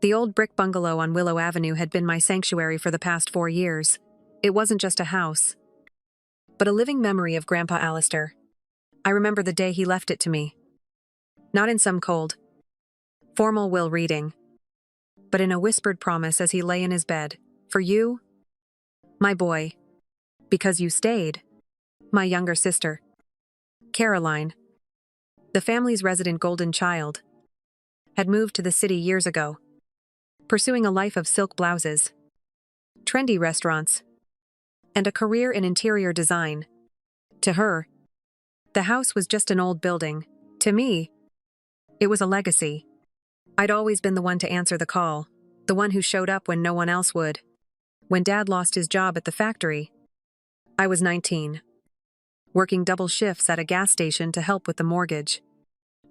The old brick bungalow on Willow Avenue had been my sanctuary for the past 4 years. It wasn't just a house, but a living memory of Grandpa Alistair. I remember the day he left it to me. Not in some cold, formal will reading, but in a whispered promise as he lay in his bed. For you, my boy, because you stayed. My younger sister, Caroline, the family's resident golden child, had moved to the city years ago, pursuing a life of silk blouses, trendy restaurants, and a career in interior design. To her, the house was just an old building. To me, it was a legacy. I'd always been the one to answer the call, the one who showed up when no one else would. When Dad lost his job at the factory, I was 19, working double shifts at a gas station to help with the mortgage.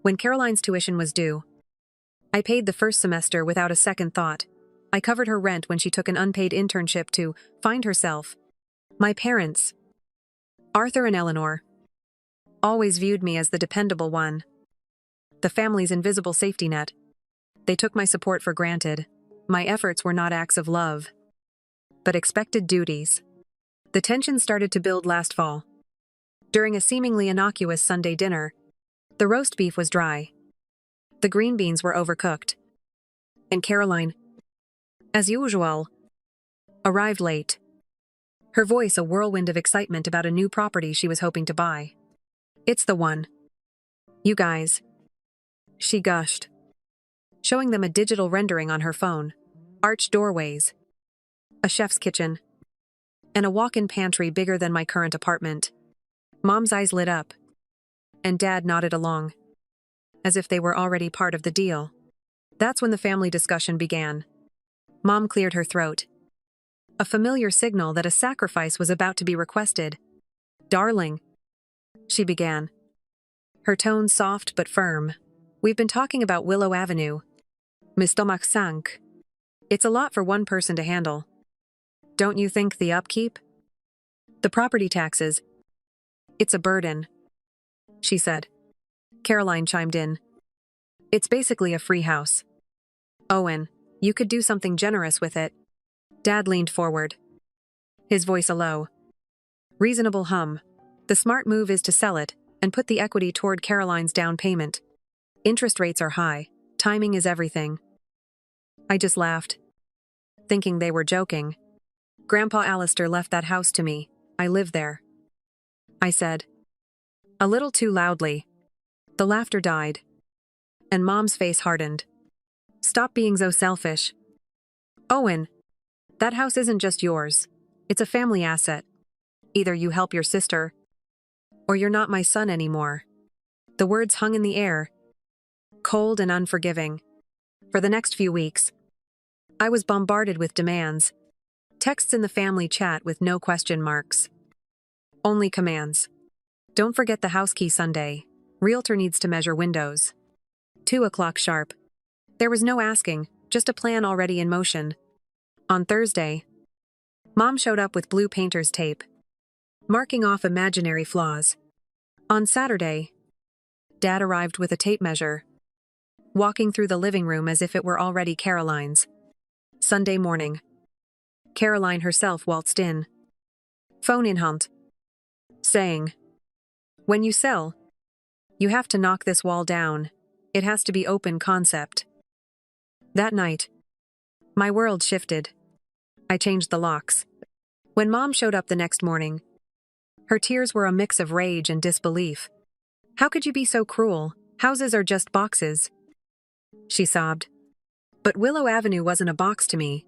When Caroline's tuition was due, I paid the first semester without a second thought. I covered her rent when she took an unpaid internship to find herself. My parents, Arthur and Eleanor, always viewed me as the dependable one, the family's invisible safety net. They took my support for granted. My efforts were not acts of love, but expected duties. The tension started to build last fall. During a seemingly innocuous Sunday dinner, the roast beef was dry. The green beans were overcooked. And Caroline, as usual, arrived late. Her voice a whirlwind of excitement about a new property she was hoping to buy. It's the one. You guys, she gushed, showing them a digital rendering on her phone. Arched doorways, a chef's kitchen, and a walk-in pantry bigger than my current apartment. Mom's eyes lit up, and Dad nodded along, as if they were already part of the deal. That's when the family discussion began. Mom cleared her throat, a familiar signal that a sacrifice was about to be requested. Darling, she began, her tone soft but firm. We've been talking about Willow Avenue. My stomach sank. It's a lot for one person to handle. Don't you think the upkeep? The property taxes. It's a burden, she said. Caroline chimed in. It's basically a free house. Owen, you could do something generous with it. Dad leaned forward, his voice a low, reasonable hum. The smart move is to sell it and put the equity toward Caroline's down payment. Interest rates are high. Timing is everything. I just laughed, thinking they were joking. Grandpa Alistair left that house to me. I live there, I said, a little too loudly. The laughter died, and Mom's face hardened. Stop being so selfish. Owen, that house isn't just yours. It's a family asset. Either you help your sister, or you're not my son anymore. The words hung in the air, cold and unforgiving. For the next few weeks, I was bombarded with demands, texts in the family chat with no question marks. Only commands. Don't forget the house key Sunday. Realtor needs to measure windows. 2 o'clock sharp. There was no asking, just a plan already in motion. On Thursday, Mom showed up with blue painter's tape, marking off imaginary flaws. On Saturday, Dad arrived with a tape measure, walking through the living room as if it were already Caroline's. Sunday morning, Caroline herself waltzed in, phone in hand, saying, when you sell, you have to knock this wall down. It has to be open concept. That night, my world shifted. I changed the locks. When Mom showed up the next morning, her tears were a mix of rage and disbelief. How could you be so cruel? Houses are just boxes, she sobbed. But Willow Avenue wasn't a box to me.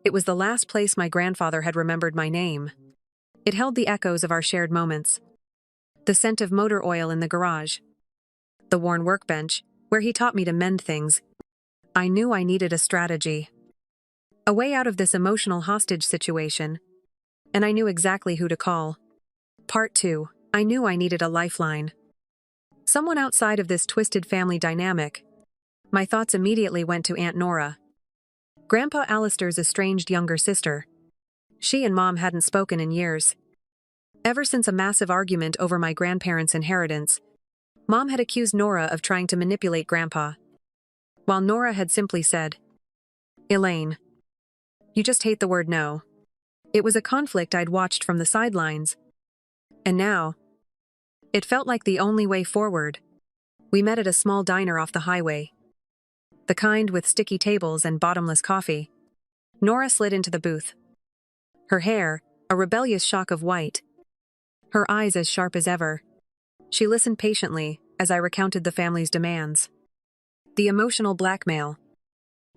It was the last place my grandfather had remembered my name. It held the echoes of our shared moments. The scent of motor oil in the garage. The worn workbench, where he taught me to mend things. I knew I needed a strategy. A way out of this emotional hostage situation. And I knew exactly who to call. Part 2. I knew I needed a lifeline. Someone outside of this twisted family dynamic. My thoughts immediately went to Aunt Nora, Grandpa Alistair's estranged younger sister. She and Mom hadn't spoken in years. Ever since a massive argument over my grandparents' inheritance, Mom had accused Nora of trying to manipulate Grandpa, while Nora had simply said, Elaine. You just hate the word no. It was a conflict I'd watched from the sidelines. And now, it felt like the only way forward. We met at a small diner off the highway. The kind with sticky tables and bottomless coffee. Nora slid into the booth. Her hair, a rebellious shock of white. Her eyes as sharp as ever. She listened patiently as I recounted the family's demands. The emotional blackmail.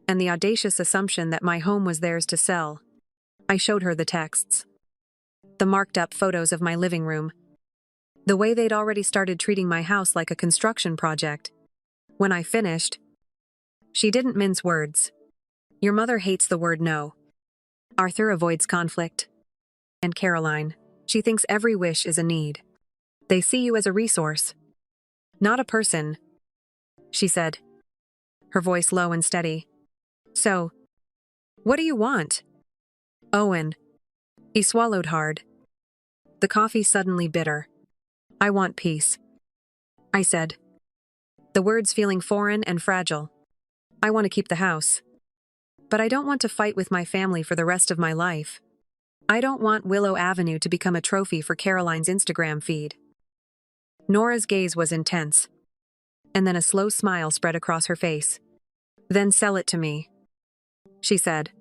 And the audacious assumption that my home was theirs to sell. I showed her the texts. The marked-up photos of my living room. The way they'd already started treating my house like a construction project. When I finished, she didn't mince words. Your mother hates the word no. Arthur avoids conflict. And Caroline, she thinks every wish is a need. They see you as a resource. Not a person, she said, her voice low and steady. So, what do you want? Owen. He swallowed hard. The coffee suddenly bitter. I want peace, I said. The words feeling foreign and fragile. I want to keep the house. But I don't want to fight with my family for the rest of my life. I don't want Willow Avenue to become a trophy for Caroline's Instagram feed. Nora's gaze was intense. And then a slow smile spread across her face. Then sell it to me, she said.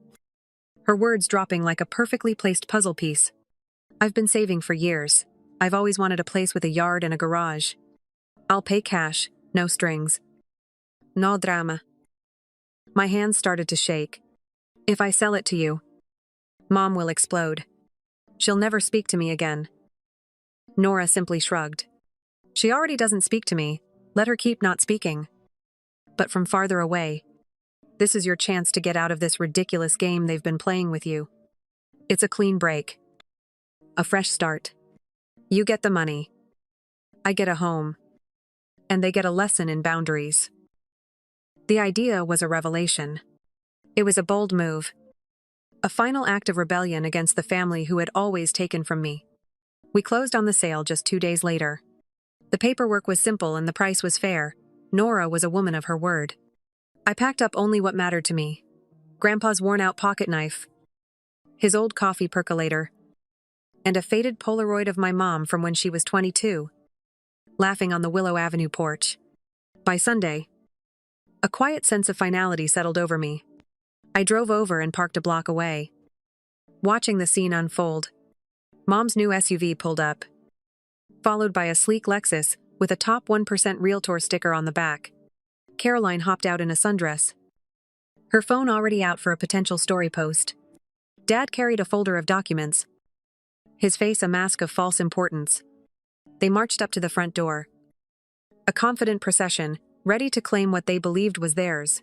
Her words dropping like a perfectly placed puzzle piece. I've been saving for years. I've always wanted a place with a yard and a garage. I'll pay cash, no strings. No drama. My hands started to shake. If I sell it to you, Mom will explode. She'll never speak to me again. Nora simply shrugged. She already doesn't speak to me. Let her keep not speaking. But from farther away, this is your chance to get out of this ridiculous game they've been playing with you. It's a clean break. A fresh start. You get the money. I get a home. And they get a lesson in boundaries. The idea was a revelation. It was a bold move. A final act of rebellion against the family who had always taken from me. We closed on the sale just 2 days later. The paperwork was simple and the price was fair. Nora was a woman of her word. I packed up only what mattered to me. Grandpa's worn-out pocket knife, his old coffee percolator, and a faded Polaroid of my mom from when she was 22, laughing on the Willow Avenue porch. By Sunday, a quiet sense of finality settled over me. I drove over and parked a block away. Watching the scene unfold, Mom's new SUV pulled up, followed by a sleek Lexus with a top 1% Realtor sticker on the back. Caroline hopped out in a sundress, her phone already out for a potential story post. Dad carried a folder of documents, his face a mask of false importance. They marched up to the front door. A confident procession, ready to claim what they believed was theirs.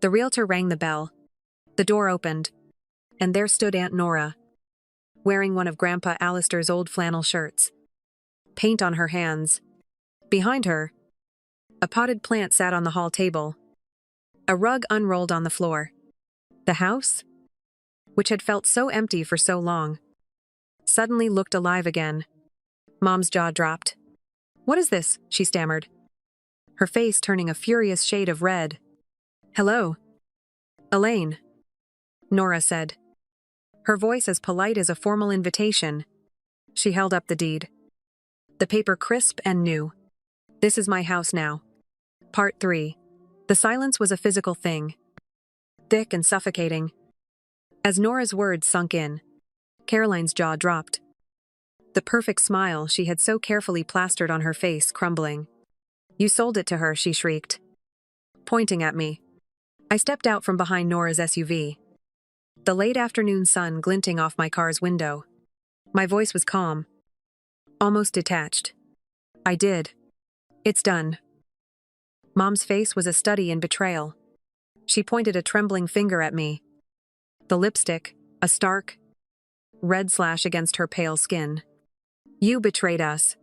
The realtor rang the bell. The door opened, and there stood Aunt Nora, wearing one of Grandpa Alistair's old flannel shirts. Paint on her hands. Behind her, a potted plant sat on the hall table. A rug unrolled on the floor. The house, which had felt so empty for so long, suddenly looked alive again. Mom's jaw dropped. "What is this?" she stammered, her face turning a furious shade of red. "Hello, Elaine," Nora said, her voice as polite as a formal invitation. She held up the deed. The paper crisp and new. "This is my house now." Part 3. The silence was a physical thing. Thick and suffocating. As Nora's words sunk in, Caroline's jaw dropped. The perfect smile she had so carefully plastered on her face crumbling. "You sold it to her," she shrieked, pointing at me. I stepped out from behind Nora's SUV, the late afternoon sun glinting off my car's window. My voice was calm, almost detached. "I did. It's done." Mom's face was a study in betrayal. She pointed a trembling finger at me. The lipstick, a stark red slash against her pale skin. "You betrayed us,"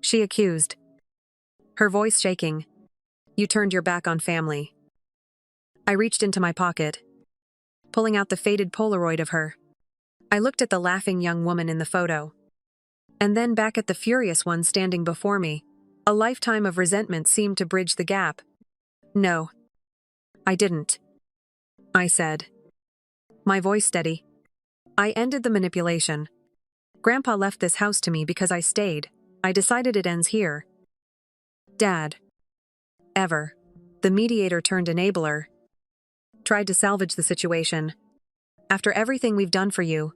she accused, her voice shaking. "You turned your back on family." I reached into my pocket, pulling out the faded Polaroid of her. I looked at the laughing young woman in the photo, and then back at the furious one standing before me. A lifetime of resentment seemed to bridge the gap. "No, I didn't," I said, my voice steady. I ended the manipulation. Grandpa left this house to me because I stayed. I decided it ends here. Dad. Ever. The mediator turned enabler. Tried to salvage the situation. After everything we've done for you.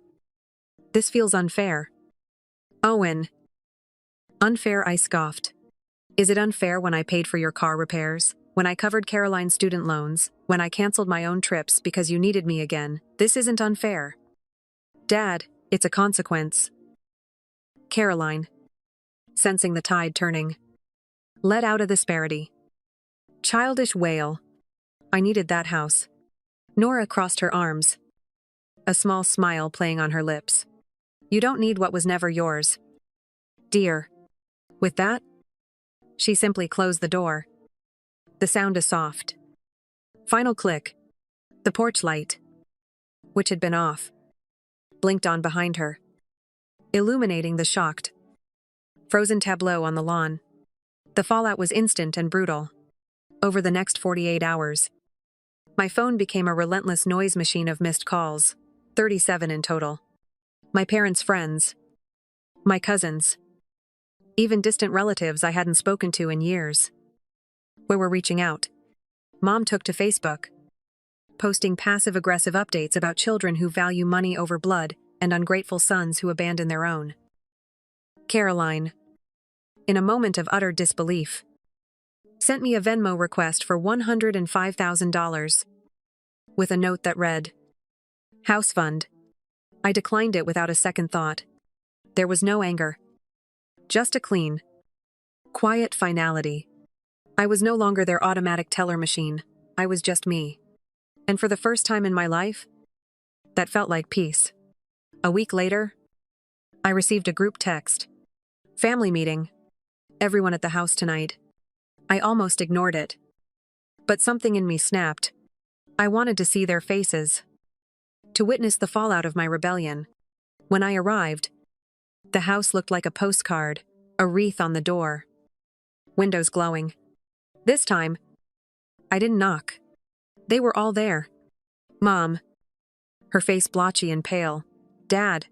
This feels unfair. Owen. Unfair, I scoffed. Is it unfair when I paid for your car repairs? When I covered Caroline's student loans? When I canceled my own trips because you needed me again? This isn't unfair. Dad, it's a consequence. Caroline. Sensing the tide turning. Let out a disparity. Childish wail. I needed that house. Nora crossed her arms. A small smile playing on her lips. You don't need what was never yours. Dear. With that, she simply closed the door. The sound is soft. Final click. The porch light, which had been off, blinked on behind her, illuminating the shocked, frozen tableau on the lawn. The fallout was instant and brutal. Over the next 48 hours, my phone became a relentless noise machine of missed calls, 37 in total. My parents' friends, my cousins, even distant relatives I hadn't spoken to in years, were reaching out. Mom took to Facebook, posting passive-aggressive updates about children who value money over blood and ungrateful sons who abandon their own. Caroline, in a moment of utter disbelief, sent me a Venmo request for $105,000, with a note that read, House Fund. I declined it without a second thought. There was no anger. Just a clean, quiet finality. I was no longer their automatic teller machine. I was just me. And for the first time in my life, that felt like peace. A week later, I received a group text. Family meeting. Everyone at the house tonight. I almost ignored it. But something in me snapped. I wanted to see their faces. To witness the fallout of my rebellion. When I arrived, the house looked like a postcard, a wreath on the door. Windows glowing. This time, I didn't knock. They were all there. Mom, her face blotchy and pale. Dad,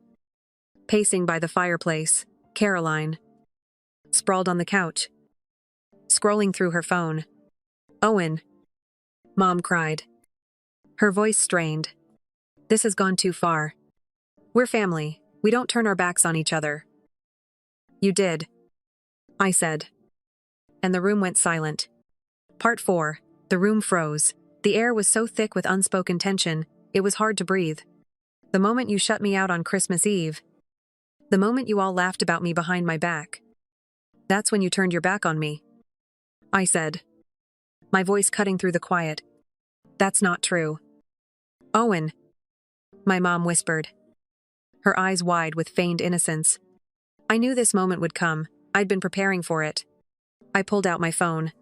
pacing by the fireplace. Caroline, sprawled on the couch, scrolling through her phone. Owen, Mom cried. Her voice strained. This has gone too far. We're family. We don't turn our backs on each other. You did, I said. And the room went silent. Part 4. The room froze. The air was so thick with unspoken tension, it was hard to breathe. The moment you shut me out on Christmas Eve. The moment you all laughed about me behind my back. That's when you turned your back on me. I said, my voice cutting through the quiet. That's not true. Owen, my mom whispered, her eyes wide with feigned innocence. I knew this moment would come. I'd been preparing for it. I pulled out my phone,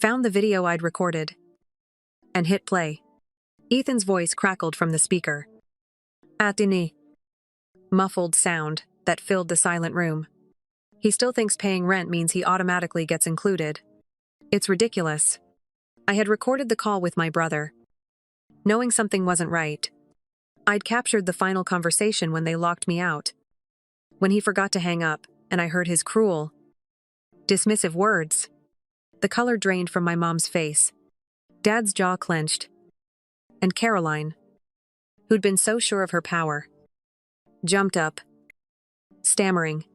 found the video I'd recorded, and hit play. Ethan's voice crackled from the speaker. Atini. Muffled sound that filled the silent room. He still thinks paying rent means he automatically gets included. It's ridiculous. I had recorded the call with my brother, knowing something wasn't right. I'd captured the final conversation when they locked me out. When he forgot to hang up, and I heard his cruel, dismissive words. The color drained from my mom's face. Dad's jaw clenched. And Caroline, who'd been so sure of her power, jumped up, stammering.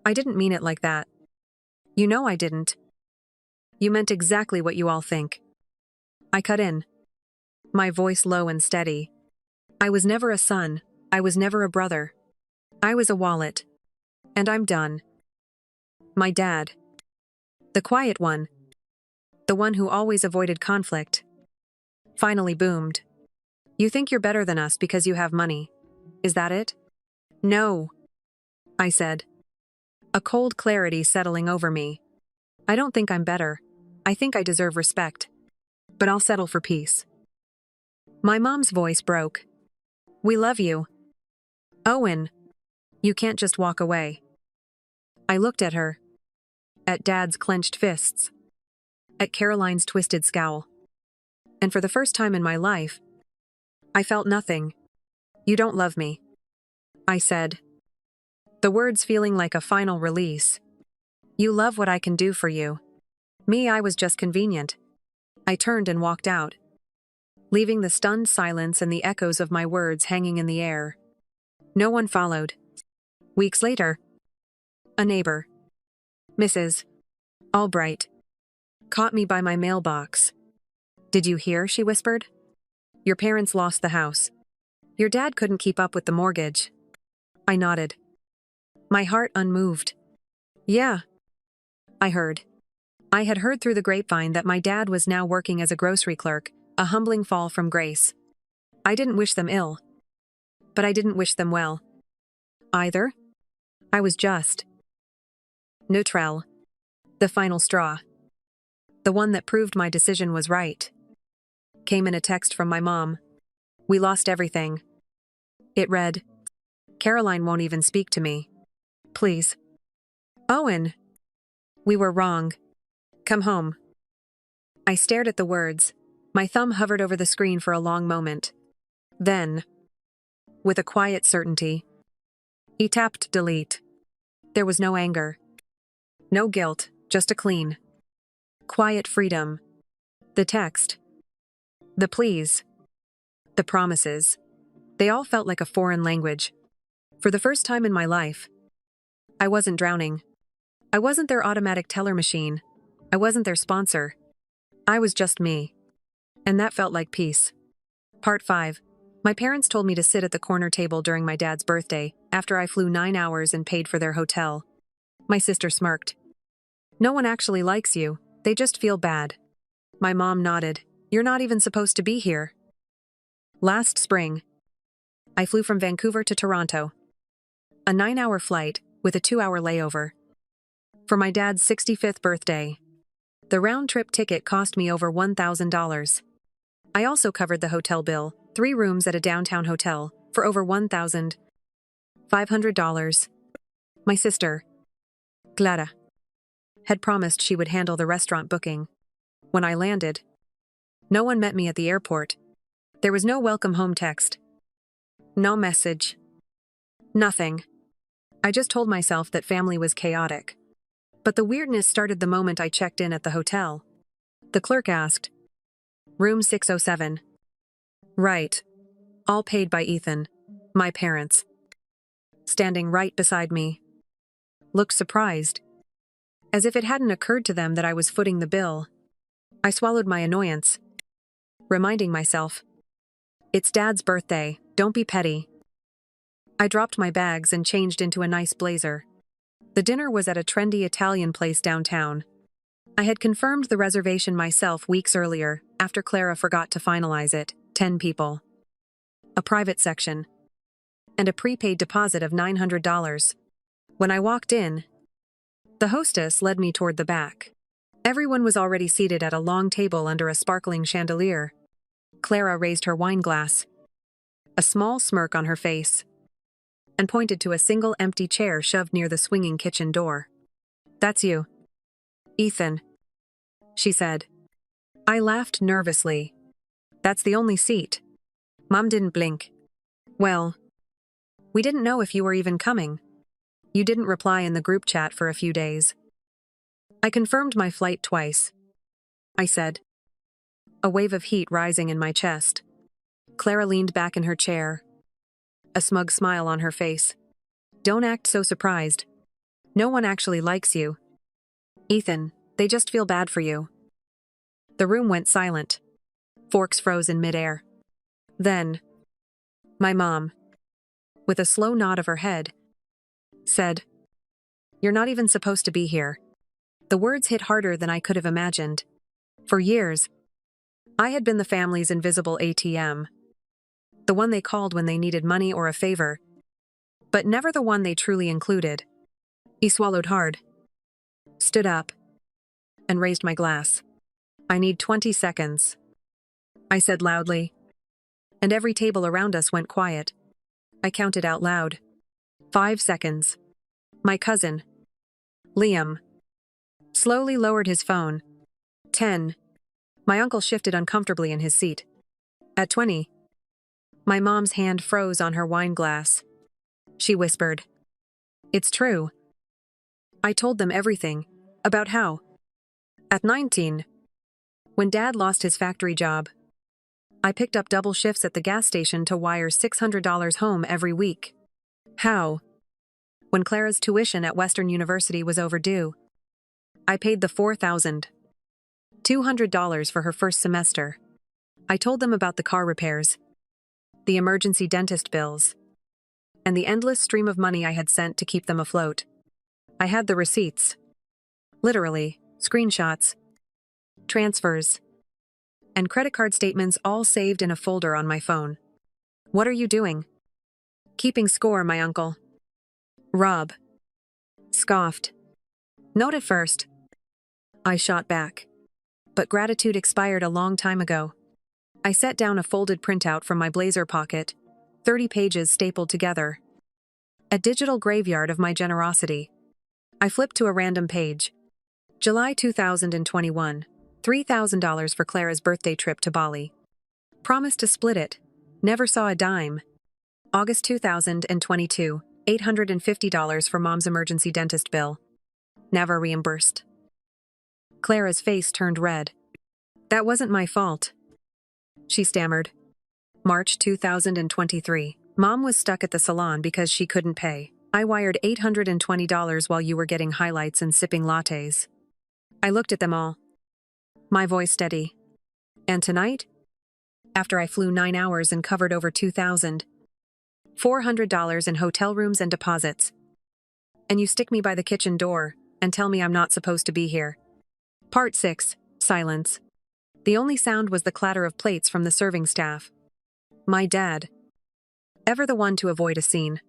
I didn't mean it like that. You know I didn't. You meant exactly what you all think. I cut in, my voice low and steady. I was never a son. I was never a brother. I was a wallet. And I'm done. My dad. The quiet one. The one who always avoided conflict. Finally boomed. You think you're better than us because you have money. Is that it? No, I said. A cold clarity settling over me. I don't think I'm better. I think I deserve respect. But I'll settle for peace. My mom's voice broke. We love you. Owen, you can't just walk away. I looked at her. At Dad's clenched fists. At Caroline's twisted scowl. and for the first time in my life, I felt nothing. "You don't love me," I said, the words feeling like a final release. "You love what I can do for you." Me, I was just convenient. I turned and walked out, leaving the stunned silence and the echoes of my words hanging in the air. No one followed. Weeks later, a neighbor, Mrs. Albright, caught me by my mailbox. "Did you hear?" she whispered. "Your parents lost the house. Your dad couldn't keep up with the mortgage." I nodded, my heart unmoved. "Yeah," I heard. I had heard through the grapevine that my dad was now working as a grocery clerk, a humbling fall from grace. I didn't wish them ill, but I didn't wish them well either. I was just neutral. The final straw, the one that proved my decision was right, came in a text from my mom. "We lost everything." It read, "Caroline won't even speak to me. Please. Owen. We were wrong. Come home." I stared at the words. My thumb hovered over the screen for a long moment. Then, with a quiet certainty, he tapped delete. There was no anger, no guilt, just a clean, quiet freedom. The text, the pleas, the promises, they all felt like a foreign language. For the first time in my life, I wasn't drowning. I wasn't their automatic teller machine. I wasn't their sponsor. I was just me. And that felt like peace. Part 5. My parents told me to sit at the corner table during my dad's birthday, after I flew 9 hours and paid for their hotel. My sister smirked. "No one actually likes you, they just feel bad." My mom nodded. "You're not even supposed to be here." Last spring, I flew from Vancouver to Toronto. A 9-hour flight, with a 2-hour layover. For my dad's 65th birthday. The round-trip ticket cost me over $1,000. I also covered the hotel bill, 3 rooms at a downtown hotel, for over $1,500. My sister, Clara, had promised she would handle the restaurant booking. When I landed, no one met me at the airport. There was no welcome home text. No message. Nothing. I just told myself that family was chaotic. But the weirdness started the moment I checked in at the hotel. The clerk asked, "Room 607. Right. All paid by Ethan, my parents. Standing right beside me. Looked surprised. As if it hadn't occurred to them that I was footing the bill. I swallowed my annoyance, reminding myself, "It's Dad's birthday, don't be petty." I dropped my bags and changed into a nice blazer. The dinner was at a trendy Italian place downtown. I had confirmed the reservation myself weeks earlier, after Clara forgot to finalize it. 10 people. A private section. And a prepaid deposit of $900. When I walked in, the hostess led me toward the back. Everyone was already seated at a long table under a sparkling chandelier. Clara raised her wine glass, a small smirk on her face, and pointed to a single empty chair shoved near the swinging kitchen door. "That's you, Ethan," she said. I laughed nervously. "That's the only seat." Mom didn't blink. "Well, we didn't know if you were even coming. You didn't reply in the group chat for a few days." I confirmed my flight twice, I said, a wave of heat rising in my chest. Clara leaned back in her chair, a smug smile on her face. "Don't act so surprised. No one actually likes you, Ethan, they just feel bad for you." The room went silent. Forks froze in midair. Then, my mom, with a slow nod of her head, said, "You're not even supposed to be here." The words hit harder than I could have imagined. For years, I had been the family's invisible ATM. The one they called when they needed money or a favor, but never the one they truly included. He swallowed hard, stood up, and raised my glass. "I need 20 seconds, I said loudly, and every table around us went quiet. I counted out loud. 5 seconds. My cousin, Liam, slowly lowered his phone. 10. My uncle shifted uncomfortably in his seat. At 20. My mom's hand froze on her wine glass. She whispered, "It's true." I told them everything. About how, at 19, when Dad lost his factory job, I picked up double shifts at the gas station to wire $600 home every week. How, when Clara's tuition at Western University was overdue, I paid the $4,200 for her first semester. I told them about the car repairs, the emergency dentist bills, and the endless stream of money I had sent to keep them afloat. I had the receipts. Literally, screenshots, transfers, and credit card statements all saved in a folder on my phone. "What are you doing?" "Keeping score, my uncle." Rob scoffed. "Note it first." I shot back. But gratitude expired a long time ago. I set down a folded printout from my blazer pocket, 30 pages stapled together. A digital graveyard of my generosity. I flipped to a random page. July 2021, $3,000 for Clara's birthday trip to Bali. Promised to split it. Never saw a dime. August 2022, $850 for Mom's emergency dentist bill. Never reimbursed. Clara's face turned red. "That wasn't my fault," she stammered. March 2023. "Mom was stuck at the salon because she couldn't pay. I wired $820 while you were getting highlights and sipping lattes." I looked at them all. My voice steady. "And tonight?" After I flew 9 hours and covered over $2,400 in hotel rooms and deposits. "And you stick me by the kitchen door and tell me I'm not supposed to be here." Part 6. Silence. The only sound was the clatter of plates from the serving staff. My dad, ever the one to avoid a scene,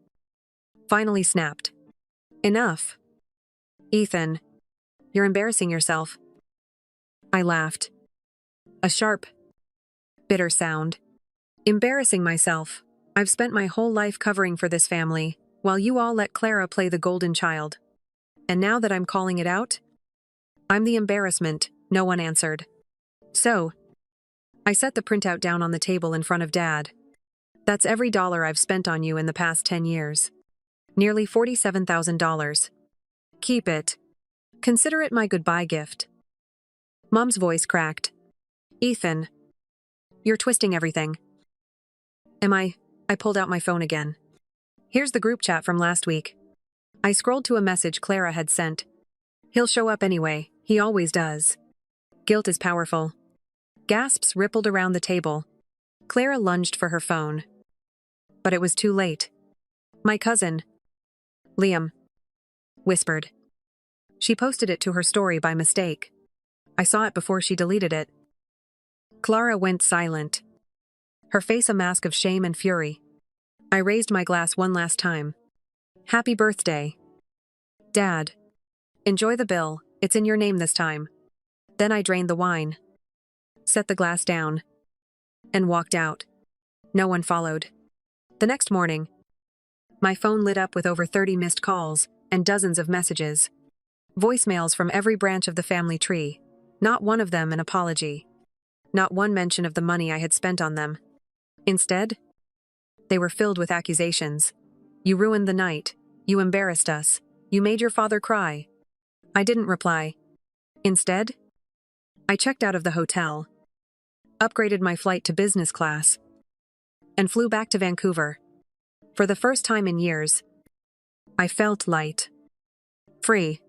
finally snapped. "Enough. Ethan, you're embarrassing yourself." I laughed. A sharp, bitter sound. "Embarrassing myself. I've spent my whole life covering for this family, while you all let Clara play the golden child. And now that I'm calling it out, I'm the embarrassment." No one answered. "So," I set the printout down on the table in front of Dad. "That's every dollar I've spent on you in the past 10 years. Nearly $47,000. Keep it. Consider it my goodbye gift." Mom's voice cracked. "Ethan, you're twisting everything." "Am I?" I pulled out my phone again. "Here's the group chat from last week." I scrolled to a message Clara had sent. "He'll show up anyway. He always does." Guilt is powerful. Gasps rippled around the table. Clara lunged for her phone. But it was too late. "My cousin, Liam," whispered. She posted it to her story by mistake. I saw it before she deleted it. Clara went silent, her face a mask of shame and fury. I raised my glass one last time. "Happy birthday, Dad. Enjoy the bill, it's in your name this time." Then I drained the wine, set the glass down, and walked out. No one followed. The next morning, my phone lit up with over 30 missed calls and dozens of messages. Voicemails from every branch of the family tree. Not one of them an apology. Not one mention of the money I had spent on them. Instead, they were filled with accusations. "You ruined the night. You embarrassed us. You made your father cry." I didn't reply. Instead, I checked out of the hotel, upgraded my flight to business class, and flew back to Vancouver. For the first time in years, I felt light. Free.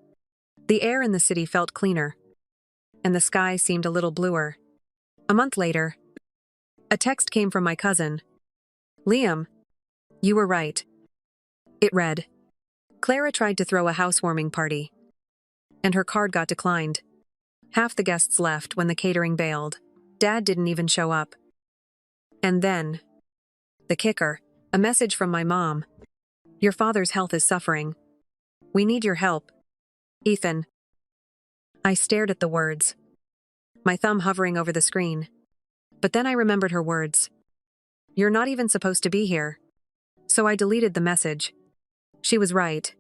The air in the city felt cleaner, and the sky seemed a little bluer. A month later, a text came from my cousin. "Liam, you were right." It read, "Clara tried to throw a housewarming party, and her card got declined. Half the guests left when the catering bailed. Dad didn't even show up." And then, the kicker, a message from my mom. "Your father's health is suffering. We need your help. Ethan." I stared at the words, my thumb hovering over the screen. But then I remembered her words. "You're not even supposed to be here." So I deleted the message. She was right.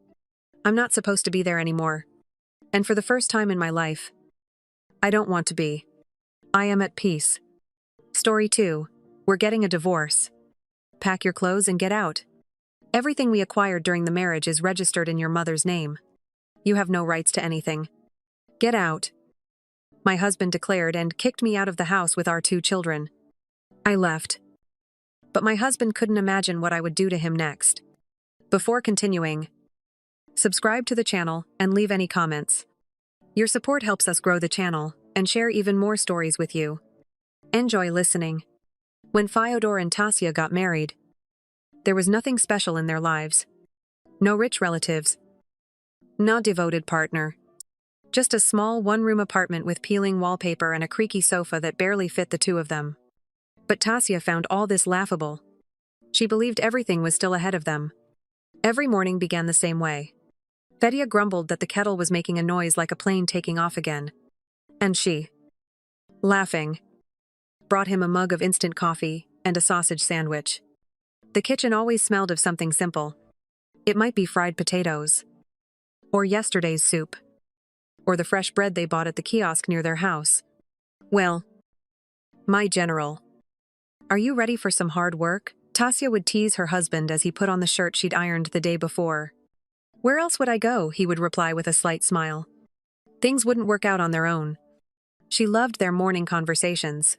I'm not supposed to be there anymore. And for the first time in my life, I don't want to be. I am at peace. Story 2. We're getting a divorce. Pack your clothes and get out. Everything we acquired during the marriage is registered in your mother's name. You have no rights to anything. Get out. My husband declared and kicked me out of the house with our 2 children. I left. But my husband couldn't imagine what I would do to him next. Before continuing, subscribe to the channel and leave any comments. Your support helps us grow the channel and share even more stories with you. Enjoy listening. When Fyodor and Tasia got married, there was nothing special in their lives. No rich relatives. No devoted partner. Just a small one-room apartment with peeling wallpaper and a creaky sofa that barely fit the 2 of them. But Tasia found all this laughable. She believed everything was still ahead of them. Every morning began the same way. Fedya grumbled that the kettle was making a noise like a plane taking off again. And she, laughing, brought him a mug of instant coffee and a sausage sandwich. The kitchen always smelled of something simple. It might be fried potatoes, or yesterday's soup, or the fresh bread they bought at the kiosk near their house. Well, my general, are you ready for some hard work? Tasia would tease her husband as he put on the shirt she'd ironed the day before. Where else would I go? He would reply with a slight smile. Things wouldn't work out on their own. She loved their morning conversations.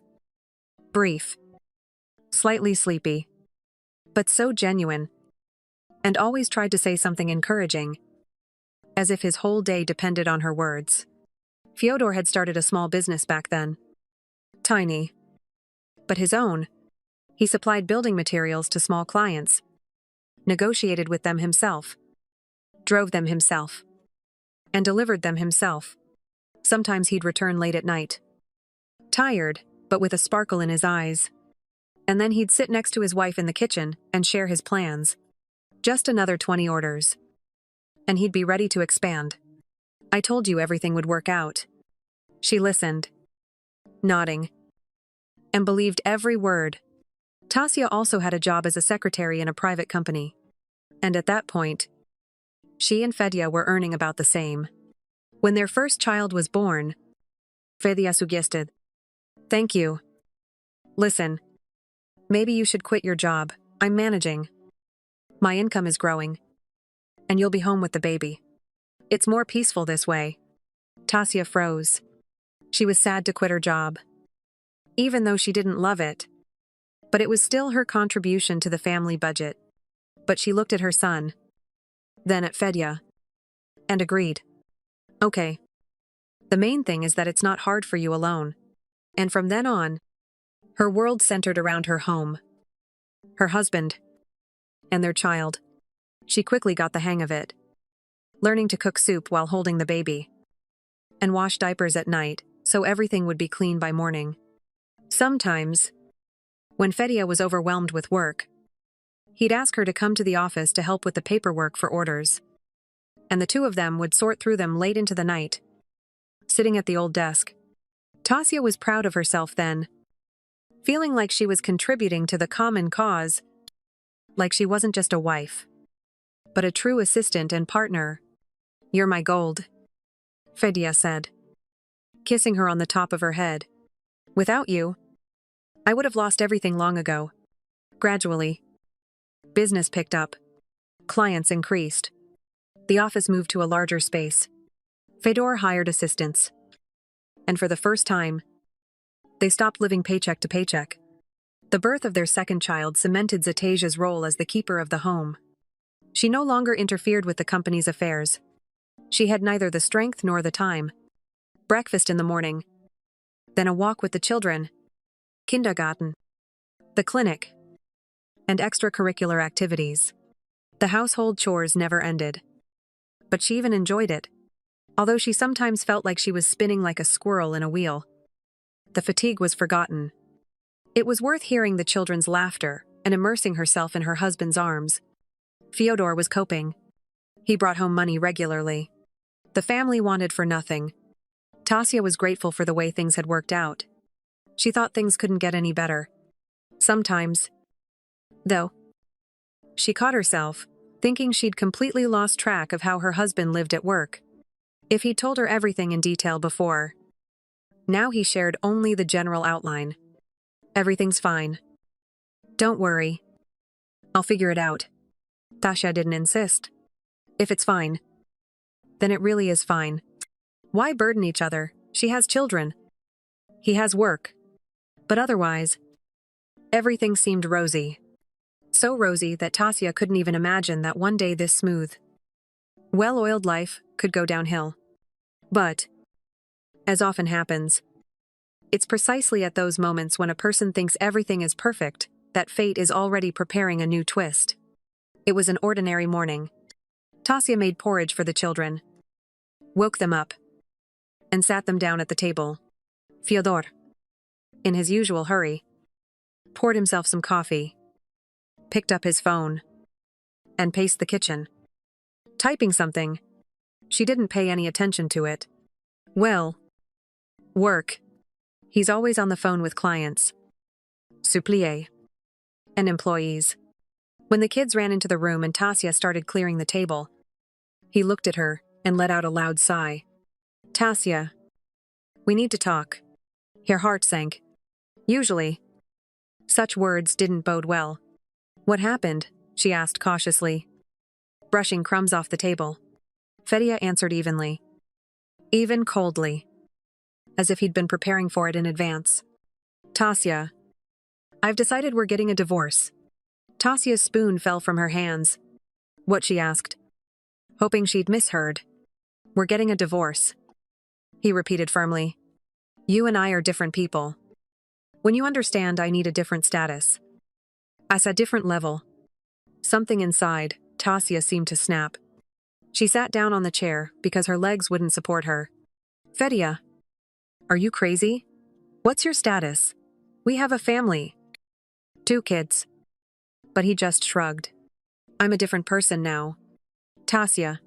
Brief, slightly sleepy, but so genuine, and always tried to say something encouraging, as if his whole day depended on her words. Fyodor had started a small business back then. Tiny, but his own. He supplied building materials to small clients, negotiated with them himself, drove them himself, and delivered them himself. Sometimes he'd return late at night, tired, but with a sparkle in his eyes. And then he'd sit next to his wife in the kitchen and share his plans. Just another 20 orders. And he'd be ready to expand. I told you everything would work out. She listened, nodding, and believed every word. Tasia also had a job as a secretary in a private company. And at that point, she and Fedya were earning about the same. When their first child was born, Fedya suggested, "Thank you. Listen, maybe you should quit your job. I'm managing. My income is growing. And you'll be home with the baby. It's more peaceful this way." Tasia froze. She was sad to quit her job, even though she didn't love it. But it was still her contribution to the family budget. But she looked at her son, then at Fedya, and agreed. Okay. The main thing is that it's not hard for you alone. And from then on, her world centered around her home, her husband, and their child. She quickly got the hang of it, learning to cook soup while holding the baby, and wash diapers at night so everything would be clean by morning. Sometimes, when Fedya was overwhelmed with work, he'd ask her to come to the office to help with the paperwork for orders, and the 2 of them would sort through them late into the night, sitting at the old desk. Tasia was proud of herself then, feeling like she was contributing to the common cause, like she wasn't just a wife, but a true assistant and partner. "You're my gold," Fedya said, kissing her on the top of her head. "Without you, I would have lost everything long ago." Gradually, business picked up. Clients increased. The office moved to a larger space. Fedor hired assistants. And for the first time, they stopped living paycheck to paycheck. The birth of their second child cemented Zatasia's role as the keeper of the home. She no longer interfered with the company's affairs. She had neither the strength nor the time. Breakfast in the morning, then a walk with the children, kindergarten, the clinic, and extracurricular activities. The household chores never ended. But she even enjoyed it, although she sometimes felt like she was spinning like a squirrel in a wheel. The fatigue was forgotten. It was worth hearing the children's laughter and immersing herself in her husband's arms. Fyodor was coping. He brought home money regularly. The family wanted for nothing. Tasia was grateful for the way things had worked out. She thought things couldn't get any better. Sometimes, though, she caught herself thinking she'd completely lost track of how her husband lived at work. If he'd told her everything in detail before, Now he shared only the general outline. Everything's fine. Don't worry. I'll figure it out. Tasha didn't insist. If it's fine, then it really is fine. Why burden each other? She has children. He has work. But otherwise, everything seemed rosy. So rosy that Tasya couldn't even imagine that one day this smooth, well-oiled life could go downhill. But, as often happens, it's precisely at those moments when a person thinks everything is perfect that fate is already preparing a new twist. It was an ordinary morning. Tasya made porridge for the children, woke them up, and sat them down at the table. Fyodor, in his usual hurry, poured himself some coffee, picked up his phone, and paced the kitchen. Typing something. She didn't pay any attention to it. Well, work. He's always on the phone with clients, suppliers, and employees. When the kids ran into the room and Tasya started clearing the table, he looked at her and let out a loud sigh. Tasya, we need to talk. Her heart sank. Usually, such words didn't bode well. What happened? She asked cautiously, brushing crumbs off the table. Fedia answered evenly, even coldly, as if he'd been preparing for it in advance. Tasya, I've decided we're getting a divorce. Tasya's spoon fell from her hands. What, she asked, hoping she'd misheard. We're getting a divorce, he repeated firmly. You and I are different people. When you understand, I need a different status. As a different level. Something inside Tasya seemed to snap. She sat down on the chair because her legs wouldn't support her. Fedia, are you crazy? What's your status? We have a family. 2 kids. But he just shrugged. I'm a different person now. Tasya.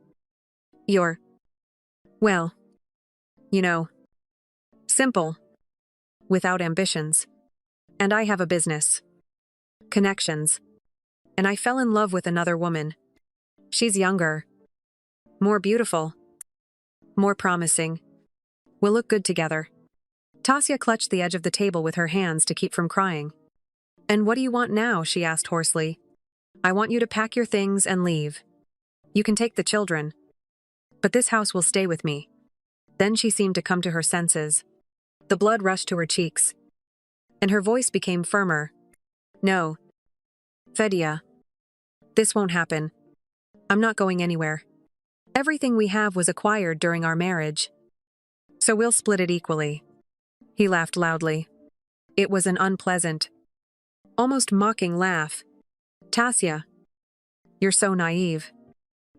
You're... well, you know, simple. Without ambitions. And I have a business. Connections. And I fell in love with another woman. She's younger. More beautiful. More promising. We'll look good together. Tasya clutched the edge of the table with her hands to keep from crying. And what do you want now? She asked hoarsely. I want you to pack your things and leave. You can take the children. But this house will stay with me. Then she seemed to come to her senses. The blood rushed to her cheeks. And her voice became firmer. No. Fedia. This won't happen. I'm not going anywhere. Everything we have was acquired during our marriage. So we'll split it equally. He laughed loudly. It was an unpleasant, almost mocking laugh. Tasya. You're so naive.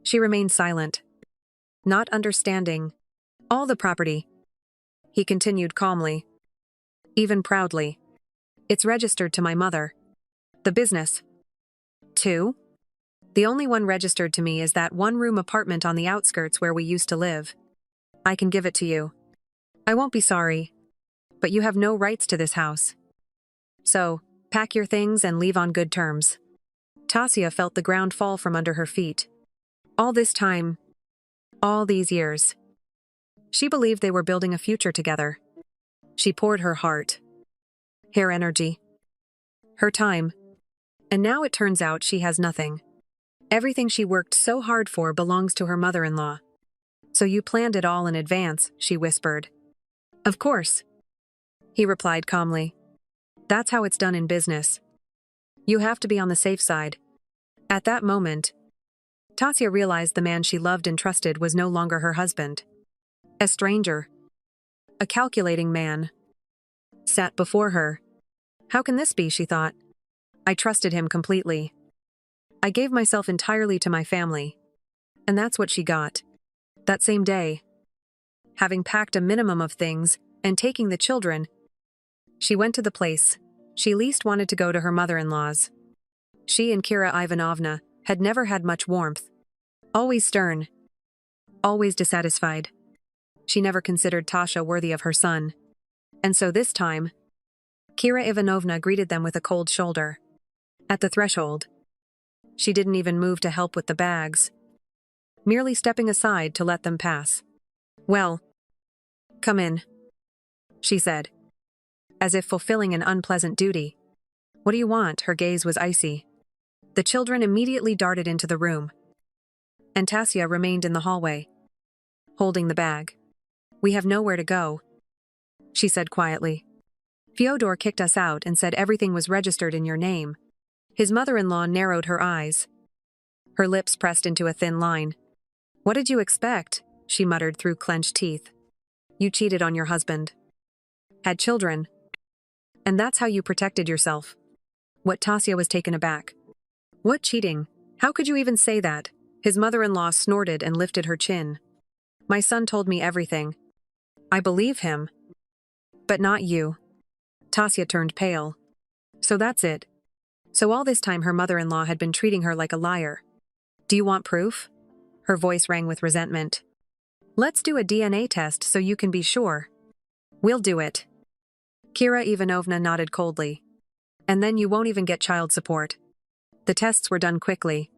She remained silent, not understanding. All the property. He continued calmly, even proudly. It's registered to my mother. The business. 2. The only one registered to me is that one-room apartment on the outskirts where we used to live. I can give it to you. I won't be sorry. But you have no rights to this house. So, pack your things and leave on good terms. Tasya felt the ground fall from under her feet. All this time, all these years, she believed they were building a future together. She poured her heart, her energy, her time, and now it turns out she has nothing. Everything she worked so hard for belongs to her mother-in-law. So you planned it all in advance, she whispered. Of course, he replied calmly. That's how it's done in business. You have to be on the safe side. At that moment, Tasya realized the man she loved and trusted was no longer her husband. A stranger, a calculating man, sat before her. How can this be, she thought. I trusted him completely. I gave myself entirely to my family. And that's what she got. That same day, having packed a minimum of things and taking the children, she went to the place she least wanted to go, to her mother-in-law's. She and Kira Ivanovna had never had much warmth. Always stern. Always dissatisfied. She never considered Tasha worthy of her son. And so this time, Kira Ivanovna greeted them with a cold shoulder. At the threshold, she didn't even move to help with the bags, merely stepping aside to let them pass. Well, come in. she said, as if fulfilling an unpleasant duty. What do you want? Her gaze was icy. The children immediately darted into the room. And Tasia remained in the hallway, holding the bag. We have nowhere to go, she said quietly. Fyodor kicked us out and said everything was registered in your name. His mother-in-law narrowed her eyes. Her lips pressed into a thin line. What did you expect? She muttered through clenched teeth. You cheated on your husband. Had children. And that's how you protected yourself. What? Tasia was taken aback. What cheating? How could you even say that? His mother-in-law snorted and lifted her chin. My son told me everything. I believe him. But not you. Tasia turned pale. So that's it. So all this time her mother-in-law had been treating her like a liar. Do you want proof? Her voice rang with resentment. Let's do a DNA test so you can be sure. We'll do it. Kira Ivanovna nodded coldly. And then you won't even get child support. The tests were done quickly.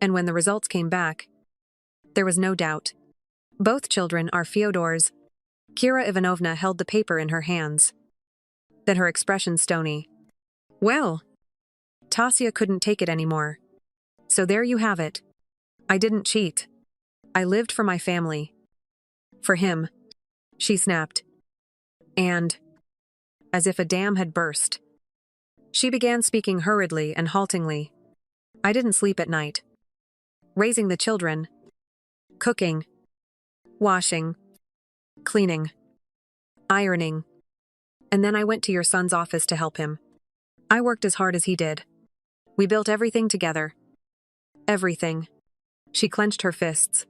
And when the results came back, there was no doubt. Both children are Fyodor's. Kira Ivanovna held the paper in her hands. Then her expression stony. Well, Tasia couldn't take it anymore. So there you have it. I didn't cheat. I lived for my family. For him, she snapped. And, as if a dam had burst, she began speaking hurriedly and haltingly. I didn't sleep at night. Raising the children. Cooking. Washing. Cleaning. Ironing. And then I went to your son's office to help him. I worked as hard as he did. We built everything together. Everything. She clenched her fists.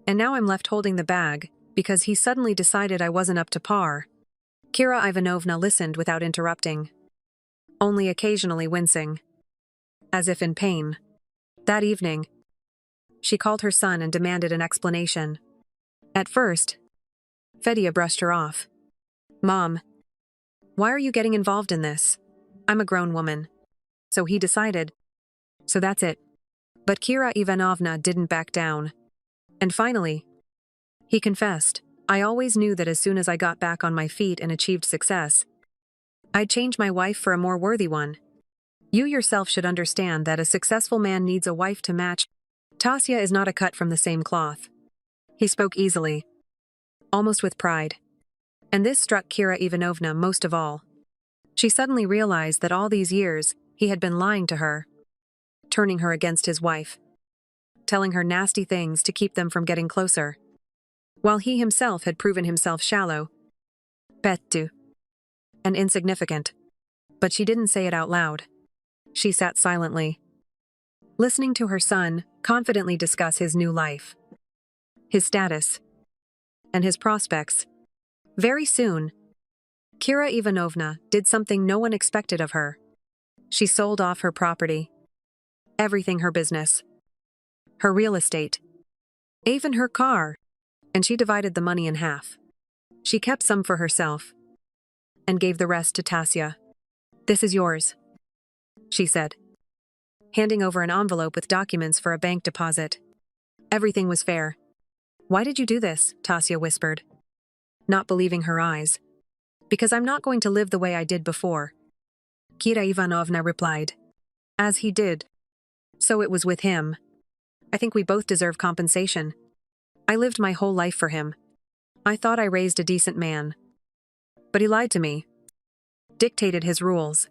And now I'm left holding the bag, because he suddenly decided I wasn't up to par. Kira Ivanovna listened without interrupting, only occasionally wincing, as if in pain. That evening, she called her son and demanded an explanation. At first, Fedia brushed her off. Mom, why are you getting involved in this? I'm a grown woman. So he decided. So that's it. But Kira Ivanovna didn't back down. And finally, he confessed. I always knew that as soon as I got back on my feet and achieved success, I'd change my wife for a more worthy one. You yourself should understand that a successful man needs a wife to match. Tasia is not a cut from the same cloth. He spoke easily, almost with pride. And this struck Kira Ivanovna most of all. She suddenly realized that all these years, he had been lying to her, turning her against his wife, telling her nasty things to keep them from getting closer, while he himself had proven himself shallow, pettu, and insignificant. But she didn't say it out loud. She sat silently, listening to her son confidently discuss his new life, his status, and his prospects. Very soon, Kira Ivanovna did something no one expected of her. She sold off her property, everything, her business, her real estate, even her car, and she divided the money in half. She kept some for herself and gave the rest to Tasia. This is yours, she said, handing over an envelope with documents for a bank deposit. Everything was fair. Why did you do this? Tasia whispered, not believing her eyes. Because I'm not going to live the way I did before, Kira Ivanovna replied. As he did, so it was with him. I think we both deserve compensation. I lived my whole life for him. I thought I raised a decent man. But he lied to me, dictated his rules,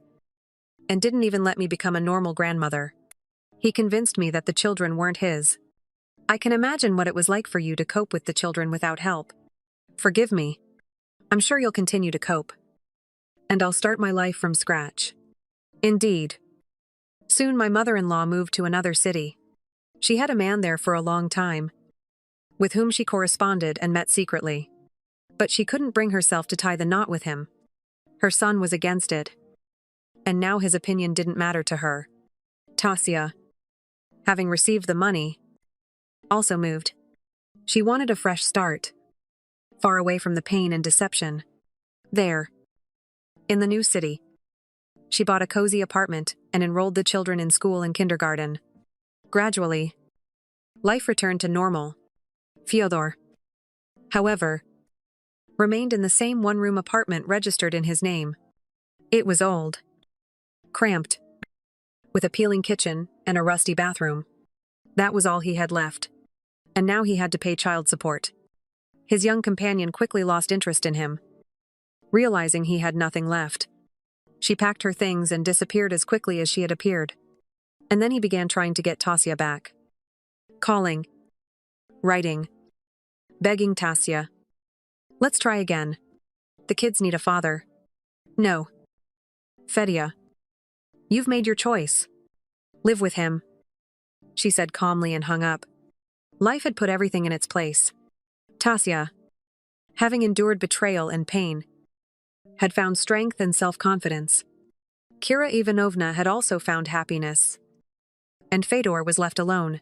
and didn't even let me become a normal grandmother. He convinced me that the children weren't his. I can imagine what it was like for you to cope with the children without help. Forgive me. I'm sure you'll continue to cope. And I'll start my life from scratch. Indeed. Soon my mother-in-law moved to another city. She had a man there for a long time, with whom she corresponded and met secretly. But she couldn't bring herself to tie the knot with him. Her son was against it. And now his opinion didn't matter to her. Tasia, having received the money, also moved. She wanted a fresh start, far away from the pain and deception. There, in the new city, she bought a cozy apartment and enrolled the children in school and kindergarten. Gradually, life returned to normal. Fyodor, however, remained in the same one-room apartment registered in his name. It was old, cramped, with a peeling kitchen and a rusty bathroom. That was all he had left. And now he had to pay child support. His young companion quickly lost interest in him. Realizing he had nothing left, she packed her things and disappeared as quickly as she had appeared. And then he began trying to get Tasya back. Calling, writing, begging Tasya. Let's try again. The kids need a father. No. Fedia. You've made your choice. Live with him, she said calmly and hung up. Life had put everything in its place. Tasya, having endured betrayal and pain, had found strength and self-confidence. Kira Ivanovna had also found happiness. And Fedor was left alone.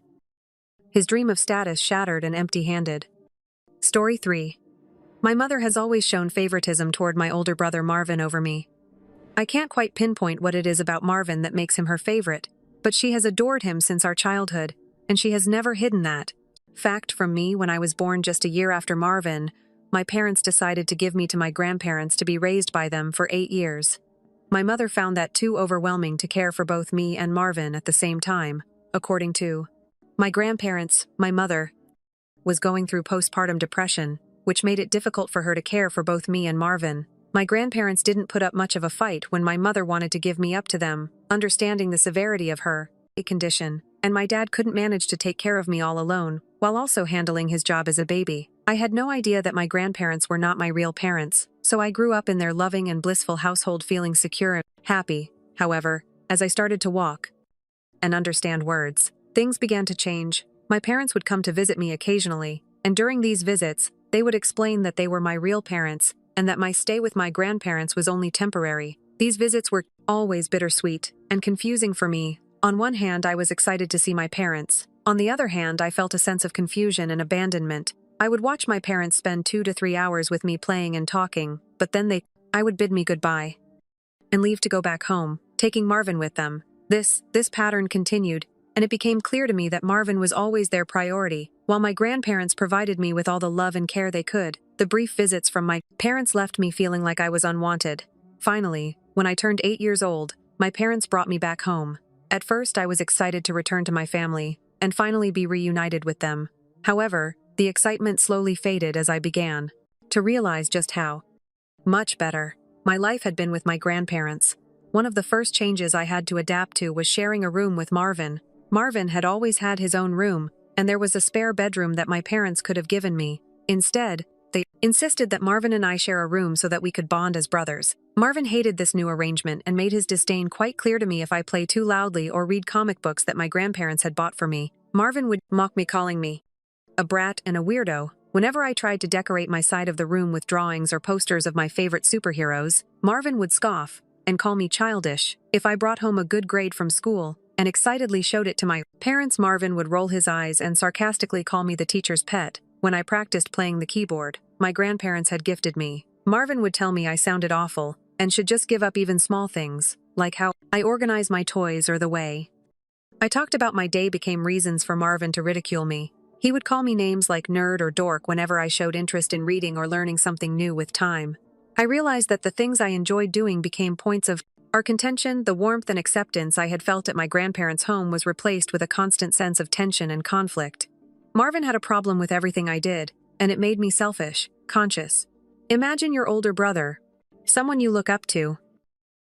His dream of status shattered and empty-handed. Story 3. My mother has always shown favoritism toward my older brother Marvin over me. I can't quite pinpoint what it is about Marvin that makes him her favorite, but she has adored him since our childhood, and she has never hidden that. Fact from me, when I was born just a year after Marvin, my parents decided to give me to my grandparents to be raised by them for 8 years. My mother found that too overwhelming to care for both me and Marvin at the same time, according to my grandparents. My mother was going through postpartum depression, which made it difficult for her to care for both me and Marvin. My grandparents didn't put up much of a fight when my mother wanted to give me up to them, understanding the severity of her condition, and my dad couldn't manage to take care of me all alone, while also handling his job as a baby. I had no idea that my grandparents were not my real parents, so I grew up in their loving and blissful household feeling secure and happy. However, as I started to walk and understand words, things began to change. My parents would come to visit me occasionally, and during these visits, they would explain that they were my real parents, and that my stay with my grandparents was only temporary. These visits were always bittersweet and confusing for me. On one hand, I was excited to see my parents. On the other hand, I felt a sense of confusion and abandonment. I would watch my parents spend 2 to 3 hours with me playing and talking, but then I would bid me goodbye and leave to go back home, taking Marvin with them. This pattern continued, and it became clear to me that Marvin was always their priority, while my grandparents provided me with all the love and care they could. The brief visits from my parents left me feeling like I was unwanted. Finally, when I turned 8 years old, my parents brought me back home. At first, I was excited to return to my family and finally be reunited with them. However, the excitement slowly faded as I began to realize just how much better my life had been with my grandparents. One of the first changes I had to adapt to was sharing a room with Marvin. Marvin had always had his own room, and there was a spare bedroom that my parents could have given me. Instead, they insisted that Marvin and I share a room so that we could bond as brothers. Marvin hated this new arrangement and made his disdain quite clear to me if I play too loudly or read comic books that my grandparents had bought for me. Marvin would mock me, calling me a brat and a weirdo. Whenever I tried to decorate my side of the room with drawings or posters of my favorite superheroes, Marvin would scoff and call me childish. If I brought home a good grade from school and excitedly showed it to my parents, Marvin would roll his eyes and sarcastically call me the teacher's pet. When I practiced playing the keyboard my grandparents had gifted me, Marvin would tell me I sounded awful and should just give up even small things, like how I organize my toys or the way I talked about my day, became reasons for Marvin to ridicule me. He would call me names like nerd or dork whenever I showed interest in reading or learning something new. With time, I realized that the things I enjoyed doing became points of our contention. The warmth and acceptance I had felt at my grandparents' home was replaced with a constant sense of tension and conflict. Marvin had a problem with everything I did, and it made me selfish, conscious. Imagine your older brother, someone you look up to,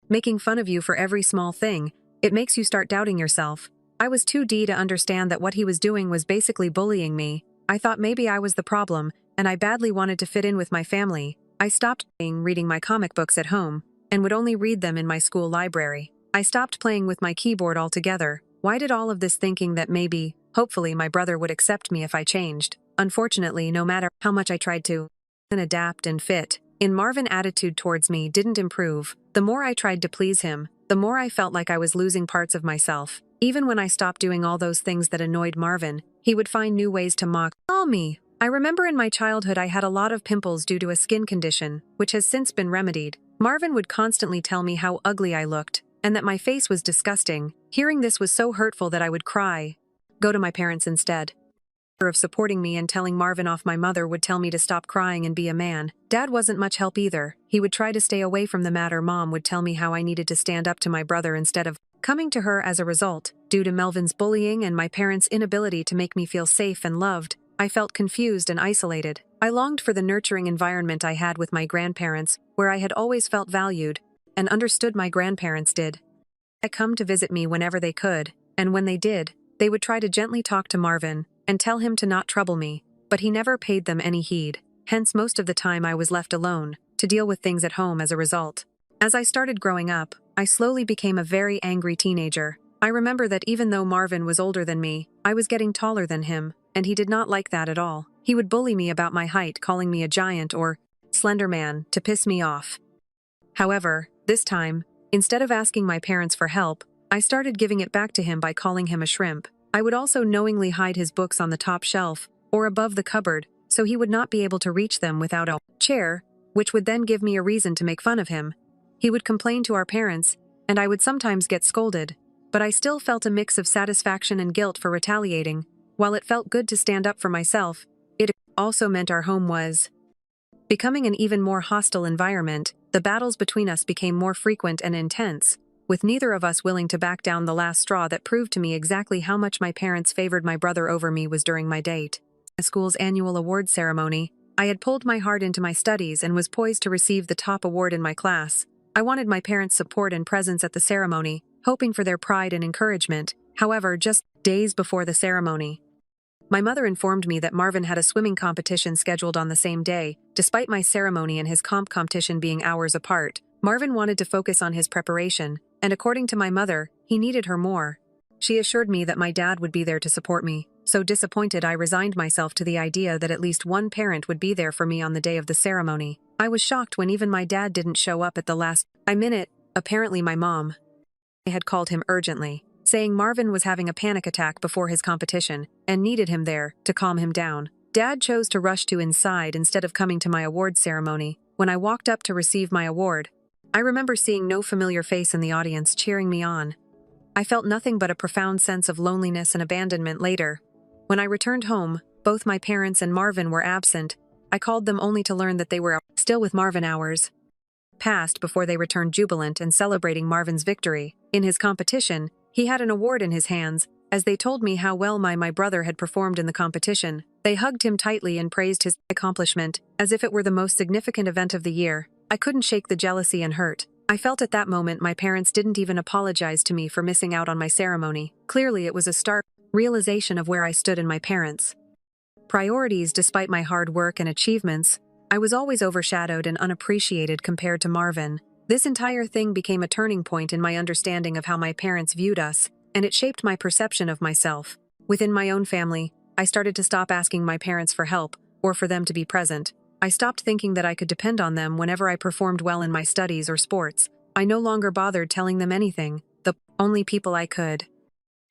making fun of you for every small thing. It makes you start doubting yourself. I was too D to understand that what he was doing was basically bullying me. I thought maybe I was the problem, and I badly wanted to fit in with my family. I stopped reading my comic books at home, and would only read them in my school library. I stopped playing with my keyboard altogether. Why did all of this, thinking that maybe, hopefully, my brother would accept me if I changed? Unfortunately, no matter how much I tried to adapt and fit in, Marvin's attitude towards me didn't improve. The more I tried to please him, the more I felt like I was losing parts of myself. Even when I stopped doing all those things that annoyed Marvin, he would find new ways to mock me. I remember in my childhood I had a lot of pimples due to a skin condition, which has since been remedied. Marvin would constantly tell me how ugly I looked, and that my face was disgusting. Hearing this was so hurtful that I would cry, go to my parents instead, of supporting me and telling Marvin off. My mother would tell me to stop crying and be a man. Dad wasn't much help either. He would try to stay away from the matter. Mom would tell me how I needed to stand up to my brother instead of coming to her. As a result, due to Melvin's bullying and my parents' inability to make me feel safe and loved, I felt confused and isolated. I longed for the nurturing environment I had with my grandparents, where I had always felt valued and understood. My grandparents did. They come to visit me whenever they could, and when they did, they would try to gently talk to Marvin and tell him to not trouble me, but he never paid them any heed. Hence, most of the time I was left alone to deal with things at home. As a result, as I started growing up, I slowly became a very angry teenager. I remember that even though Marvin was older than me, I was getting taller than him, and he did not like that at all. He would bully me about my height, calling me a giant or slender man to piss me off. However, this time, instead of asking my parents for help, I started giving it back to him by calling him a shrimp. I would also knowingly hide his books on the top shelf or above the cupboard so he would not be able to reach them without a chair, which would then give me a reason to make fun of him. He would complain to our parents, and I would sometimes get scolded, but I still felt a mix of satisfaction and guilt for retaliating. While it felt good to stand up for myself, it also meant our home was becoming an even more hostile environment. The battles between us became more frequent and intense, with neither of us willing to back down. The last straw that proved to me exactly how much my parents favored my brother over me was during my date. At school's annual awards ceremony, I had pulled my heart into my studies and was poised to receive the top award in my class. I wanted my parents' support and presence at the ceremony, hoping for their pride and encouragement. However, just days before the ceremony, my mother informed me that Marvin had a swimming competition scheduled on the same day. Despite my ceremony and his competition being hours apart, Marvin wanted to focus on his preparation, and according to my mother, he needed her more. She assured me that my dad would be there to support me. So disappointed, I resigned myself to the idea that at least one parent would be there for me on the day of the ceremony. I was shocked when even my dad didn't show up at the last minute. Apparently my mom had called him urgently, saying Marvin was having a panic attack before his competition and needed him there to calm him down. Dad chose to rush to inside instead of coming to my awards ceremony. When I walked up to receive my award, I remember seeing no familiar face in the audience cheering me on. I felt nothing but a profound sense of loneliness and abandonment. Later, when I returned home, both my parents and Marvin were absent. I called them only to learn that they were still with Marvin. Hours passed before they returned, jubilant and celebrating Marvin's victory. In his competition, he had an award in his hands. As they told me how well my brother had performed in the competition, they hugged him tightly and praised his accomplishment as if it were the most significant event of the year. I couldn't shake the jealousy and hurt I felt at that moment. My parents didn't even apologize to me for missing out on my ceremony. Clearly, it was a stark realization of where I stood in my parents' priorities. Despite my hard work and achievements, I was always overshadowed and unappreciated compared to Marvin. This entire thing became a turning point in my understanding of how my parents viewed us, and it shaped my perception of myself. Within my own family, I started to stop asking my parents for help or for them to be present. I stopped thinking that I could depend on them whenever I performed well in my studies or sports. I no longer bothered telling them anything. The only people I could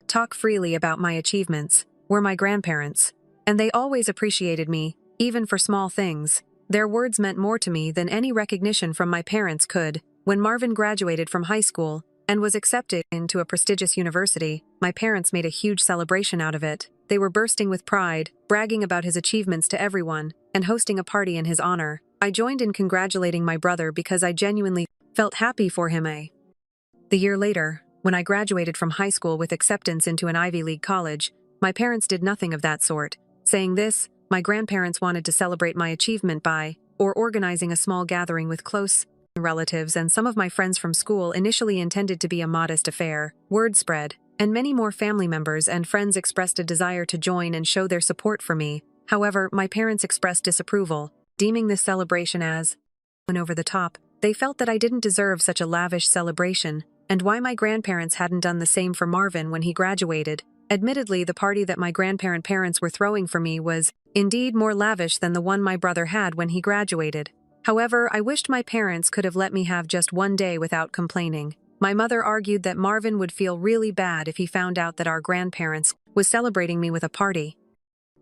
talk freely about my achievements were my grandparents, and they always appreciated me, even for small things. Their words meant more to me than any recognition from my parents could. When Marvin graduated from high school and was accepted into a prestigious university, my parents made a huge celebration out of it. They were bursting with pride, bragging about his achievements to everyone, and hosting a party in his honor. I joined in congratulating my brother because I genuinely felt happy for him. The year later, when I graduated from high school with acceptance into an Ivy League college, my parents did nothing of that sort. Saying this, my grandparents wanted to celebrate my achievement by organizing a small gathering with close relatives and some of my friends from school. Initially intended to be a modest affair, word spread, and many more family members and friends expressed a desire to join and show their support for me. However, my parents expressed disapproval, deeming this celebration as over the top. They felt that I didn't deserve such a lavish celebration, and why my grandparents hadn't done the same for Marvin when he graduated. Admittedly, the party that my grandparent parents were throwing for me was indeed more lavish than the one my brother had when he graduated. However, I wished my parents could have let me have just one day without complaining. My mother argued that Marvin would feel really bad if he found out that our grandparents was celebrating me with a party,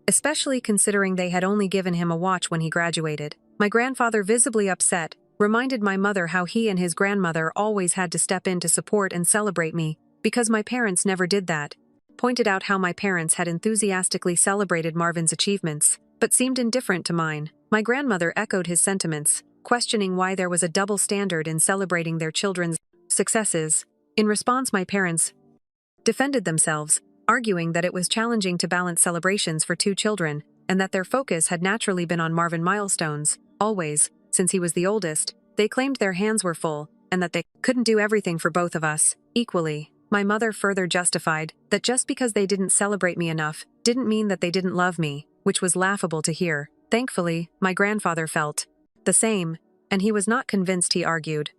especially considering they had only given him a watch when he graduated. My grandfather, visibly upset, reminded my mother how he and his grandmother always had to step in to support and celebrate me, because my parents never did that. pointed out how my parents had enthusiastically celebrated Marvin's achievements, but seemed indifferent to mine. My grandmother echoed his sentiments, questioning why there was a double standard in celebrating their children's successes. In response, my parents defended themselves, arguing that it was challenging to balance celebrations for two children, and that their focus had naturally been on Marvin milestones. Always, since he was the oldest, they claimed their hands were full, and that they couldn't do everything for both of us equally. My mother further justified that just because they didn't celebrate me enough didn't mean that they didn't love me, which was laughable to hear. Thankfully, my grandfather felt the same, and he was not convinced, he argued,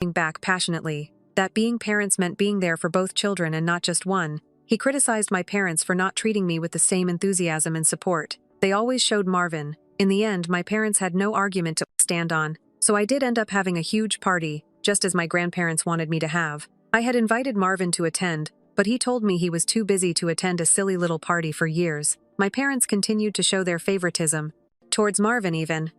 back passionately, that being parents meant being there for both children and not just one. He criticized my parents for not treating me with the same enthusiasm and support they always showed Marvin. In the end, my parents had no argument to stand on, so I did end up having a huge party, just as my grandparents wanted me to have. I had invited Marvin to attend, but he told me he was too busy to attend a silly little party for years. My parents continued to show their favoritism towards Marvin even.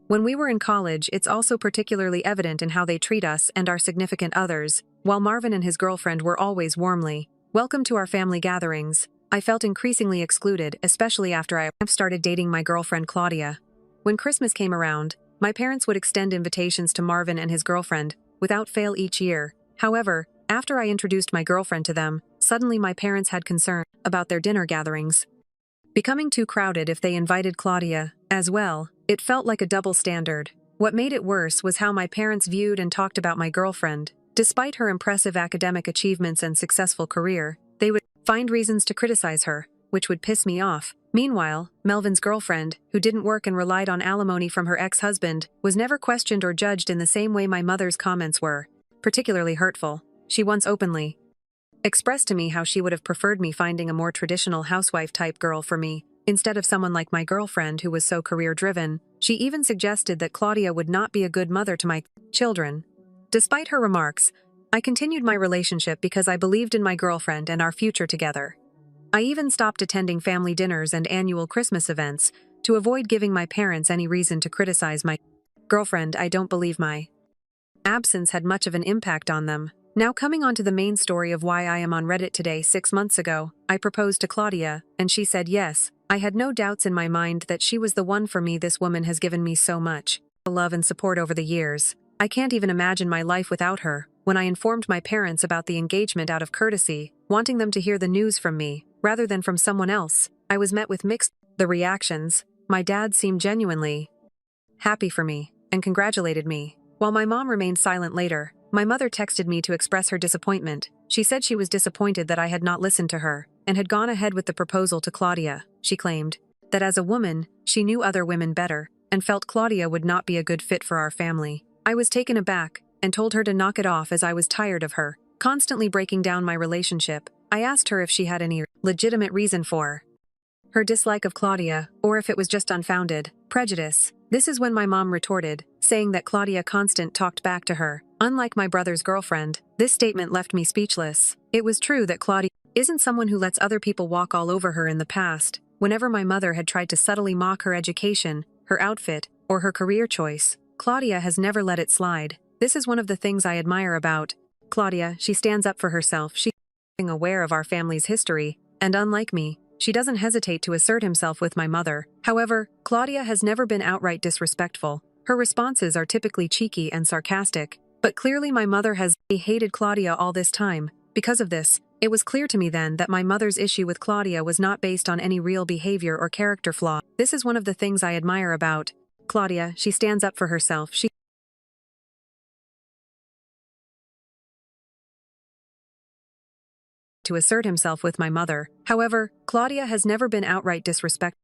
When we were in college, it's also particularly evident in how they treat us and our significant others. While Marvin and his girlfriend were always warmly welcome to our family gatherings, I felt increasingly excluded, especially after I started dating my girlfriend Claudia. When Christmas came around, my parents would extend invitations to Marvin and his girlfriend, without fail each year. However, after I introduced my girlfriend to them, suddenly my parents had concern about their dinner gatherings becoming too crowded if they invited Claudia as well. It felt like a double standard. What made it worse was how my parents viewed and talked about my girlfriend. Despite her impressive academic achievements and successful career, they would find reasons to criticize her, which would piss me off. Meanwhile, Melvin's girlfriend, who didn't work and relied on alimony from her ex-husband, was never questioned or judged in the same way my mother's comments were. Particularly hurtful. She once openly expressed to me how she would have preferred me finding a more traditional housewife-type girl for me, instead of someone like my girlfriend who was so career-driven. She even suggested that Claudia would not be a good mother to my children. Despite her remarks, I continued my relationship because I believed in my girlfriend and our future together. I even stopped attending family dinners and annual Christmas events to avoid giving my parents any reason to criticize my girlfriend. I don't believe my absence had much of an impact on them. Now coming on to the main story of why I am on Reddit today. 6 months ago, I proposed to Claudia, and she said yes. I had no doubts in my mind that she was the one for me. This woman has given me so much love and support over the years. I can't even imagine my life without her. When I informed my parents about the engagement out of courtesy, wanting them to hear the news from me, rather than from someone else, I was met with mixed reactions. My dad seemed genuinely happy for me, and congratulated me. While my mom remained silent later, my mother texted me to express her disappointment. She said she was disappointed that I had not listened to her, and had gone ahead with the proposal to Claudia. She claimed that as a woman, she knew other women better, and felt Claudia would not be a good fit for our family. I was taken aback, and told her to knock it off as I was tired of her constantly breaking down my relationship. I asked her if she had any legitimate reason for her dislike of Claudia, or if it was just unfounded prejudice. This is when my mom retorted, saying that Claudia constant talked back to her, unlike my brother's girlfriend. This statement left me speechless. It was true that Claudia isn't someone who lets other people walk all over her in the past. Whenever my mother had tried to subtly mock her education, her outfit, or her career choice, Claudia has never let it slide. This is one of the things I admire about Claudia. She stands up for herself. She's aware of our family's history, and unlike me, she doesn't hesitate to assert himself with my mother. However, Claudia has never been outright disrespectful. Her responses are typically cheeky and sarcastic, but clearly my mother has hated Claudia all this time. Because of this, it was clear to me then that my mother's issue with Claudia was not based on any real behavior or character flaw. This is one of the things I admire about Claudia. She stands up for herself. She to assert himself with my mother. However, Claudia has never been outright disrespectful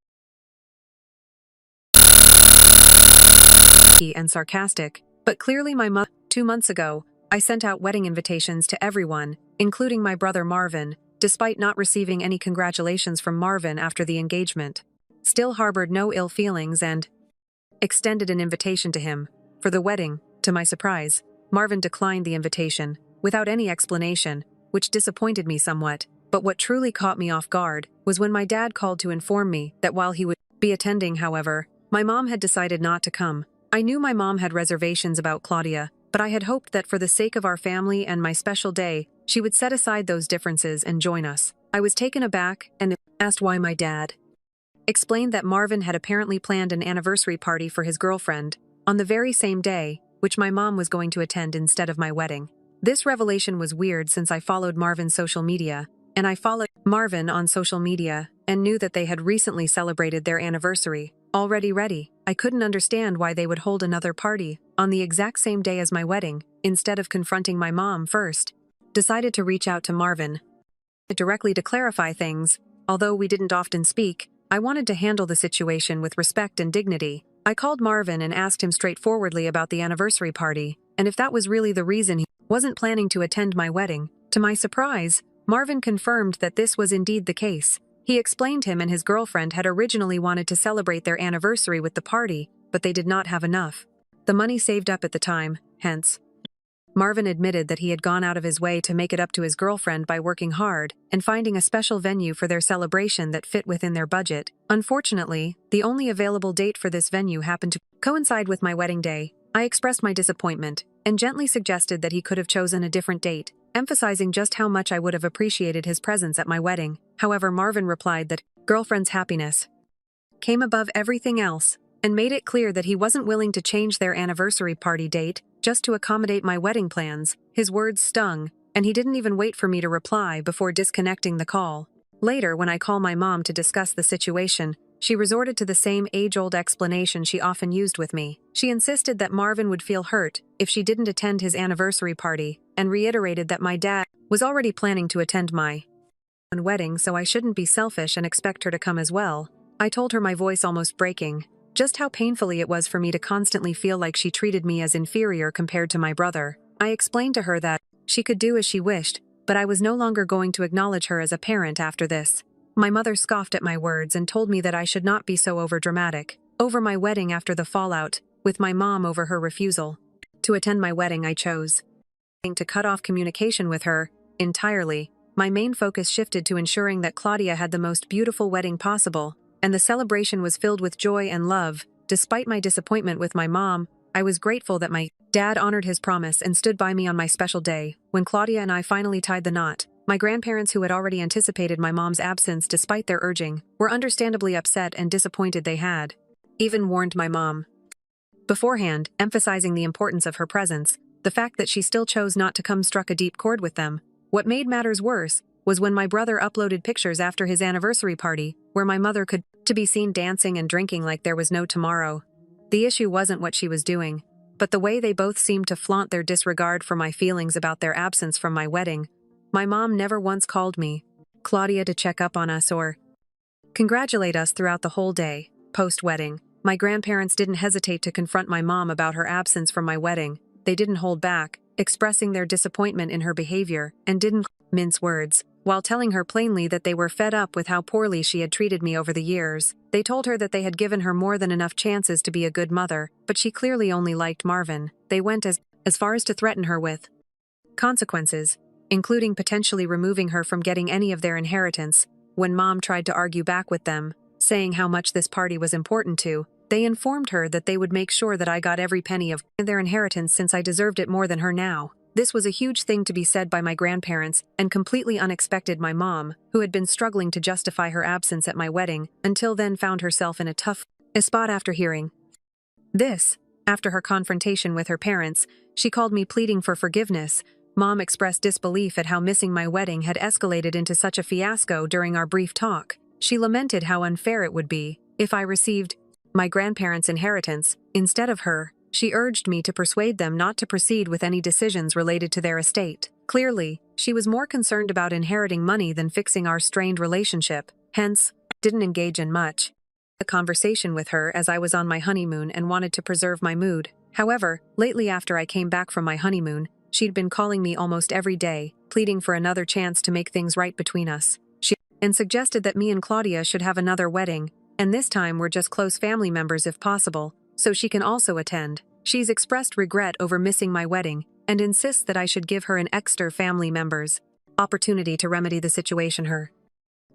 and sarcastic, but clearly my mother. 2 months ago, I sent out wedding invitations to everyone, including my brother Marvin, despite not receiving any congratulations from Marvin after the engagement. Still harbored no ill feelings and extended an invitation to him for the wedding. To my surprise, Marvin declined the invitation without any explanation, which disappointed me somewhat. But what truly caught me off guard was when my dad called to inform me that while he would be attending, however, my mom had decided not to come. I knew my mom had reservations about Claudia, but I had hoped that for the sake of our family and my special day, she would set aside those differences and join us. I was taken aback and asked why. My dad explained that Marvin had apparently planned an anniversary party for his girlfriend on the very same day, which my mom was going to attend instead of my wedding. This revelation was weird since I followed Marvin's social media, and I followed Marvin on social media and knew that they had recently celebrated their anniversary. Already ready, I couldn't understand why they would hold another party on the exact same day as my wedding, instead of confronting my mom first. Decided to reach out to Marvin directly to clarify things. Although we didn't often speak, I wanted to handle the situation with respect and dignity. I called Marvin and asked him straightforwardly about the anniversary party, and if that was really the reason he wasn't planning to attend my wedding. To my surprise, Marvin confirmed that this was indeed the case. He explained him and his girlfriend had originally wanted to celebrate their anniversary with the party, but they did not have enough the money saved up at the time, hence. Marvin admitted that he had gone out of his way to make it up to his girlfriend by working hard and finding a special venue for their celebration that fit within their budget. Unfortunately, the only available date for this venue happened to coincide with my wedding day. I expressed my disappointment and gently suggested that he could have chosen a different date, emphasizing just how much I would have appreciated his presence at my wedding. However, Marvin replied that girlfriend's happiness came above everything else and made it clear that he wasn't willing to change their anniversary party date just to accommodate my wedding plans. His words stung, and he didn't even wait for me to reply before disconnecting the call. Later, when I called my mom to discuss the situation, she resorted to the same age-old explanation she often used with me. She insisted that Marvin would feel hurt if she didn't attend his anniversary party, and reiterated that my dad was already planning to attend my wedding, so I shouldn't be selfish and expect her to come as well. I told her, my voice almost breaking, just how painfully it was for me to constantly feel like she treated me as inferior compared to my brother. I explained to her that she could do as she wished, but I was no longer going to acknowledge her as a parent after this. My mother scoffed at my words and told me that I should not be so overdramatic over my wedding after the fallout with my mom over her refusal to attend my wedding. I chose to cut off communication with her entirely. My main focus shifted to ensuring that Claudia had the most beautiful wedding possible, and the celebration was filled with joy and love. Despite my disappointment with my mom, I was grateful that my dad honored his promise and stood by me on my special day. When Claudia and I finally tied the knot, my grandparents, who had already anticipated my mom's absence despite their urging, were understandably upset and disappointed. They had even warned my mom beforehand, emphasizing the importance of her presence. The fact that she still chose not to come struck a deep chord with them. What made matters worse was when my brother uploaded pictures after his anniversary party, where my mother could be seen dancing and drinking like there was no tomorrow. The issue wasn't what she was doing, but the way they both seemed to flaunt their disregard for my feelings about their absence from my wedding. My mom never once called me, Claudia, to check up on us or congratulate us throughout the whole day. Post-wedding, my grandparents didn't hesitate to confront my mom about her absence from my wedding. They didn't hold back, expressing their disappointment in her behavior, and didn't mince words. While telling her plainly that they were fed up with how poorly she had treated me over the years, they told her that they had given her more than enough chances to be a good mother, but she clearly only liked Marvin. They went as far as to threaten her with consequences, including potentially removing her from getting any of their inheritance. When Mom tried to argue back with them, saying how much this party was important to, they informed her that they would make sure that I got every penny of their inheritance since I deserved it more than her now. This was a huge thing to be said by my grandparents, and completely unexpected. My mom, who had been struggling to justify her absence at my wedding, until then found herself in a tough spot after hearing this. After her confrontation with her parents, she called me pleading for forgiveness. Mom expressed disbelief at how missing my wedding had escalated into such a fiasco during our brief talk. She lamented how unfair it would be if I received my grandparents' inheritance instead of her. She urged me to persuade them not to proceed with any decisions related to their estate. Clearly, she was more concerned about inheriting money than fixing our strained relationship. Hence, didn't engage in much a conversation with her as I was on my honeymoon and wanted to preserve my mood. However, lately after I came back from my honeymoon, she'd been calling me almost every day, pleading for another chance to make things right between us. She suggested that me and Claudia should have another wedding, and this time we're just close family members if possible, so she can also attend. She's expressed regret over missing my wedding and insists that I should give her an extra family member's opportunity to remedy the situation. Her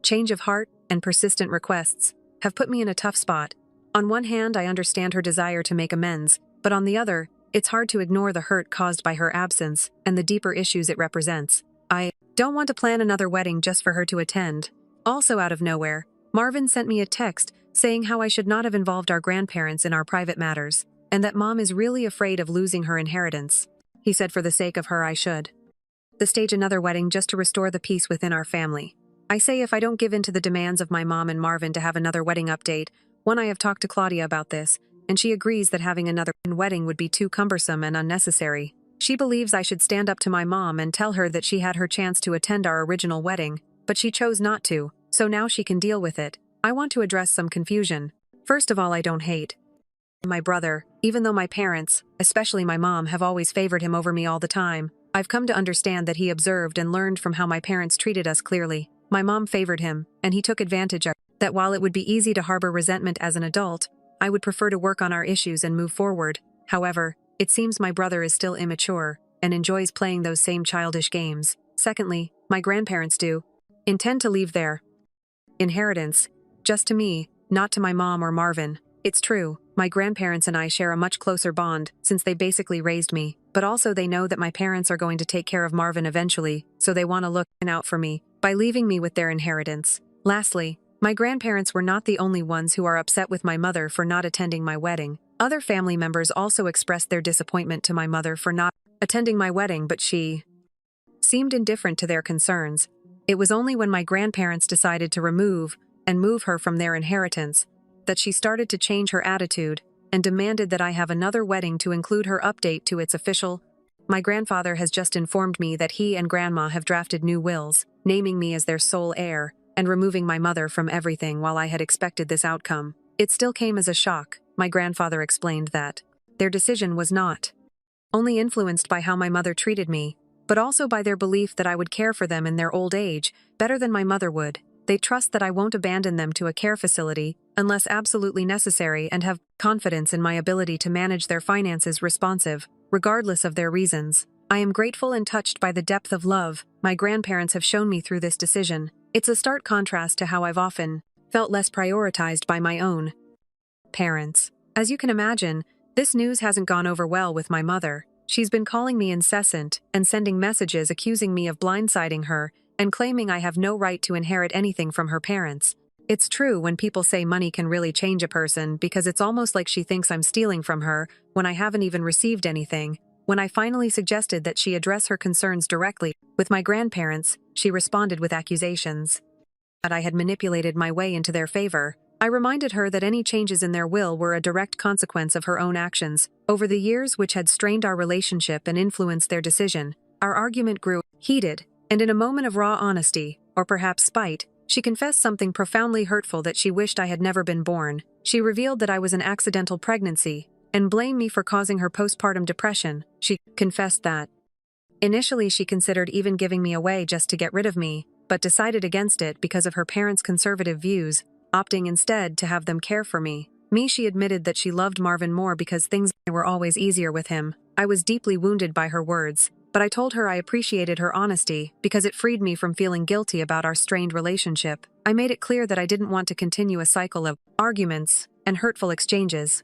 change of heart and persistent requests have put me in a tough spot. On one hand, I understand her desire to make amends, but on the other, It's hard to ignore the hurt caused by her absence and the deeper issues it represents. I don't want to plan another wedding just for her to attend. Also out of nowhere, Marvin sent me a text saying how I should not have involved our grandparents in our private matters, and that Mom is really afraid of losing her inheritance. He said for the sake of her I should stage another wedding just to restore the peace within our family. I say if I don't give in to the demands of my mom and Marvin to have another wedding update, I have talked to Claudia about this, and she agrees that having another wedding would be too cumbersome and unnecessary. She believes I should stand up to my mom and tell her that she had her chance to attend our original wedding, but she chose not to, so now she can deal with it. I want to address some confusion. First of all, I don't hate my brother, even though my parents, especially my mom, have always favored him over me all the time. I've come to understand that he observed and learned from how my parents treated us clearly. My mom favored him, and he took advantage of that. While it would be easy to harbor resentment as an adult, I would prefer to work on our issues and move forward. However, it seems my brother is still immature and enjoys playing those same childish games. Secondly, my grandparents do intend to leave their inheritance just to me, not to my mom or Marvin. It's true, my grandparents and I share a much closer bond since they basically raised me, but also they know that my parents are going to take care of Marvin eventually, so they want to look out for me by leaving me with their inheritance. Lastly, my grandparents were not the only ones who are upset with my mother for not attending my wedding. Other family members also expressed their disappointment to my mother for not attending my wedding, but she seemed indifferent to their concerns. It was only when my grandparents decided to remove and move her from their inheritance that she started to change her attitude and demanded that I have another wedding to include her update to its official. My grandfather has just informed me that he and Grandma have drafted new wills, naming me as their sole heir and removing my mother from everything. While I had expected this outcome, it still came as a shock. My grandfather explained that their decision was not only influenced by how my mother treated me, but also by their belief that I would care for them in their old age better than my mother would. They trust that I won't abandon them to a care facility unless absolutely necessary and have confidence in my ability to manage their finances responsive, regardless of their reasons. I am grateful and touched by the depth of love my grandparents have shown me through this decision. It's a stark contrast to how I've often felt less prioritized by my own parents. As you can imagine, this news hasn't gone over well with my mother. She's been calling me incessant and sending messages accusing me of blindsiding her and claiming I have no right to inherit anything from her parents. It's true when people say money can really change a person, because it's almost like she thinks I'm stealing from her when I haven't even received anything. When I finally suggested that she address her concerns directly with my grandparents, she responded with accusations that I had manipulated my way into their favor. I reminded her that any changes in their will were a direct consequence of her own actions over the years, which had strained our relationship and influenced their decision. Our argument grew heated, and in a moment of raw honesty, or perhaps spite, she confessed something profoundly hurtful, that she wished I had never been born. She revealed that I was an accidental pregnancy and blamed me for causing her postpartum depression. She confessed that initially she considered even giving me away just to get rid of me, but decided against it because of her parents' conservative views, opting instead to have them care for me. She admitted that she loved Marvin more because things were always easier with him. I was deeply wounded by her words, but I told her I appreciated her honesty because it freed me from feeling guilty about our strained relationship. I made it clear that I didn't want to continue a cycle of arguments and hurtful exchanges,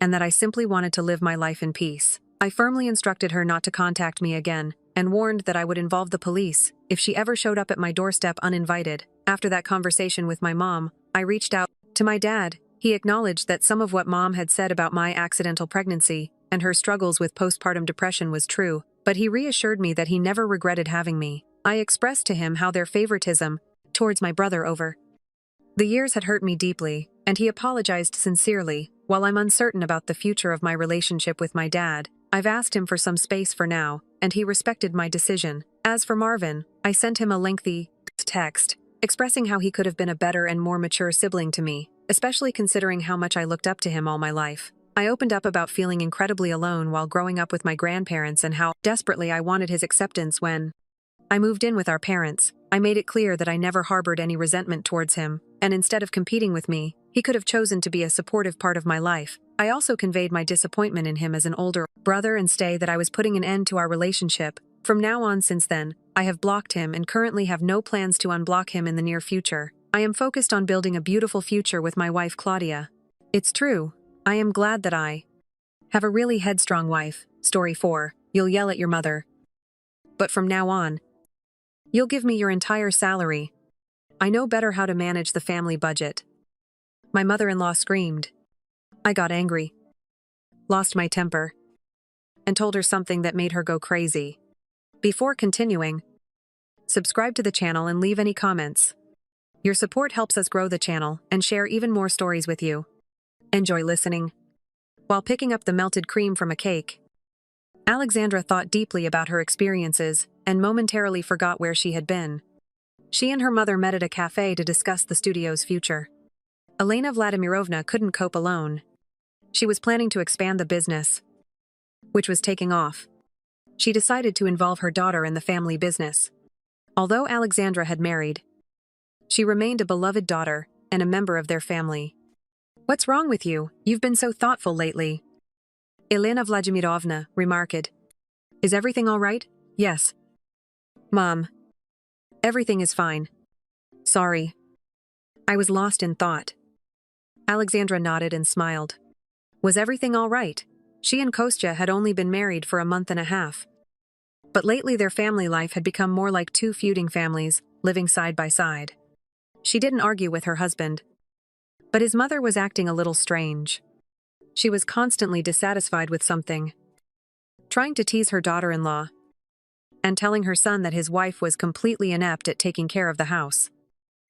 and that I simply wanted to live my life in peace. I firmly instructed her not to contact me again, and warned that I would involve the police if she ever showed up at my doorstep uninvited. After that conversation with my mom, I reached out to my dad. He acknowledged that some of what Mom had said about my accidental pregnancy and her struggles with postpartum depression was true, but he reassured me that he never regretted having me. I expressed to him how their favoritism towards my brother over the years had hurt me deeply, and he apologized sincerely. While I'm uncertain about the future of my relationship with my dad, I've asked him for some space for now, and he respected my decision. As for Marvin, I sent him a lengthy text expressing how he could have been a better and more mature sibling to me, especially considering how much I looked up to him all my life. I opened up about feeling incredibly alone while growing up with my grandparents and how desperately I wanted his acceptance when I moved in with our parents. I made it clear that I never harbored any resentment towards him, and instead of competing with me, he could have chosen to be a supportive part of my life. I also conveyed my disappointment in him as an older brother and that I was putting an end to our relationship. From now on, since then, I have blocked him and currently have no plans to unblock him in the near future. I am focused on building a beautiful future with my wife Claudia. It's true, I am glad that I Have a really headstrong wife. Story 4. You'll yell at your mother. But from now on, you'll give me your entire salary. I know better how to manage the family budget. My mother-in-law screamed. I got angry, lost my temper, and told her something that made her go crazy. Before continuing, subscribe to the channel and leave any comments. Your support helps us grow the channel and share even more stories with you. Enjoy listening. While picking up the melted cream from a cake, Alexandra thought deeply about her experiences and momentarily forgot where she had been. She and her mother met at a cafe to discuss the studio's future. Elena Vladimirovna couldn't cope alone. She was planning to expand the business, which was taking off. She decided to involve her daughter in the family business. Although Alexandra had married, she remained a beloved daughter and a member of their family. What's wrong with you? You've been so thoughtful lately. Elena Vladimirovna remarked. Is everything all right? Yes. Mom. Everything is fine. Sorry. I was lost in thought. Alexandra nodded and smiled. Was everything all right? She and Kostya had only been married for a month and a half. But lately their family life had become more like two feuding families, living side by side. She didn't argue with her husband, but his mother was acting a little strange. She was constantly dissatisfied with something, trying to tease her daughter-in-law, and telling her son that his wife was completely inept at taking care of the house.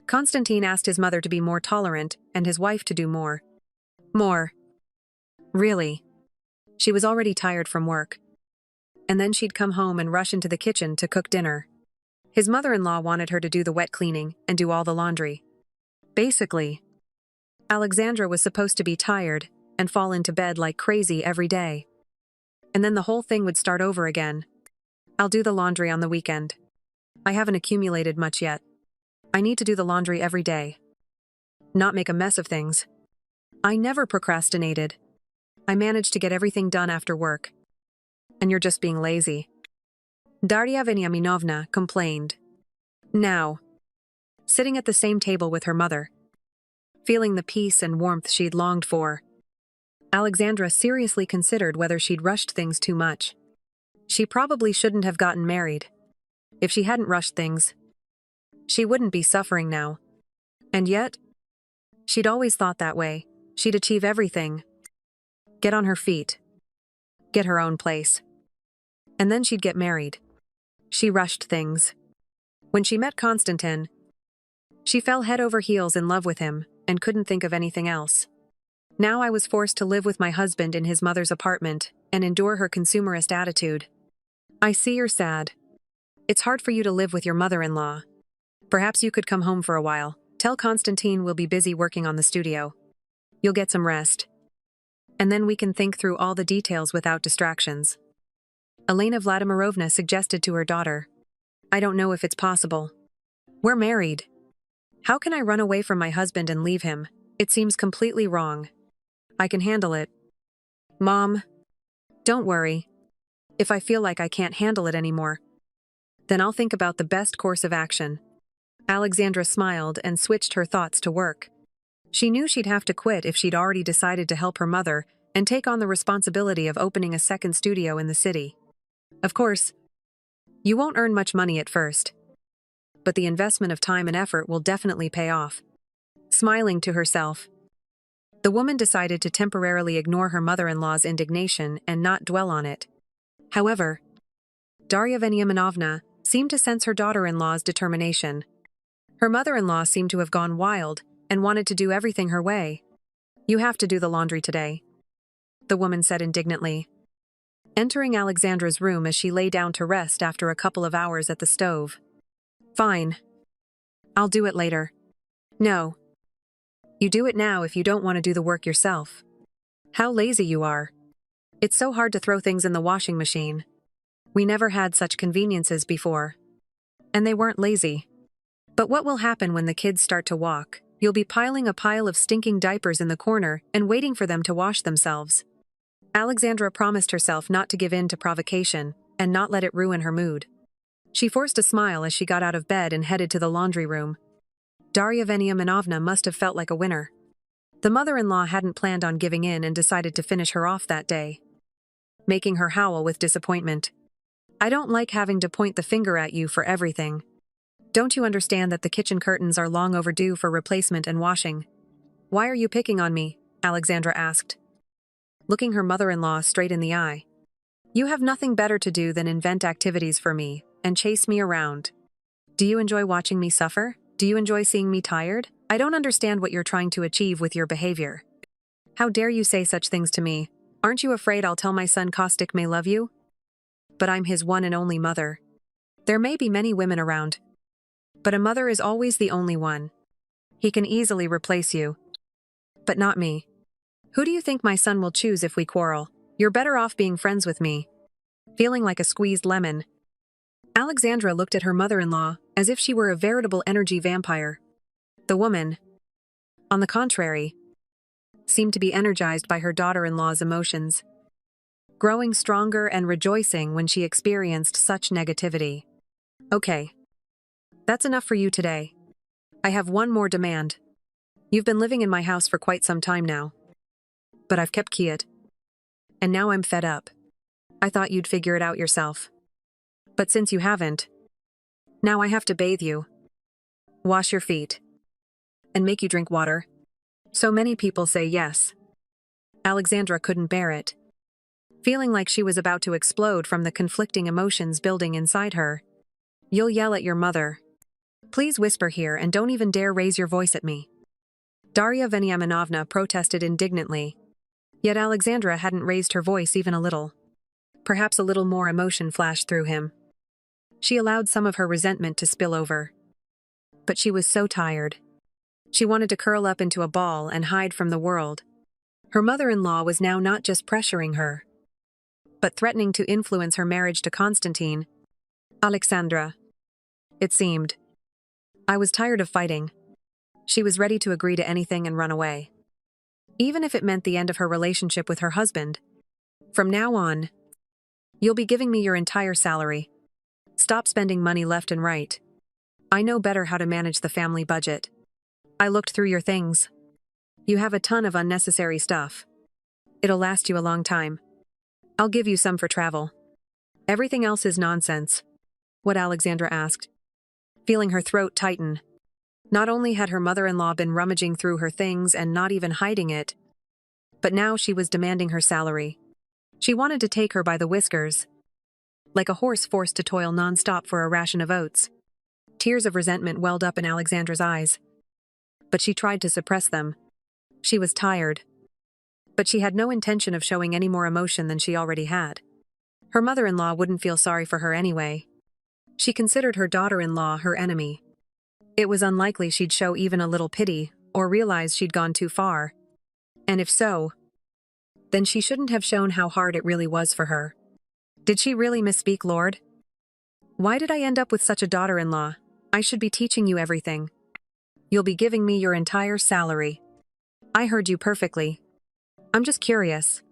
Konstantin asked his mother to be more tolerant and his wife to do more. More. Really. She was already tired from work. And then she'd come home and rush into the kitchen to cook dinner. His mother-in-law wanted her to do the wet cleaning and do all the laundry. Basically, Alexandra was supposed to be tired and fall into bed like crazy every day. And then the whole thing would start over again. I'll do the laundry on the weekend. I haven't accumulated much yet. I need to do the laundry every day. Not make a mess of things. I never procrastinated. I managed to get everything done after work. And you're just being lazy. Daria Veniaminovna complained. Now, sitting at the same table with her mother, feeling the peace and warmth she'd longed for, Alexandra seriously considered whether she'd rushed things too much. She probably shouldn't have gotten married. If she hadn't rushed things, she wouldn't be suffering now. And yet, she'd always thought that way. She'd achieve everything. Get on her feet. Get her own place. And then she'd get married. She rushed things. When she met Konstantin, she fell head over heels in love with him and couldn't think of anything else. Now I was forced to live with my husband in his mother's apartment and endure her consumerist attitude. I see you're sad. It's hard for you to live with your mother-in-law. Perhaps you could come home for a while. Tell Konstantin we'll be busy working on the studio. You'll get some rest. And then we can think through all the details without distractions. Elena Vladimirovna suggested to her daughter. I don't know if it's possible. We're married. How can I run away from my husband and leave him? It seems completely wrong. I can handle it. Mom, don't worry. If I feel like I can't handle it anymore, then I'll think about the best course of action. Alexandra smiled and switched her thoughts to work. She knew she'd have to quit if she'd already decided to help her mother and take on the responsibility of opening a second studio in the city. Of course, you won't earn much money at first, but the investment of time and effort will definitely pay off. Smiling to herself, the woman decided to temporarily ignore her mother-in-law's indignation and not dwell on it. However, Daria Veniaminovna seemed to sense her daughter-in-law's determination. Her mother-in-law seemed to have gone wild and wanted to do everything her way. You have to do the laundry today, the woman said indignantly, entering Alexandra's room as she lay down to rest after a couple of hours at the stove. Fine. I'll do it later. No. You do it now if you don't want to do the work yourself. How lazy you are. It's so hard to throw things in the washing machine. We never had such conveniences before. And they weren't lazy. But what will happen when the kids start to walk? You'll be piling a pile of stinking diapers in the corner and waiting for them to wash themselves. Alexandra promised herself not to give in to provocation and not let it ruin her mood. She forced a smile as she got out of bed and headed to the laundry room. Daria Veniaminovna must have felt like a winner. The mother-in-law hadn't planned on giving in and decided to finish her off that day. making her howl with disappointment. I don't like having to point the finger at you for everything. Don't you understand that the kitchen curtains are long overdue for replacement and washing? Why are you picking on me? Alexandra asked, looking her mother-in-law straight in the eye. You have nothing better to do than invent activities for me and chase me around. Do you enjoy watching me suffer? Do you enjoy seeing me tired? I don't understand what you're trying to achieve with your behavior. How dare you say such things to me? Aren't you afraid I'll tell my son Caustic may love you? But I'm his one and only mother. There may be many women around, but a mother is always the only one. He can easily replace you. But not me. Who do you think my son will choose if we quarrel? You're better off being friends with me. Feeling like a squeezed lemon, Alexandra looked at her mother-in-law as if she were a veritable energy vampire. The woman, on the contrary, seemed to be energized by her daughter-in-law's emotions, growing stronger and rejoicing when she experienced such negativity. Okay. That's enough for you today. I have one more demand. You've been living in my house for quite some time now, but I've kept quiet. And now I'm fed up. I thought you'd figure it out yourself. But since you haven't, now I have to bathe you, wash your feet, and make you drink water. So many people say yes. Alexandra couldn't bear it, feeling like she was about to explode from the conflicting emotions building inside her. You'll yell at your mother. Please whisper here and don't even dare raise your voice at me. Daria Veniaminovna protested indignantly, yet Alexandra hadn't raised her voice even a little. Perhaps a little more emotion flashed through him. She allowed some of her resentment to spill over. But she was so tired. She wanted to curl up into a ball and hide from the world. Her mother-in-law was now not just pressuring her, but threatening to influence her marriage to Constantine. Alexandra. It seemed. I was tired of fighting. She was ready to agree to anything and run away. Even if it meant the end of her relationship with her husband. From now on, you'll be giving me your entire salary. Stop spending money left and right. I know better how to manage the family budget. I looked through your things. You have a ton of unnecessary stuff. It'll last you a long time. I'll give you some for travel. Everything else is nonsense. What Alexandra asked, feeling her throat tighten. Not only had her mother-in-law been rummaging through her things and not even hiding it, but now she was demanding her salary. She wanted to take her by the whiskers, like a horse forced to toil non-stop for a ration of oats. Tears of resentment welled up in Alexandra's eyes, but she tried to suppress them. She was tired, but she had no intention of showing any more emotion than she already had. Her mother-in-law wouldn't feel sorry for her anyway. She considered her daughter-in-law her enemy. It was unlikely she'd show even a little pity or realize she'd gone too far. And if so, then she shouldn't have shown how hard it really was for her. Did she really misspeak, Lord? Why did I end up with such a daughter-in-law? I should be teaching you everything. You'll be giving me your entire salary. I heard you perfectly. I'm just curious.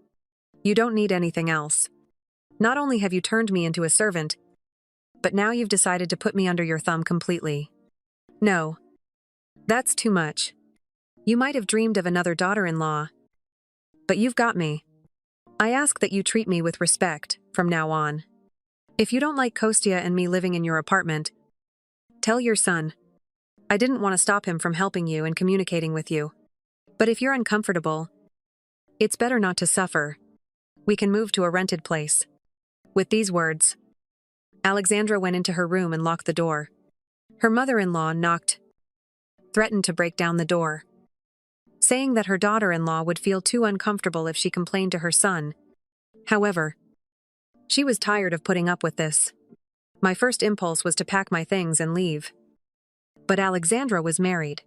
You don't need anything else. Not only have you turned me into a servant, but now you've decided to put me under your thumb completely. No. That's too much. You might have dreamed of another daughter-in-law, but you've got me. I ask that you treat me with respect from now on. If you don't like Kostya and me living in your apartment, tell your son. I didn't want to stop him from helping you and communicating with you. But if you're uncomfortable, it's better not to suffer. We can move to a rented place. With these words, Alexandra went into her room and locked the door. Her mother-in-law knocked, threatened to break down the door, saying that her daughter-in-law would feel too uncomfortable if she complained to her son. However, she was tired of putting up with this. My first impulse was to pack my things and leave. But Alexandra was married.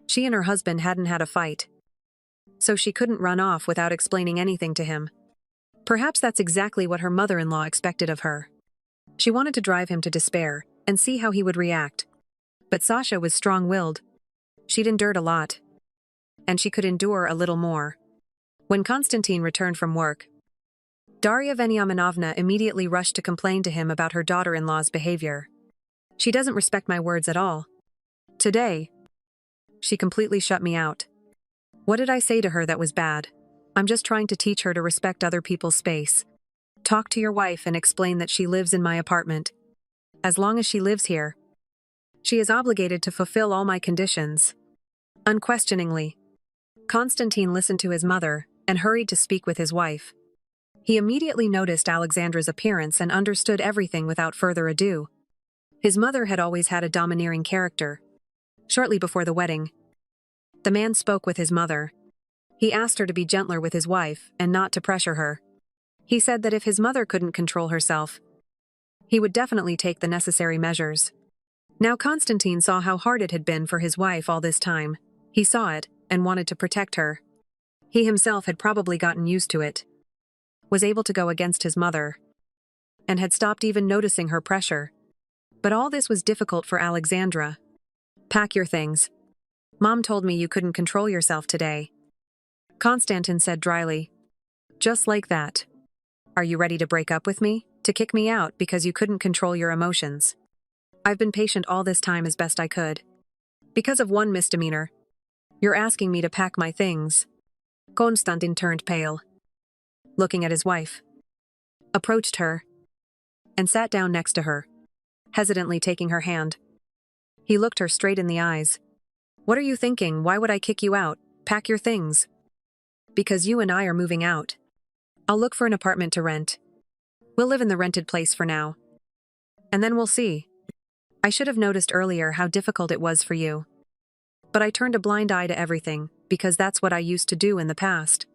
She and her husband hadn't had a fight, so she couldn't run off without explaining anything to him. Perhaps that's exactly what her mother-in-law expected of her. She wanted to drive him to despair and see how he would react. But Sasha was strong-willed. She'd endured a lot, and she could endure a little more. When Constantine returned from work, Daria Veniaminovna immediately rushed to complain to him about her daughter-in-law's behavior. She doesn't respect my words at all. Today, she completely shut me out. What did I say to her that was bad? I'm just trying to teach her to respect other people's space. Talk to your wife and explain that she lives in my apartment. As long as she lives here, she is obligated to fulfill all my conditions. Unquestioningly, Constantine listened to his mother and hurried to speak with his wife. He immediately noticed Alexandra's appearance and understood everything without further ado. His mother had always had a domineering character. Shortly before the wedding, the man spoke with his mother. He asked her to be gentler with his wife and not to pressure her. He said that if his mother couldn't control herself, he would definitely take the necessary measures. Now Constantine saw how hard it had been for his wife all this time. He saw it and wanted to protect her. He himself had probably gotten used to it, was able to go against his mother, and had stopped even noticing her pressure. But all this was difficult for Alexandra. Pack your things. Mom told me you couldn't control yourself today. Constantine said dryly. Just like that. Are you ready to break up with me? To kick me out because you couldn't control your emotions? I've been patient all this time as best I could. Because of one misdemeanor, you're asking me to pack my things. Constantine turned pale, looking at his wife, approached her, and sat down next to her, hesitantly taking her hand. He looked her straight in the eyes. What are you thinking? Why would I kick you out? Pack your things. Because you and I are moving out. I'll look for an apartment to rent. We'll live in the rented place for now. And then we'll see. I should have noticed earlier how difficult it was for you. But I turned a blind eye to everything, because that's what I used to do in the past.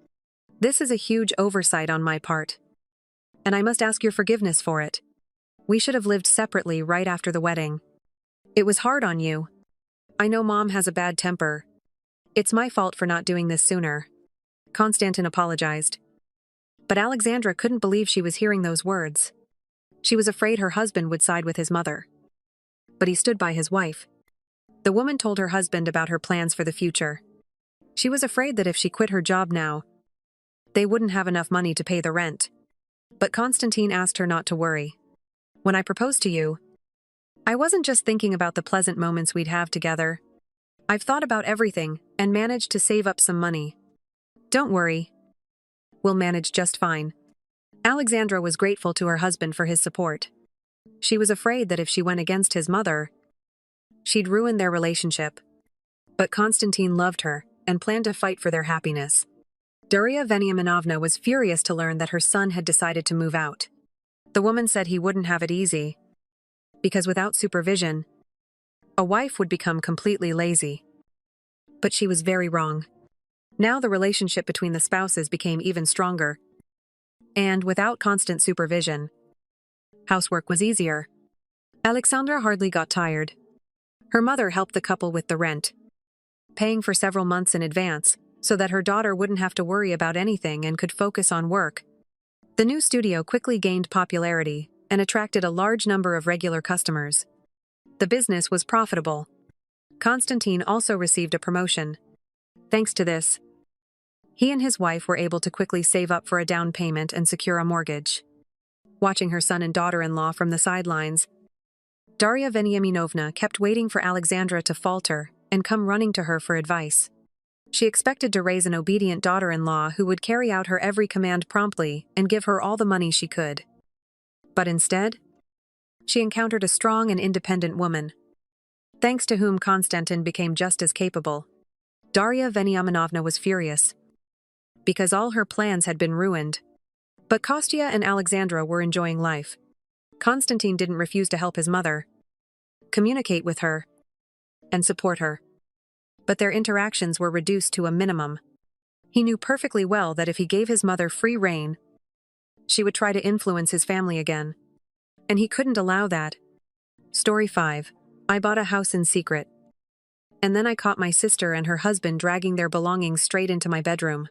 This is a huge oversight on my part. And I must ask your forgiveness for it. We should have lived separately right after the wedding. It was hard on you. I know Mom has a bad temper. It's my fault for not doing this sooner. Constantine apologized. But Alexandra couldn't believe she was hearing those words. She was afraid her husband would side with his mother. But he stood by his wife. The woman told her husband about her plans for the future. She was afraid that if she quit her job now, they wouldn't have enough money to pay the rent. But Constantine asked her not to worry. When I proposed to you, I wasn't just thinking about the pleasant moments we'd have together. I've thought about everything and managed to save up some money. Don't worry. We'll manage just fine. Alexandra was grateful to her husband for his support. She was afraid that if she went against his mother, she'd ruin their relationship. But Constantine loved her and planned to fight for their happiness. Daria Veniaminovna was furious to learn that her son had decided to move out. The woman said he wouldn't have it easy, because without supervision, a wife would become completely lazy. But she was very wrong. Now the relationship between the spouses became even stronger. And without constant supervision, housework was easier. Alexandra hardly got tired. Her mother helped the couple with the rent, paying for several months in advance so that her daughter wouldn't have to worry about anything and could focus on work. The new studio quickly gained popularity and attracted a large number of regular customers. The business was profitable. Constantine also received a promotion. Thanks to this, he and his wife were able to quickly save up for a down payment and secure a mortgage. Watching her son and daughter-in-law from the sidelines, Daria Veniaminovna kept waiting for Alexandra to falter and come running to her for advice. She expected to raise an obedient daughter-in-law who would carry out her every command promptly and give her all the money she could. But instead, she encountered a strong and independent woman, thanks to whom Constantine became just as capable. Daria Veniaminovna was furious, because all her plans had been ruined. But Kostya and Alexandra were enjoying life. Constantine didn't refuse to help his mother, communicate with her, and support her. But their interactions were reduced to a minimum. He knew perfectly well that if he gave his mother free rein, she would try to influence his family again. And he couldn't allow that. Story 5. I bought a house in secret. And then I caught my sister and her husband dragging their belongings straight into my bedroom.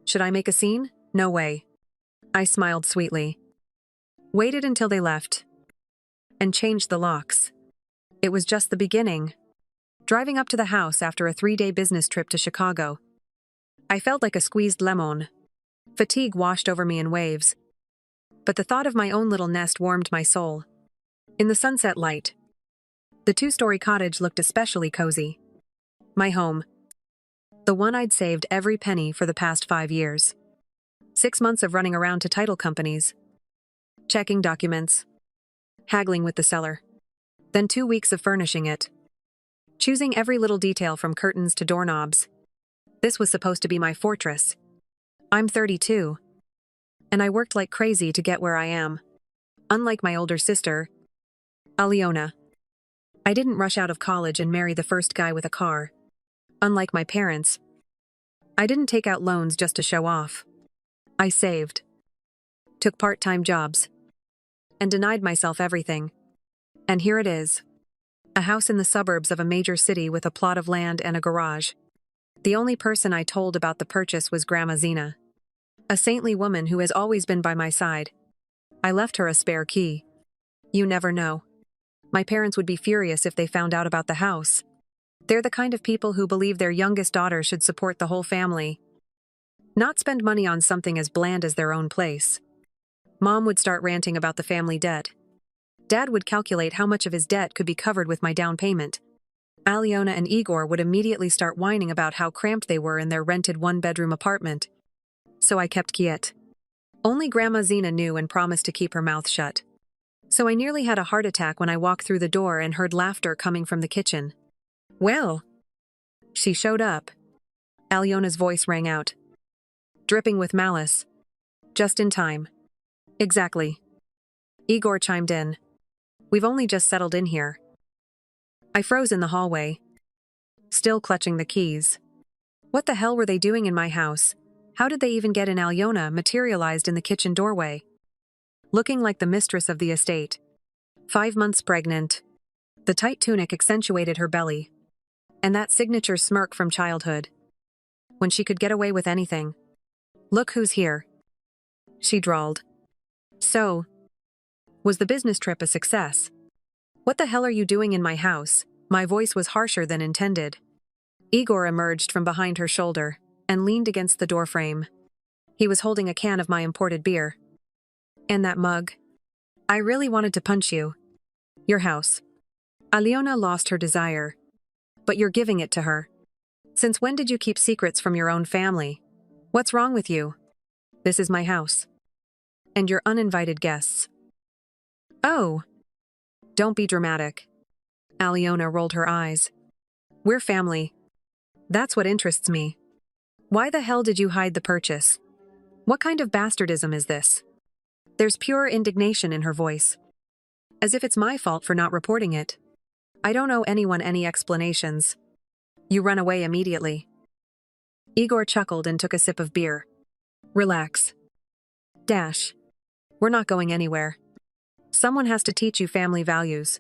Should I make a scene? No way. I smiled sweetly, waited until they left, and changed the locks. It was just the beginning. Driving up to the house after a 3-day business trip to Chicago, I felt like a squeezed lemon. Fatigue washed over me in waves. But the thought of my own little nest warmed my soul. In the sunset light, the 2-story cottage looked especially cozy. My home. The one I'd saved every penny for the past 5 years. 6 months of running around to title companies, checking documents, haggling with the seller. Then 2 weeks of furnishing it, choosing every little detail from curtains to doorknobs. This was supposed to be my fortress. I'm 32, and I worked like crazy to get where I am. Unlike my older sister, Aliona, I didn't rush out of college and marry the first guy with a car. Unlike my parents, I didn't take out loans just to show off. I saved, took part-time jobs, and denied myself everything. And here it is. A house in the suburbs of a major city with a plot of land and a garage. The only person I told about the purchase was Grandma Zena, a saintly woman who has always been by my side. I left her a spare key. You never know. My parents would be furious if they found out about the house. They're the kind of people who believe their youngest daughter should support the whole family, not spend money on something as bland as their own place. Mom would start ranting about the family debt. Dad would calculate how much of his debt could be covered with my down payment. Aliona and Igor would immediately start whining about how cramped they were in their rented one-bedroom apartment. So I kept quiet. Only Grandma Zena knew and promised to keep her mouth shut. So I nearly had a heart attack when I walked through the door and heard laughter coming from the kitchen. Well, she showed up. Aliona's voice rang out, dripping with malice. Just in time. Exactly. Igor chimed in. We've only just settled in here. I froze in the hallway, still clutching the keys. What the hell were they doing in my house? How did they even get in? Aliona materialized in the kitchen doorway, looking like the mistress of the estate. 5 months pregnant. The tight tunic accentuated her belly, and that signature smirk from childhood, when she could get away with anything. Look who's here, she drawled. So, was the business trip a success? What the hell are you doing in my house? My voice was harsher than intended. Igor emerged from behind her shoulder and leaned against the doorframe. He was holding a can of my imported beer. And that mug. I really wanted to punch you. Your house. Aliona lost her desire. But you're giving it to her. Since when did you keep secrets from your own family? What's wrong with you? This is my house. And your uninvited guests. Oh. Don't be dramatic. Aliona rolled her eyes. We're family. That's what interests me. Why the hell did you hide the purchase? What kind of bastardism is this? There's pure indignation in her voice. As if it's my fault for not reporting it. I don't owe anyone any explanations. You run away immediately. Igor chuckled and took a sip of beer. Relax. Dash. We're not going anywhere. Someone has to teach you family values.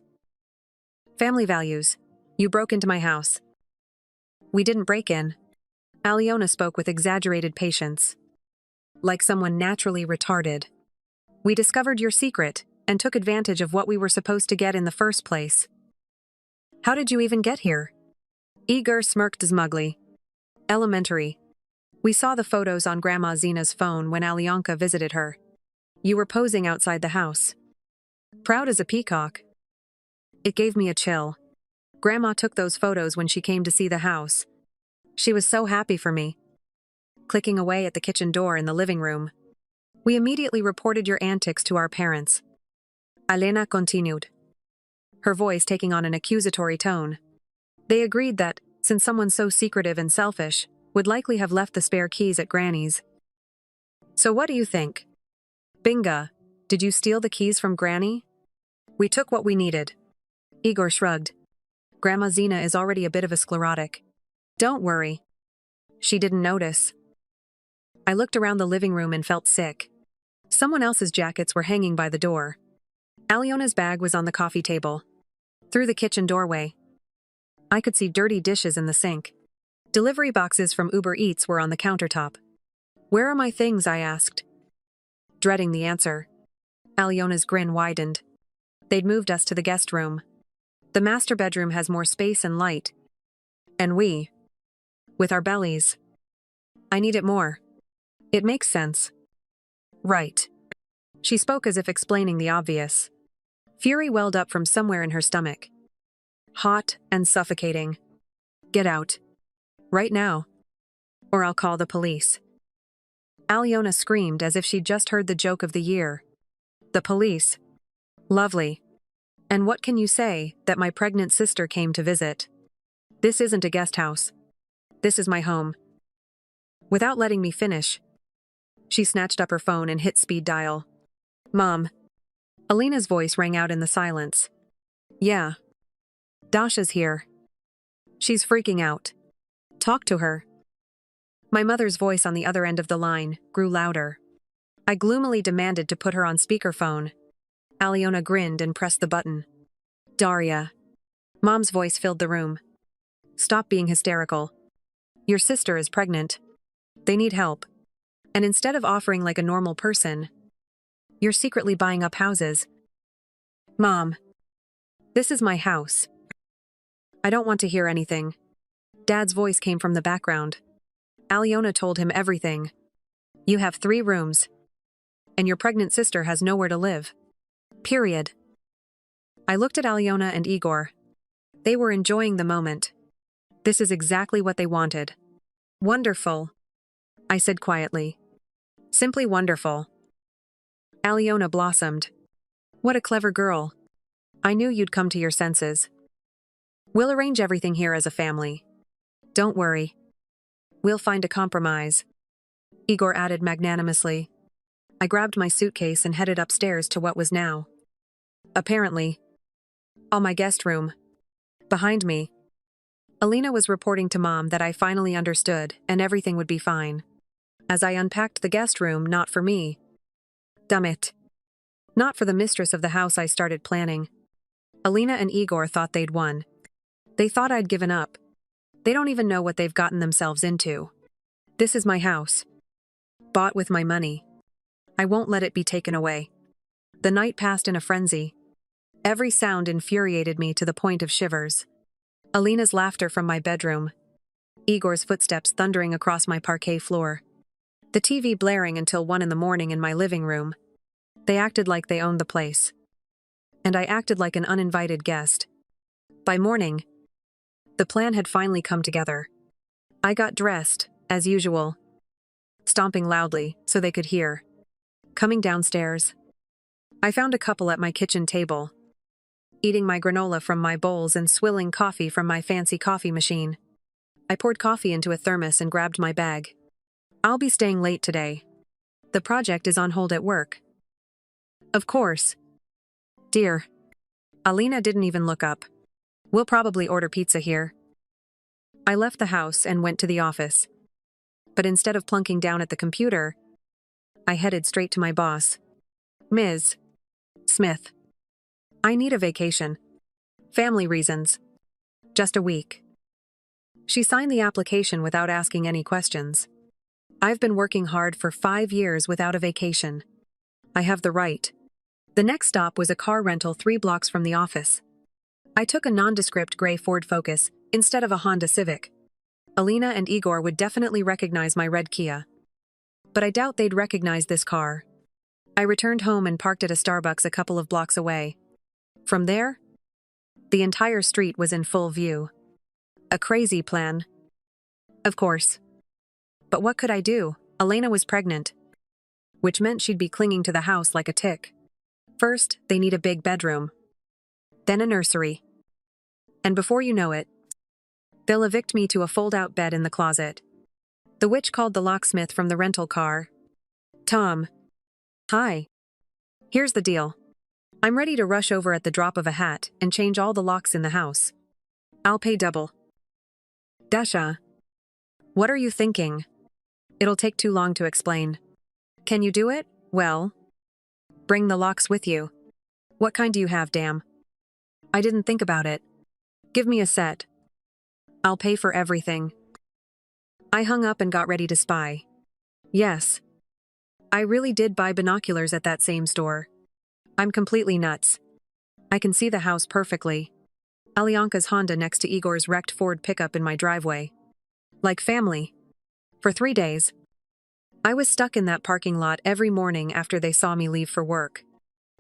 Family values. You broke into my house. We didn't break in. Aliona spoke with exaggerated patience, like someone naturally retarded. We discovered your secret and took advantage of what we were supposed to get in the first place. How did you even get here? Igor smirked smugly. Elementary. We saw the photos on Grandma Zena's phone when Alionka visited her. You were posing outside the house, proud as a peacock. It gave me a chill. Grandma took those photos when she came to see the house. She was so happy for me. Clicking away at the kitchen door in the living room. We immediately reported your antics to our parents. Elena continued, her voice taking on an accusatory tone. They agreed that, since someone so secretive and selfish, would likely have left the spare keys at Granny's. So what do you think? Binga, did you steal the keys from Granny? We took what we needed. Igor shrugged. Grandma Zena is already a bit of a sclerotic. Don't worry. She didn't notice. I looked around the living room and felt sick. Someone else's jackets were hanging by the door. Aliona's bag was on the coffee table. Through the kitchen doorway, I could see dirty dishes in the sink. Delivery boxes from Uber Eats were on the countertop. Where are my things? I asked, dreading the answer. Aliona's grin widened. They'd moved us to the guest room. The master bedroom has more space and light. And we, with our bellies, I need it more. It makes sense. Right. She spoke as if explaining the obvious. Fury welled up from somewhere in her stomach. Hot and suffocating. Get out. Right now. Or I'll call the police. Aliona screamed as if she'd just heard the joke of the year. The police. Lovely. And what can you say that my pregnant sister came to visit? This isn't a guest house. This is my home. Without letting me finish, she snatched up her phone and hit speed dial. Mom. Alina's voice rang out in the silence. Yeah. Dasha's here. She's freaking out. Talk to her. My mother's voice on the other end of the line grew louder. I gloomily demanded to put her on speakerphone. Aliona grinned and pressed the button. Daria. Mom's voice filled the room. Stop being hysterical. Your sister is pregnant. They need help. And instead of offering like a normal person, you're secretly buying up houses. Mom. This is my house. I don't want to hear anything. Dad's voice came from the background. Aliona told him everything. You have 3 rooms. And your pregnant sister has nowhere to live. Period. I looked at Aliona and Igor. They were enjoying the moment. This is exactly what they wanted. Wonderful. I said quietly. Simply wonderful. Aliona blossomed. What a clever girl. I knew you'd come to your senses. We'll arrange everything here as a family. Don't worry. We'll find a compromise. Igor added magnanimously. I grabbed my suitcase and headed upstairs to what was now, apparently, my guest room. Behind me, Alina was reporting to Mom that I finally understood and everything would be fine. As I unpacked the guest room, not for me. Damn it. Not for the mistress of the house I started planning. Alina and Igor thought they'd won. They thought I'd given up. They don't even know what they've gotten themselves into. This is my house. Bought with my money. I won't let it be taken away. The night passed in a frenzy. Every sound infuriated me to the point of shivers. Alina's laughter from my bedroom. Igor's footsteps thundering across my parquet floor. The TV blaring until 1 in the morning in my living room. They acted like they owned the place. And I acted like an uninvited guest. By morning, the plan had finally come together. I got dressed, as usual, stomping loudly so they could hear. Coming downstairs, I found a couple at my kitchen table, eating my granola from my bowls and swilling coffee from my fancy coffee machine. I poured coffee into a thermos and grabbed my bag. I'll be staying late today. The project is on hold at work. Of course. Dear. Alina didn't even look up. We'll probably order pizza here. I left the house and went to the office. But instead of plunking down at the computer, I headed straight to my boss. Ms. Smith. I need a vacation. Family reasons. Just a week. She signed the application without asking any questions. I've been working hard for 5 years without a vacation. I have the right. The next stop was a car rental 3 blocks from the office. I took a nondescript gray Ford Focus instead of a Honda Civic. Alina and Igor would definitely recognize my red Kia. But I doubt they'd recognize this car. I returned home and parked at a Starbucks a couple of blocks away. From there, the entire street was in full view. A crazy plan. Of course. But what could I do? Elena was pregnant, which meant she'd be clinging to the house like a tick. First, they need a big bedroom. Then a nursery. And before you know it, they'll evict me to a fold-out bed in the closet. The witch called the locksmith from the rental car. Tom. Hi. Here's the deal. I'm ready to rush over at the drop of a hat and change all the locks in the house. I'll pay double. Dasha. What are you thinking? It'll take too long to explain. Can you do it? Well, bring the locks with you. What kind do you have, damn? I didn't think about it. Give me a set. I'll pay for everything. I hung up and got ready to spy. Yes. I really did buy binoculars at that same store. I'm completely nuts. I can see the house perfectly. Alyanka's Honda next to Igor's wrecked Ford pickup in my driveway. Like family. For 3 days. I was stuck in that parking lot every morning after they saw me leave for work.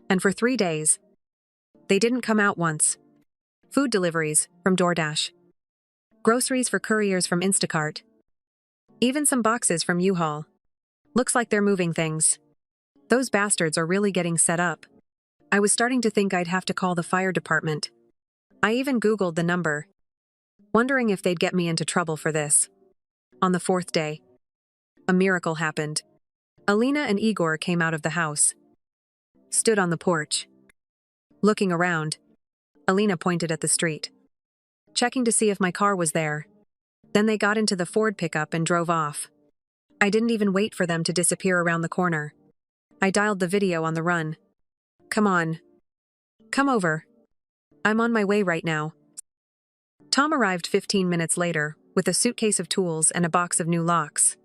And for 3 days, they didn't come out once. Food deliveries from DoorDash. Groceries for couriers from Instacart. Even some boxes from U-Haul. Looks like they're moving things. Those bastards are really getting set up. I was starting to think I'd have to call the fire department. I even Googled the number, wondering if they'd get me into trouble for this. On the fourth day, a miracle happened. Alina and Igor came out of the house, stood on the porch. Looking around, Alina pointed at the street, checking to see if my car was there. Then they got into the Ford pickup and drove off. I didn't even wait for them to disappear around the corner. I dialed the video on the run. Come on. Come over. I'm on my way right now. Tom arrived 15 minutes later, with a suitcase of tools and a box of new locks.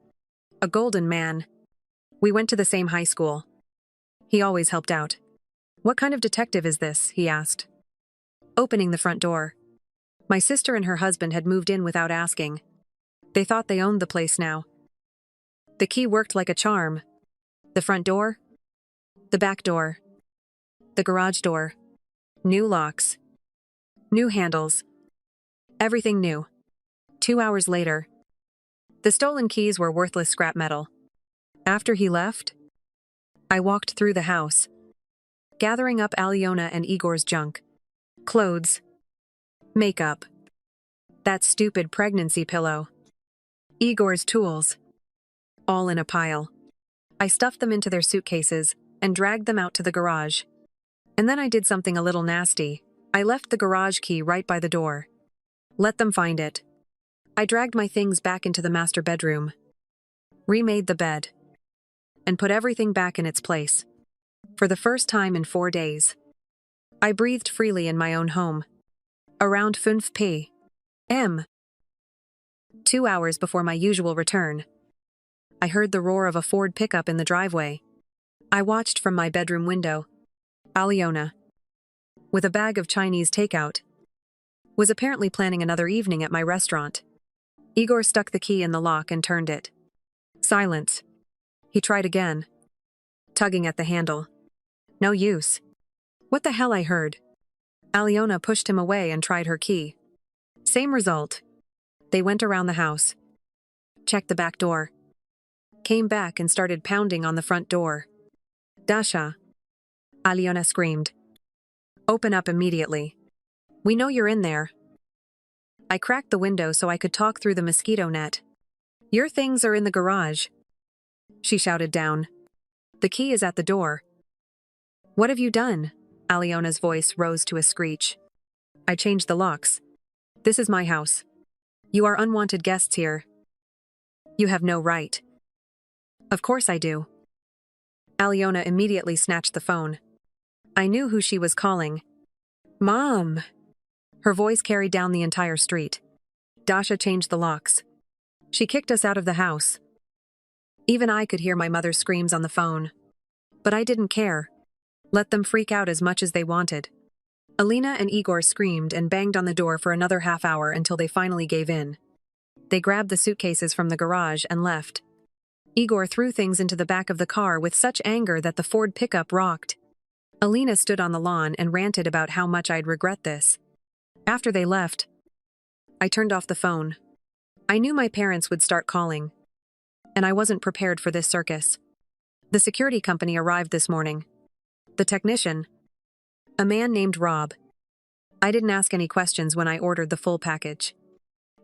A golden man. We went to the same high school. He always helped out. What kind of detective is this? He asked, opening the front door. My sister and her husband had moved in without asking. They thought they owned the place now. The key worked like a charm. The front door, the back door, the garage door. New locks, new handles, everything new. 2 hours later, the stolen keys were worthless scrap metal. After he left, I walked through the house, gathering up Aliona and Igor's junk. Clothes, makeup, that stupid pregnancy pillow, Igor's tools, all in a pile. I stuffed them into their suitcases and dragged them out to the garage. And then I did something a little nasty. I left the garage key right by the door. Let them find it. I dragged my things back into the master bedroom, remade the bed, and put everything back in its place. For the first time in 4 days, I breathed freely in my own home. Around 5 p.m., 2 hours before my usual return, I heard the roar of a Ford pickup in the driveway. I watched from my bedroom window. Aliona, with a bag of Chinese takeout, was apparently planning another evening at my restaurant. Igor stuck the key in the lock and turned it. Silence. He tried again, tugging at the handle. No use. What the hell, I heard. Aliona pushed him away and tried her key. Same result. They went around the house, checked the back door, came back and started pounding on the front door. Dasha, Aliona screamed. Open up immediately. We know you're in there. I cracked the window so I could talk through the mosquito net. Your things are in the garage, she shouted down. The key is at the door. What have you done? Aliona's voice rose to a screech. I changed the locks. This is my house. You are unwanted guests here. You have no right. Of course I do. Aliona immediately snatched the phone. I knew who she was calling. Mom! Her voice carried down the entire street. Dasha changed the locks. She kicked us out of the house. Even I could hear my mother's screams on the phone. But I didn't care. Let them freak out as much as they wanted. Alina and Igor screamed and banged on the door for another half hour until they finally gave in. They grabbed the suitcases from the garage and left. Igor threw things into the back of the car with such anger that the Ford pickup rocked. Alina stood on the lawn and ranted about how much I'd regret this. After they left, I turned off the phone. I knew my parents would start calling, and I wasn't prepared for this circus. The security company arrived this morning. The technician, a man named Rob. I didn't ask any questions when I ordered the full package.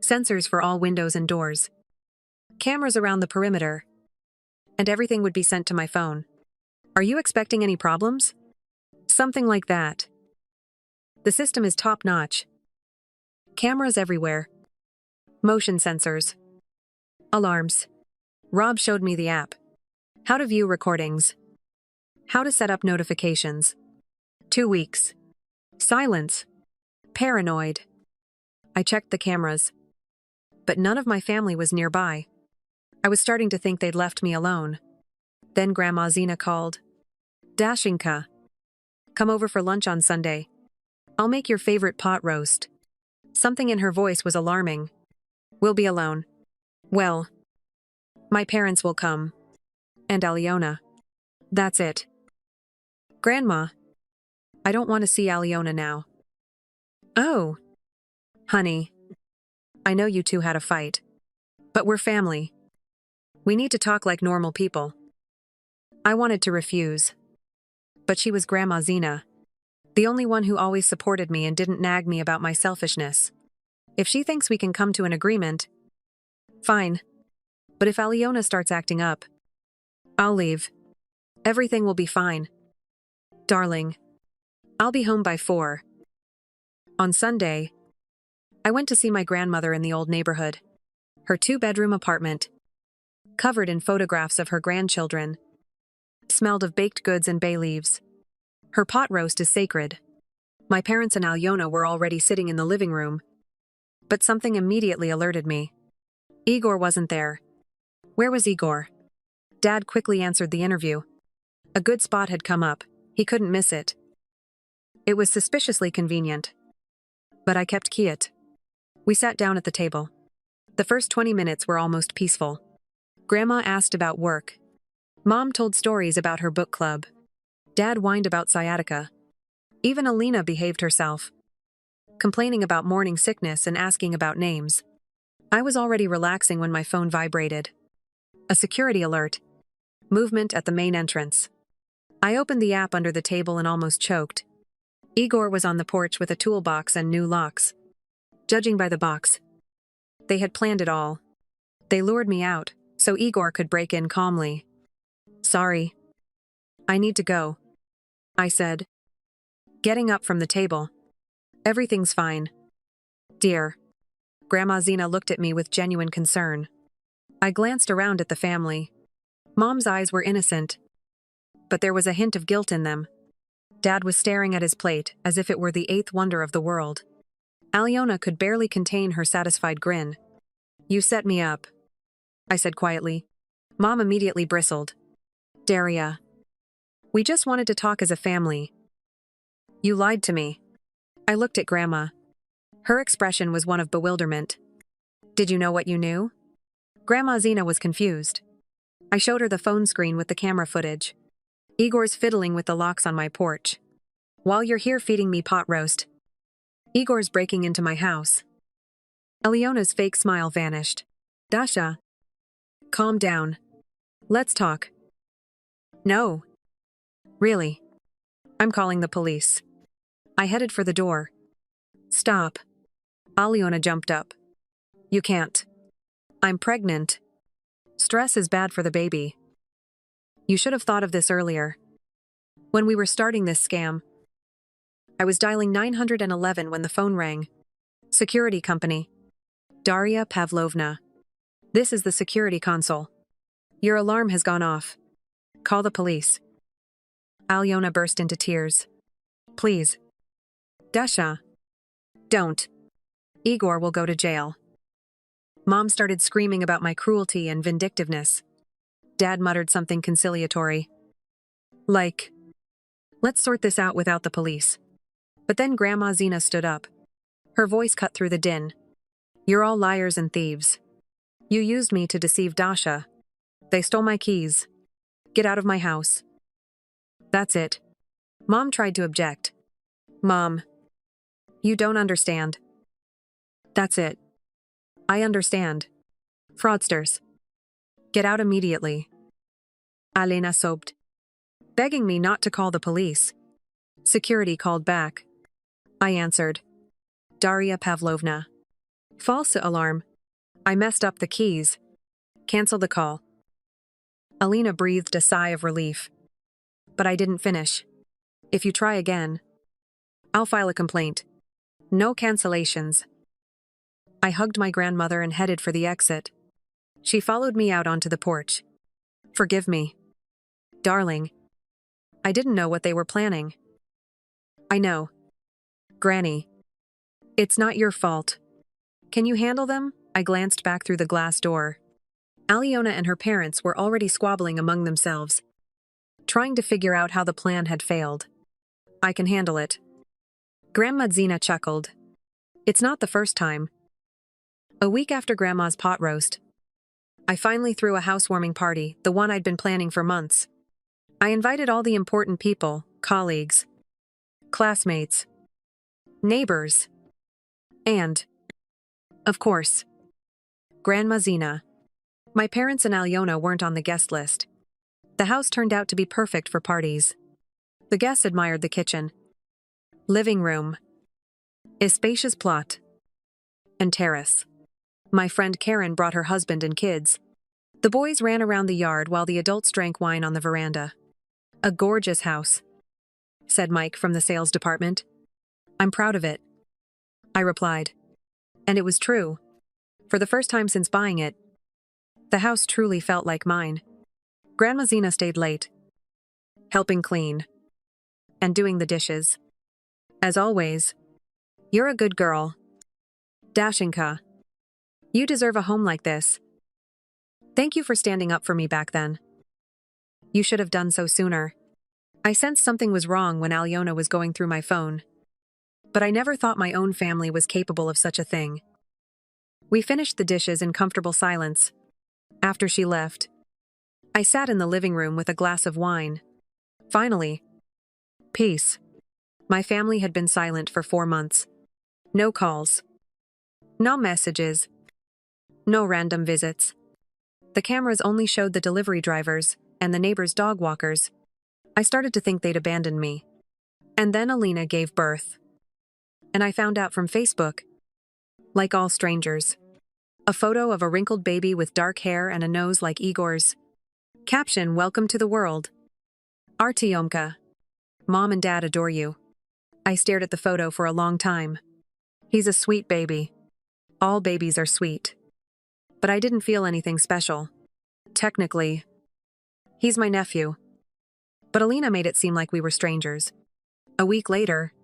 Sensors for all windows and doors, cameras around the perimeter, and everything would be sent to my phone. Are you expecting any problems? Something like that. The system is top-notch. Cameras everywhere. Motion sensors. Alarms. Rob showed me the app. How to view recordings. How to set up notifications. 2 weeks. Silence. Paranoid. I checked the cameras, but none of my family was nearby. I was starting to think they'd left me alone. Then Grandma Zina called. Dashinka, come over for lunch on Sunday. I'll make your favorite pot roast. Something in her voice was alarming. We'll be alone. Well, my parents will come. And Aliona. That's it. Grandma, I don't want to see Aliona now. Oh. Honey, I know you two had a fight, but we're family. We need to talk like normal people. I wanted to refuse. But she was Grandma Zena, the only one who always supported me and didn't nag me about my selfishness. If she thinks we can come to an agreement, fine. But if Aliona starts acting up, I'll leave. Everything will be fine. Darling, I'll be home by 4. On Sunday, I went to see my grandmother in the old neighborhood. Her 2-bedroom apartment, covered in photographs of her grandchildren, smelled of baked goods and bay leaves. Her pot roast is sacred. My parents and Aliona were already sitting in the living room. But something immediately alerted me. Igor wasn't there. Where was Igor? Dad quickly answered the interview. A good spot had come up. He couldn't miss it. It was suspiciously convenient. But I kept quiet. We sat down at the table. The first 20 minutes were almost peaceful. Grandma asked about work. Mom told stories about her book club. Dad whined about sciatica. Even Alina behaved herself, complaining about morning sickness and asking about names. I was already relaxing when my phone vibrated. A security alert. Movement at the main entrance. I opened the app under the table and almost choked. Igor was on the porch with a toolbox and new locks. Judging by the box, they had planned it all. They lured me out, so Igor could break in calmly. Sorry. I need to go, I said, getting up from the table. Everything's fine. Dear. Grandma Zena looked at me with genuine concern. I glanced around at the family. Mom's eyes were innocent, but there was a hint of guilt in them. Dad was staring at his plate as if it were the 8th wonder of the world. Aliona could barely contain her satisfied grin. You set me up, I said quietly. Mom immediately bristled. Daria. We just wanted to talk as a family. You lied to me. I looked at Grandma. Her expression was one of bewilderment. Did you know what you knew? Grandma Zena was confused. I showed her the phone screen with the camera footage. Igor's fiddling with the locks on my porch. While you're here feeding me pot roast. Igor's breaking into my house. Aliona's fake smile vanished. Dasha. Calm down. Let's talk. No. Really. I'm calling the police. I headed for the door. Stop. Aliona jumped up. You can't. I'm pregnant. Stress is bad for the baby. You should have thought of this earlier. When we were starting this scam, I was dialing 911 when the phone rang. Security company. Daria Pavlovna. This is the security console. Your alarm has gone off. Call the police. Aliona burst into tears. Please. Dasha. Don't. Igor will go to jail. Mom started screaming about my cruelty and vindictiveness. Dad muttered something conciliatory. Like, let's sort this out without the police. But then Grandma Zena stood up. Her voice cut through the din. You're all liars and thieves. You used me to deceive Dasha. They stole my keys. Get out of my house. That's it. Mom tried to object. Mom. You don't understand. That's it. I understand. Fraudsters. Get out immediately. Alena sobbed, begging me not to call the police. Security called back. I answered. Daria Pavlovna. False alarm. I messed up the keys. Cancel the call. Alina breathed a sigh of relief. But I didn't finish. If you try again, I'll file a complaint. No cancellations. I hugged my grandmother and headed for the exit. She followed me out onto the porch. Forgive me. Darling. I didn't know what they were planning. I know. Granny. It's not your fault. Can you handle them? I glanced back through the glass door. Aliona and her parents were already squabbling among themselves, trying to figure out how the plan had failed. I can handle it. Grandma Zena chuckled. It's not the first time. A week after Grandma's pot roast, I finally threw a housewarming party, the one I'd been planning for months. I invited all the important people, colleagues, classmates, neighbors, and, of course, Grandma Zena. My parents and Aliona weren't on the guest list. The house turned out to be perfect for parties. The guests admired the kitchen, living room, a spacious plot, and terrace. My friend Karen brought her husband and kids. The boys ran around the yard while the adults drank wine on the veranda. A gorgeous house, said Mike from the sales department. I'm proud of it, I replied. And it was true. For the first time since buying it, the house truly felt like mine. Grandma Zena stayed late, helping clean, and doing the dishes. As always, you're a good girl. Dashinka. You deserve a home like this. Thank you for standing up for me back then. You should have done so sooner. I sensed something was wrong when Alyona was going through my phone. But I never thought my own family was capable of such a thing. We finished the dishes in comfortable silence. After she left, I sat in the living room with a glass of wine. Finally, peace. My family had been silent for 4 months. No calls. No messages. No random visits. The cameras only showed the delivery drivers and the neighbors' dog walkers. I started to think they'd abandoned me. And then Alina gave birth. And I found out from Facebook. Like all strangers. A photo of a wrinkled baby with dark hair and a nose like Igor's. Caption, "Welcome to the world. Artyomka. Mom and Dad adore you." I stared at the photo for a long time. He's a sweet baby. All babies are sweet. But I didn't feel anything special. Technically, he's my nephew. But Alina made it seem like we were strangers. A week later,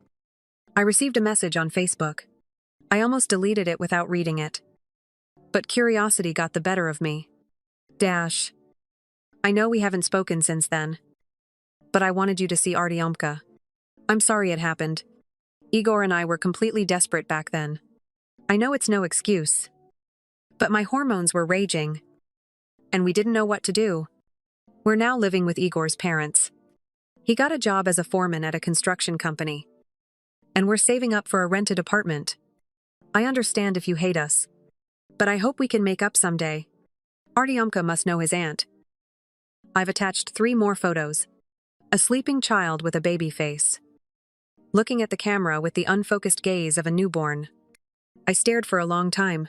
I received a message on Facebook. I almost deleted it without reading it. But curiosity got the better of me. Dash. I know we haven't spoken since then. But I wanted you to see Artyomka. I'm sorry it happened. Igor and I were completely desperate back then. I know it's no excuse. But my hormones were raging. And we didn't know what to do. We're now living with Igor's parents. He got a job as a foreman at a construction company. And we're saving up for a rented apartment. I understand if you hate us. But I hope we can make up someday. Artyomka must know his aunt. I've attached 3 more photos. A sleeping child with a baby face. Looking at the camera with the unfocused gaze of a newborn. I stared for a long time.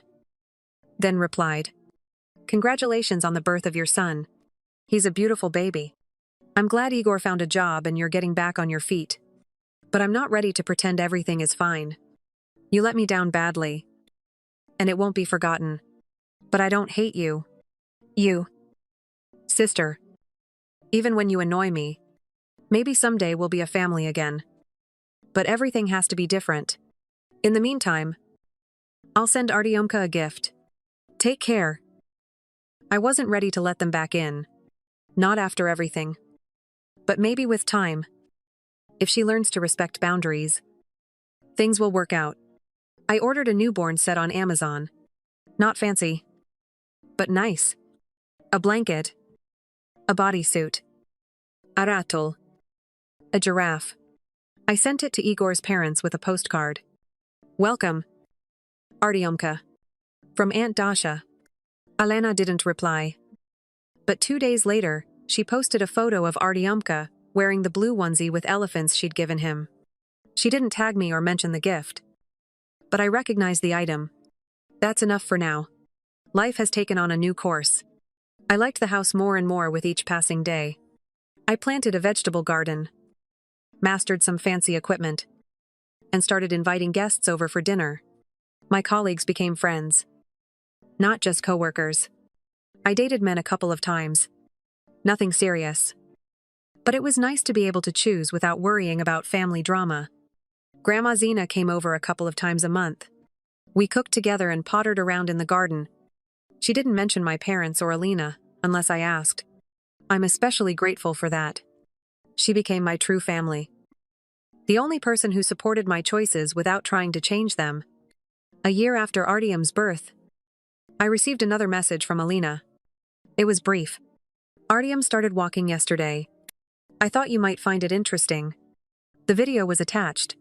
Then replied, "Congratulations on the birth of your son. He's a beautiful baby. I'm glad Igor found a job and you're getting back on your feet. But I'm not ready to pretend everything is fine. You let me down badly. And it won't be forgotten. But I don't hate you. You. Sister. Even when you annoy me. Maybe someday we'll be a family again. But everything has to be different. In the meantime, I'll send Artyomka a gift. Take care." I wasn't ready to let them back in. Not after everything. But maybe with time. If she learns to respect boundaries, things will work out. I ordered a newborn set on Amazon. Not fancy. But nice. A blanket. A bodysuit. A rattle. A giraffe. I sent it to Igor's parents with a postcard. "Welcome, Artyomka. From Aunt Dasha." Alena didn't reply. But 2 days later, she posted a photo of Artyomka wearing the blue onesie with elephants she'd given him. She didn't tag me or mention the gift. But I recognized the item. That's enough for now. Life has taken on a new course. I liked the house more and more with each passing day. I planted a vegetable garden, mastered some fancy equipment, and started inviting guests over for dinner. My colleagues became friends. Not just coworkers. I dated men a couple of times. Nothing serious. But it was nice to be able to choose without worrying about family drama. Grandma Zena came over a couple of times a month. We cooked together and pottered around in the garden. She didn't mention my parents or Alina, unless I asked. I'm especially grateful for that. She became my true family. The only person who supported my choices without trying to change them. A year after Artyom's birth, I received another message from Alina. It was brief. "Artyom started walking yesterday. I thought you might find it interesting." The video was attached.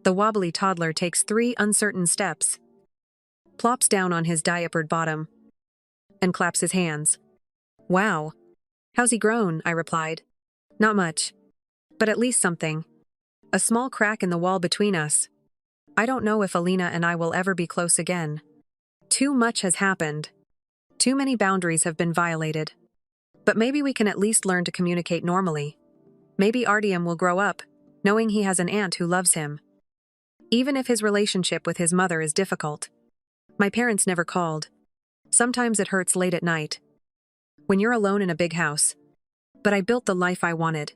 The wobbly toddler takes 3 uncertain steps, plops down on his diapered bottom, and claps his hands. Wow. How's he grown? I replied. Not much. But at least something. A small crack in the wall between us. I don't know if Alina and I will ever be close again. Too much has happened. Too many boundaries have been violated. But maybe we can at least learn to communicate normally. Maybe Artyom will grow up, knowing he has an aunt who loves him. Even if his relationship with his mother is difficult. My parents never called. Sometimes it hurts late at night. When you're alone in a big house. But I built the life I wanted.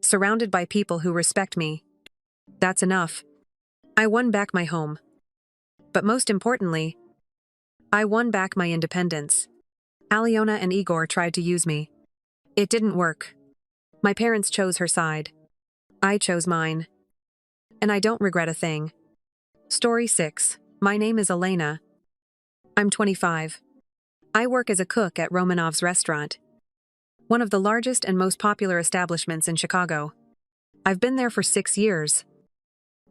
Surrounded by people who respect me. That's enough. I won back my home. But most importantly, I won back my independence. Alyona and Igor tried to use me. It didn't work. My parents chose her side. I chose mine. And I don't regret a thing. Story 6. My name is Elena. I'm 25. I work as a cook at Romanov's restaurant. One of the largest and most popular establishments in Chicago. I've been there for 6 years.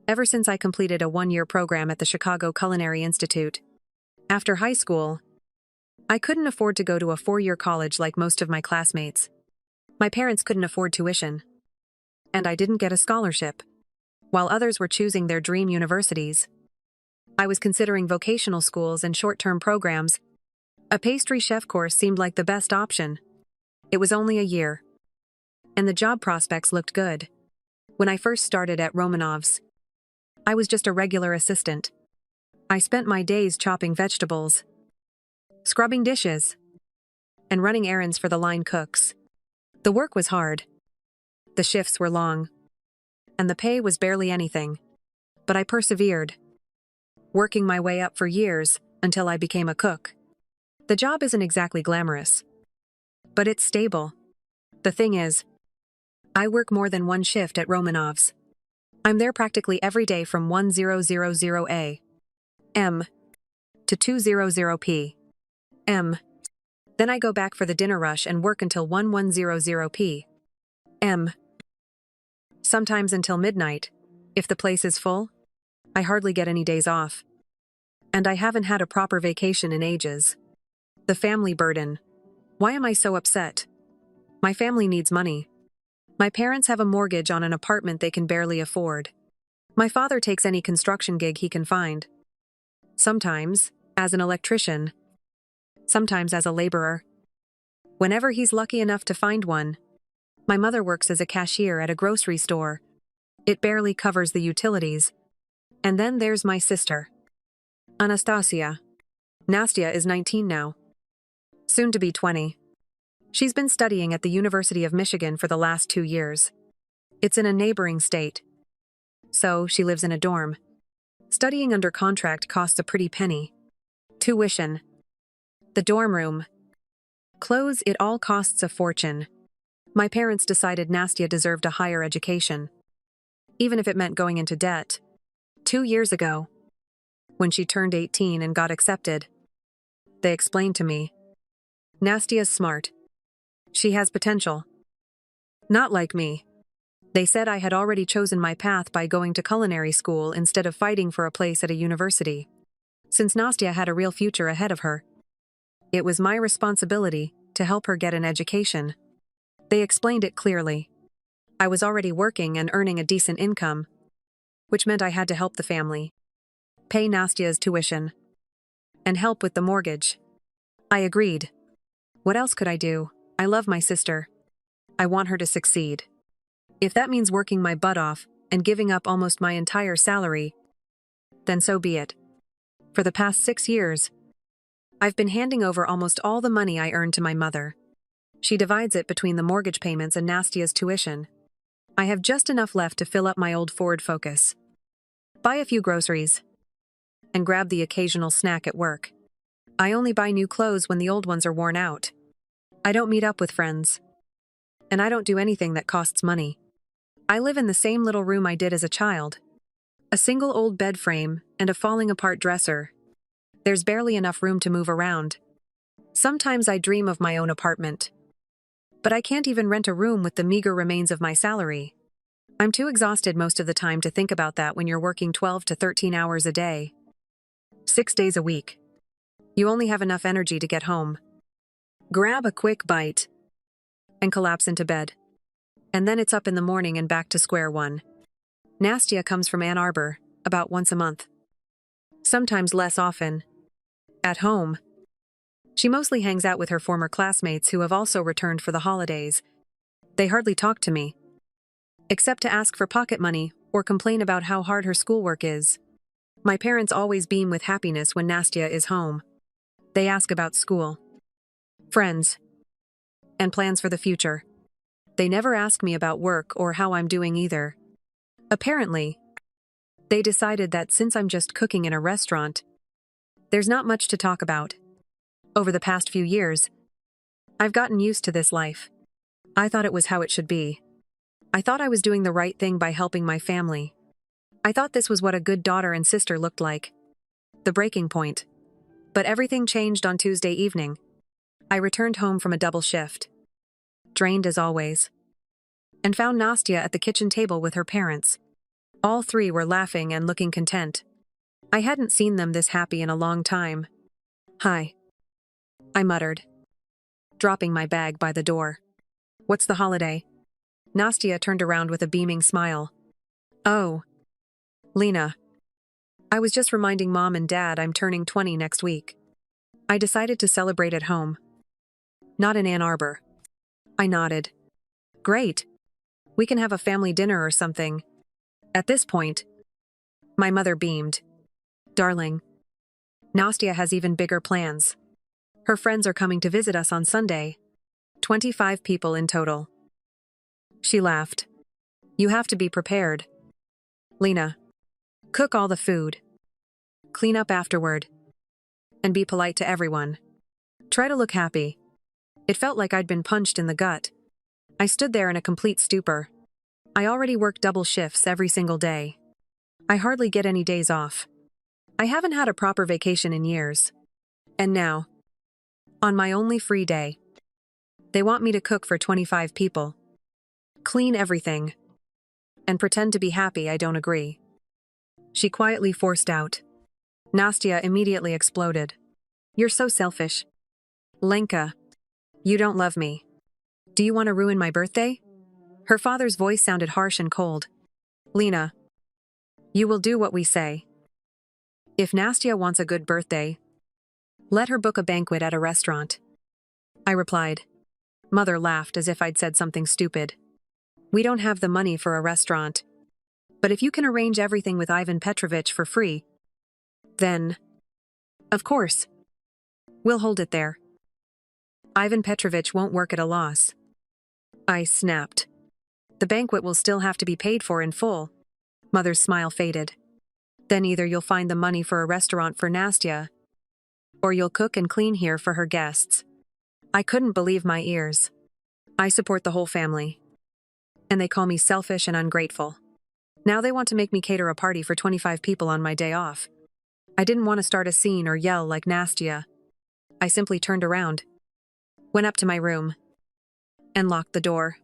Ever since I completed a 1-year program at the Chicago Culinary Institute. After high school, I couldn't afford to go to a 4-year college like most of my classmates. My parents couldn't afford tuition. And I didn't get a scholarship. While others were choosing their dream universities. I was considering vocational schools and short-term programs. A pastry chef course seemed like the best option. It was only a year. And the job prospects looked good. When I first started at Romanov's, I was just a regular assistant. I spent my days chopping vegetables, scrubbing dishes, and running errands for the line cooks. The work was hard. The shifts were long. And the pay was barely anything. But I persevered, working my way up for years until I became a cook. The job isn't exactly glamorous, but it's stable. The thing is, I work more than one shift at Romanov's. I'm there practically every day from 1000 a.m. to 200 p.m. Then I go back for the dinner rush and work until 1100 p.m. Sometimes until midnight. If the place is full, I hardly get any days off. And I haven't had a proper vacation in ages. The family burden. Why am I so upset? My family needs money. My parents have a mortgage on an apartment they can barely afford. My father takes any construction gig he can find. Sometimes, as an electrician. Sometimes as a laborer. Whenever he's lucky enough to find one. My mother works as a cashier at a grocery store. It barely covers the utilities. And then there's my sister, Anastasia. Nastya is 19 now. Soon to be 20. She's been studying at the University of Michigan for the last 2 years. It's in a neighboring state. So, she lives in a dorm. Studying under contract costs a pretty penny. Tuition. The dorm room. Clothes, it all costs a fortune. My parents decided Nastya deserved a higher education. Even if it meant going into debt. 2 years ago, when she turned 18 and got accepted, they explained to me, Nastya's smart. She has potential. Not like me. They said I had already chosen my path by going to culinary school instead of fighting for a place at a university. Since Nastya had a real future ahead of her, it was my responsibility to help her get an education. They explained it clearly. I was already working and earning a decent income, which meant I had to help the family, pay Nastya's tuition, and help with the mortgage. I agreed. What else could I do? I love my sister. I want her to succeed. If that means working my butt off and giving up almost my entire salary, then so be it. For the past 6 years, I've been handing over almost all the money I earned to my mother. She divides it between the mortgage payments and Nastya's tuition. I have just enough left to fill up my old Ford Focus, buy a few groceries, and grab the occasional snack at work. I only buy new clothes when the old ones are worn out. I don't meet up with friends. And I don't do anything that costs money. I live in the same little room I did as a child. A single old bed frame and a falling apart dresser. There's barely enough room to move around. Sometimes I dream of my own apartment. But I can't even rent a room with the meager remains of my salary. I'm too exhausted most of the time to think about that when you're working 12 to 13 hours a day. 6 days a week. You only have enough energy to get home, grab a quick bite, and collapse into bed. And then it's up in the morning and back to square one. Nastya comes from Ann Arbor, about once a month. Sometimes less often. At home, she mostly hangs out with her former classmates who have also returned for the holidays. They hardly talk to me, except to ask for pocket money or complain about how hard her schoolwork is. My parents always beam with happiness when Nastya is home. They ask about school, friends, and plans for the future. They never ask me about work or how I'm doing either. Apparently, they decided that since I'm just cooking in a restaurant, there's not much to talk about. Over the past few years, I've gotten used to this life. I thought it was how it should be. I thought I was doing the right thing by helping my family. I thought this was what a good daughter and sister looked like. The breaking point. But everything changed on Tuesday evening. I returned home from a double shift, drained as always, and found Nastya at the kitchen table with her parents. All three were laughing and looking content. I hadn't seen them this happy in a long time. "Hi," I muttered, dropping my bag by the door. "What's the holiday?" Nastya turned around with a beaming smile. "Oh, Lena. I was just reminding Mom and Dad I'm turning 20 next week. I decided to celebrate at home. Not in Ann Arbor." I nodded. "Great. We can have a family dinner or something." At this point, my mother beamed. "Darling, Nastya has even bigger plans. Her friends are coming to visit us on Sunday. 25 people in total." She laughed. "You have to be prepared. Lena, cook all the food. Clean up afterward. And be polite to everyone. Try to look happy." It felt like I'd been punched in the gut. I stood there in a complete stupor. I already work double shifts every single day. I hardly get any days off. I haven't had a proper vacation in years. And now, on my only free day, they want me to cook for 25 people. Clean everything. And pretend to be happy I don't agree. She quietly forced out. Nastya immediately exploded. "You're so selfish. Lenka, you don't love me. Do you want to ruin my birthday?" Her father's voice sounded harsh and cold. "Lena, you will do what we say. If Nastya wants a good birthday, let her book a banquet at a restaurant." I replied. Mother laughed as if I'd said something stupid. "We don't have the money for a restaurant. But if you can arrange everything with Ivan Petrovich for free, then, of course, we'll hold it there. Ivan Petrovich won't work at a loss." I snapped. "The banquet will still have to be paid for in full." Mother's smile faded. "Then either you'll find the money for a restaurant for Nastya, or you'll cook and clean here for her guests." I couldn't believe my ears. I support the whole family. And they call me selfish and ungrateful. Now they want to make me cater a party for 25 people on my day off. I didn't want to start a scene or yell like Nastya. I simply turned around, went up to my room, and locked the door.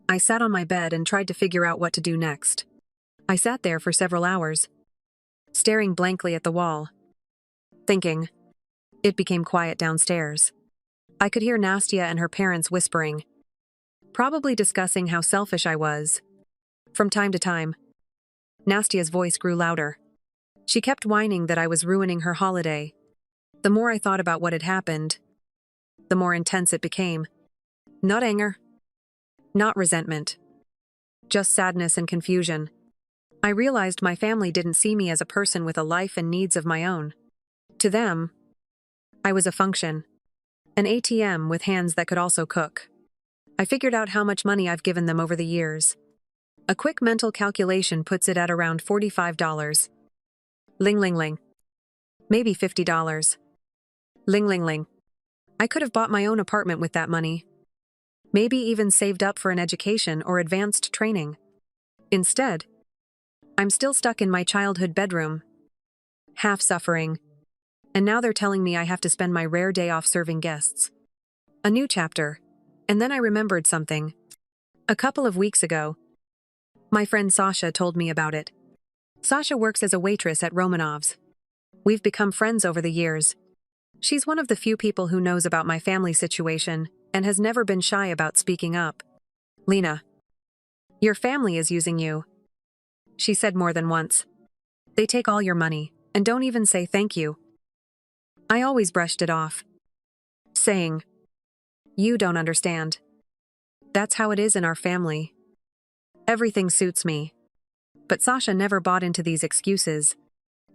I sat on my bed and tried to figure out what to do next. I sat there for several hours, staring blankly at the wall, thinking. It became quiet downstairs. I could hear Nastya and her parents whispering, probably discussing how selfish I was. From time to time, Nastya's voice grew louder. She kept whining that I was ruining her holiday. The more I thought about what had happened, the more intense it became. Not anger, not resentment, just sadness and confusion. I realized my family didn't see me as a person with a life and needs of my own. To them, I was a function, an ATM with hands that could also cook. I figured out how much money I've given them over the years. A quick mental calculation puts it at around $45. Ling ling ling. Maybe $50. Ling ling ling. I could have bought my own apartment with that money. Maybe even saved up for an education or advanced training. Instead, I'm still stuck in my childhood bedroom, half suffering, and now they're telling me I have to spend my rare day off serving guests. A new chapter. And then I remembered something. A couple of weeks ago, my friend Sasha told me about it. Sasha works as a waitress at Romanov's. We've become friends over the years. She's one of the few people who knows about my family situation, and has never been shy about speaking up. "Lena, your family is using you," she said more than once. "They take all your money, and don't even say thank you." I always brushed it off, saying, "You don't understand. That's how it is in our family. Everything suits me." But Sasha never bought into these excuses.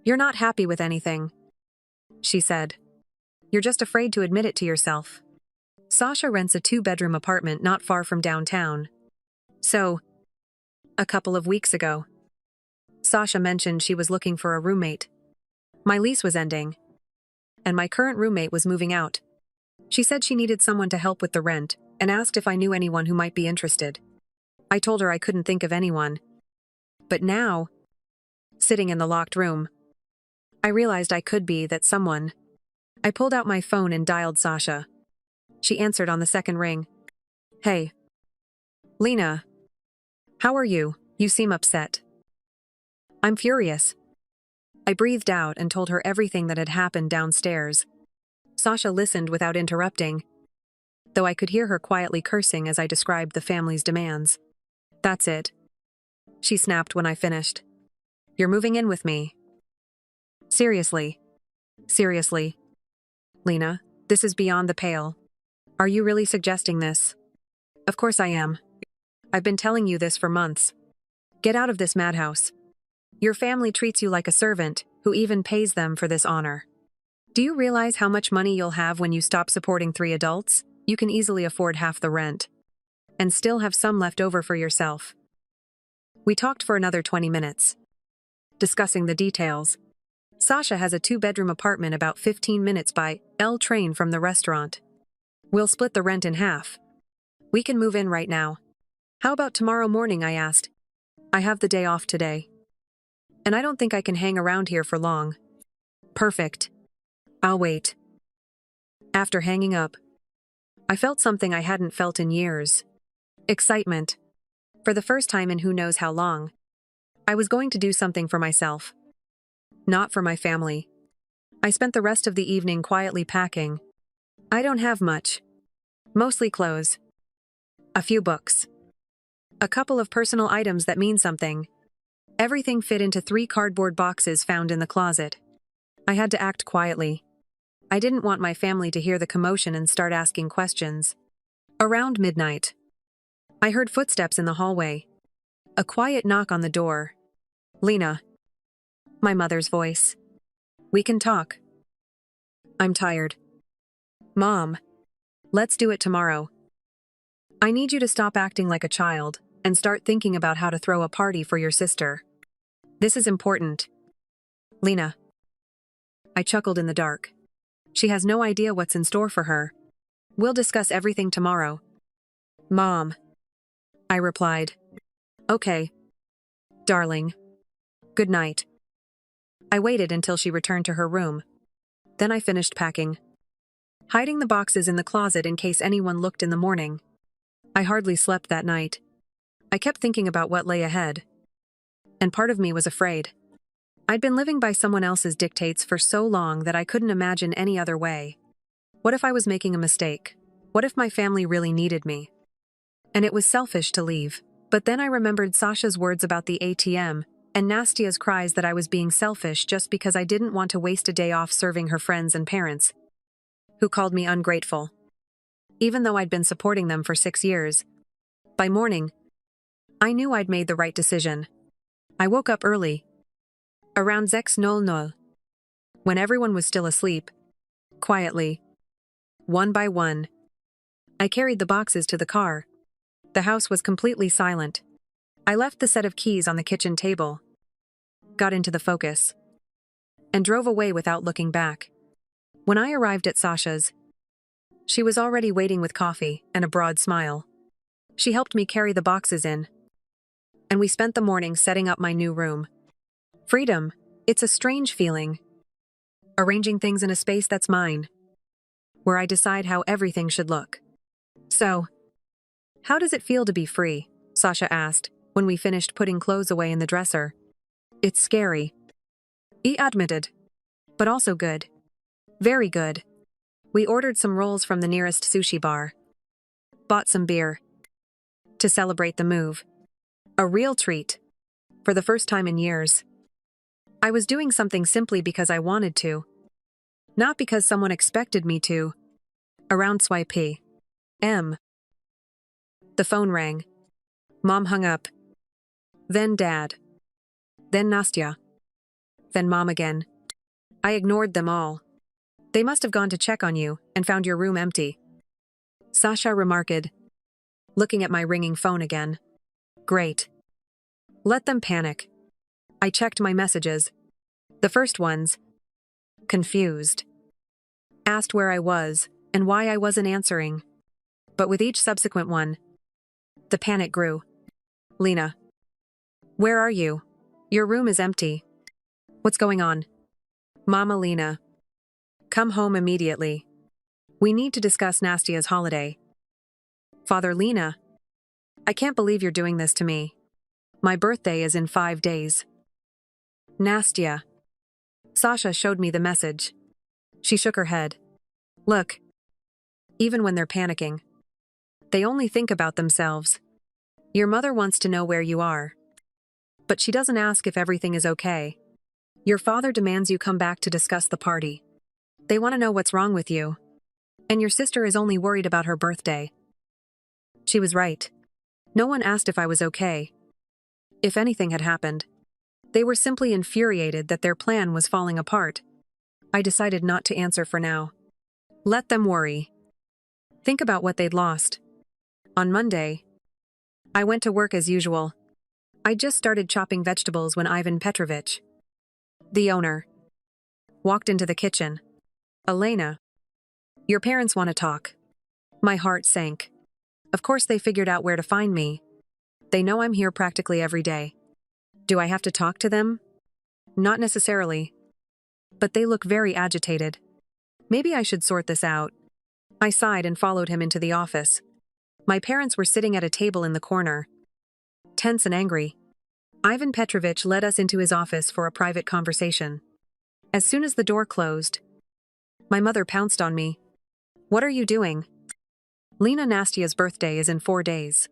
"You're not happy with anything," she said. "You're just afraid to admit it to yourself." Sasha rents a 2-bedroom apartment not far from downtown. So, a couple of weeks ago, Sasha mentioned she was looking for a roommate. My lease was ending, and my current roommate was moving out. She said she needed someone to help with the rent and asked if I knew anyone who might be interested. I told her I couldn't think of anyone. But now, sitting in the locked room, I realized I could be that someone. I pulled out my phone and dialed Sasha. She answered on the second ring. "Hey. Lena. How are you? You seem upset." "I'm furious." I breathed out and told her everything that had happened downstairs. Sasha listened without interrupting, though I could hear her quietly cursing as I described the family's demands. "That's it," she snapped when I finished. "You're moving in with me." Seriously. Seriously. "Lena, this is beyond the pale. Are you really suggesting this?" "Of course I am. I've been telling you this for months. Get out of this madhouse. Your family treats you like a servant, who even pays them for this honor. Do you realize how much money you'll have when you stop supporting 3 adults? You can easily afford half the rent, and still have some left over for yourself." We talked for another 20 minutes, discussing the details. Sasha has a 2-bedroom apartment about 15 minutes by train from the restaurant. We'll split the rent in half. We can move in right now. "How about tomorrow morning?" I asked. "I have the day off today, and I don't think I can hang around here for long." "Perfect. I'll wait." After hanging up, I felt something I hadn't felt in years. Excitement. For the first time in who knows how long. I was going to do something for myself. Not for my family. I spent the rest of the evening quietly packing. I don't have much. Mostly clothes. A few books. A couple of personal items that mean something. Everything fit into 3 cardboard boxes found in the closet. I had to act quietly. I didn't want my family to hear the commotion and start asking questions. Around midnight, I heard footsteps in the hallway. A quiet knock on the door. "Lena." My mother's voice. "We can talk." "I'm tired." "Mom. Let's do it tomorrow. I need you to stop acting like a child and start thinking about how to throw a party for your sister. This is important." "Lena." I chuckled in the dark. She has no idea what's in store for her. "We'll discuss everything tomorrow." "Mom." I replied. "Okay. Darling. Good night." I waited until she returned to her room. Then I finished packing, hiding the boxes in the closet in case anyone looked in the morning. I hardly slept that night. I kept thinking about what lay ahead, and part of me was afraid. I'd been living by someone else's dictates for so long that I couldn't imagine any other way. What if I was making a mistake? What if my family really needed me? And it was selfish to leave. But then I remembered Sasha's words about the ATM, and Nastia's cries that I was being selfish just because I didn't want to waste a day off serving her friends and parents, who called me ungrateful, even though I'd been supporting them for 6 years. By morning, I knew I'd made the right decision. I woke up early, around 6:00, when everyone was still asleep. Quietly, one by one, I carried the boxes to the car. The house was completely silent. I left the set of keys on the kitchen table, got into the Focus, and drove away without looking back. When I arrived at Sasha's, she was already waiting with coffee and a broad smile. She helped me carry the boxes in, and we spent the morning setting up my new room. Freedom. It's a strange feeling. Arranging things in a space that's mine, where I decide how everything should look. "So, how does it feel to be free?" Sasha asked, when we finished putting clothes away in the dresser. "It's scary," he admitted, "but also good. Very good." We ordered some rolls from the nearest sushi bar, bought some beer to celebrate the move. A real treat. For the first time in years. I was doing something simply because I wanted to, not because someone expected me to. Around swipe M. The phone rang. Mom hung up. Then Dad. Then Nastya. Then Mom again. I ignored them all. They must have gone to check on you and found your room empty. Sasha remarked, looking at my ringing phone again. Great. Let them panic. I checked my messages. The first ones. Confused. Asked where I was and why I wasn't answering. But with each subsequent one, the panic grew. Lena. Where are you? Your room is empty. What's going on? Mama Lena. Come home immediately. We need to discuss Nastya's holiday. Father Lena. I can't believe you're doing this to me. My birthday is in 5 days. Nastya. Sasha showed me the message. She shook her head. Look. Even when they're panicking, they only think about themselves. Your mother wants to know where you are. But she doesn't ask if everything is okay. Your father demands you come back to discuss the party. They want to know what's wrong with you. And your sister is only worried about her birthday. She was right. No one asked if I was okay. If anything had happened, they were simply infuriated that their plan was falling apart. I decided not to answer for now. Let them worry. Think about what they'd lost. On Monday, I went to work as usual. I just started chopping vegetables when Ivan Petrovich, the owner, walked into the kitchen. Elena, your parents want to talk. My heart sank. Of course they figured out where to find me. They know I'm here practically every day. Do I have to talk to them? Not necessarily. But they look very agitated. Maybe I should sort this out. I sighed and followed him into the office. My parents were sitting at a table in the corner, tense and angry. Ivan Petrovich led us into his office for a private conversation. As soon as the door closed, my mother pounced on me. What are you doing? Lena Nastya's birthday is in 4 days.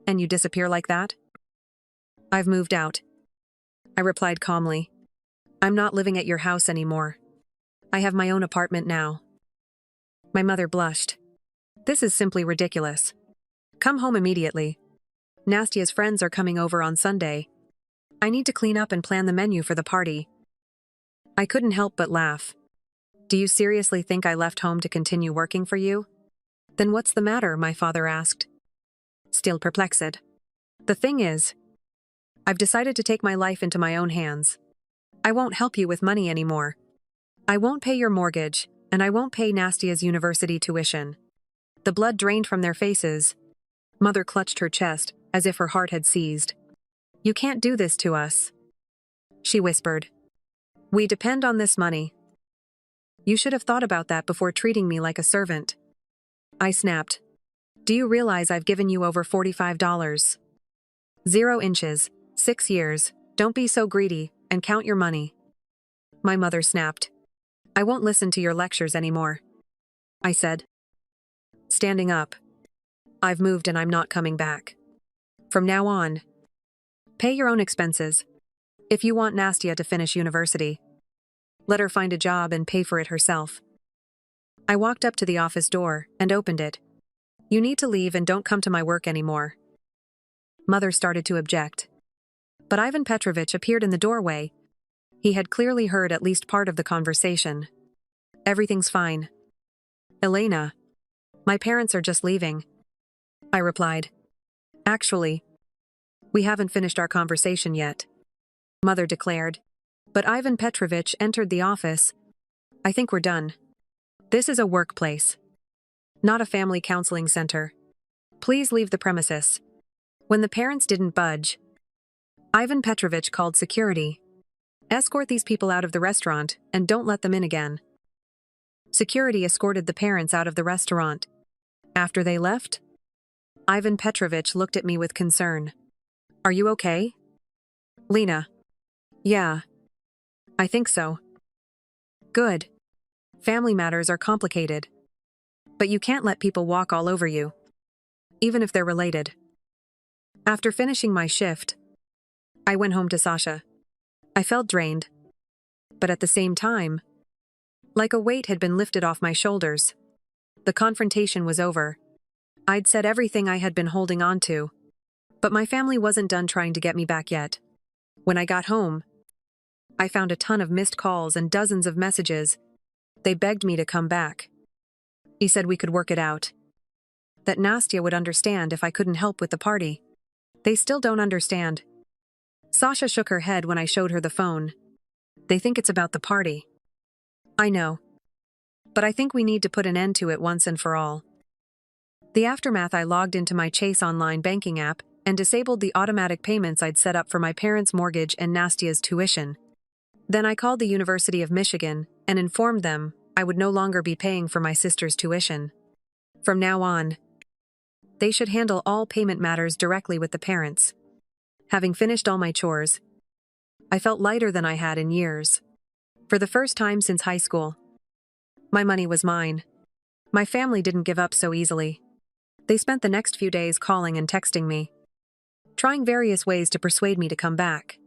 And you disappear like that? I've moved out. I replied calmly. I'm not living at your house anymore. I have my own apartment now. My mother blushed. This is simply ridiculous. Come home immediately. Nastya's friends are coming over on Sunday. I need to clean up and plan the menu for the party. I couldn't help but laugh. Do you seriously think I left home to continue working for you? Then what's the matter? My father asked, still perplexed. The thing is, I've decided to take my life into my own hands. I won't help you with money anymore. I won't pay your mortgage, and I won't pay Nastya's university tuition. The blood drained from their faces. Mother clutched her chest, as if her heart had seized. You can't do this to us, she whispered. We depend on this money. You should have thought about that before treating me like a servant. I snapped. Do you realize I've given you over $45? 0 inches, 6 years, don't be so greedy, and count your money. My mother snapped. I won't listen to your lectures anymore, I said, standing up. I've moved and I'm not coming back. From now on, pay your own expenses. If you want Nastya to finish university, let her find a job and pay for it herself. I walked up to the office door and opened it. You need to leave and don't come to my work anymore. Mother started to object. But Ivan Petrovich appeared in the doorway. He had clearly heard at least part of the conversation. Everything's fine. Elena, my parents are just leaving, I replied. Actually, we haven't finished our conversation yet, Mother declared. But Ivan Petrovich entered the office. I think we're done. This is a workplace, not a family counseling center. Please leave the premises. When the parents didn't budge, Ivan Petrovich called security. Escort these people out of the restaurant and don't let them in again. Security escorted the parents out of the restaurant. After they left, Ivan Petrovich looked at me with concern. Are you okay? Lena. Yeah. I think so. Good. Family matters are complicated. But you can't let people walk all over you. even if they're related. After finishing my shift, I went home to Sasha. I felt drained, but at the same time, like a weight had been lifted off my shoulders. The confrontation was over. I'd said everything I had been holding on to, but my family wasn't done trying to get me back yet. When I got home, I found a ton of missed calls and dozens of messages. They begged me to come back. He said we could work it out. That Nastya would understand if I couldn't help with the party. They still don't understand. Sasha shook her head when I showed her the phone. They think it's about the party. I know. But I think we need to put an end to it once and for all. The aftermath, I logged into my Chase online banking app and disabled the automatic payments I'd set up for my parents' mortgage and Nastya's tuition. Then I called the University of Michigan and informed them I would no longer be paying for my sister's tuition. From now on, they should handle all payment matters directly with the parents. Having finished all my chores, I felt lighter than I had in years. For the first time since high school, my money was mine. My family didn't give up so easily. They spent the next few days calling and texting me, trying various ways to persuade me to come back.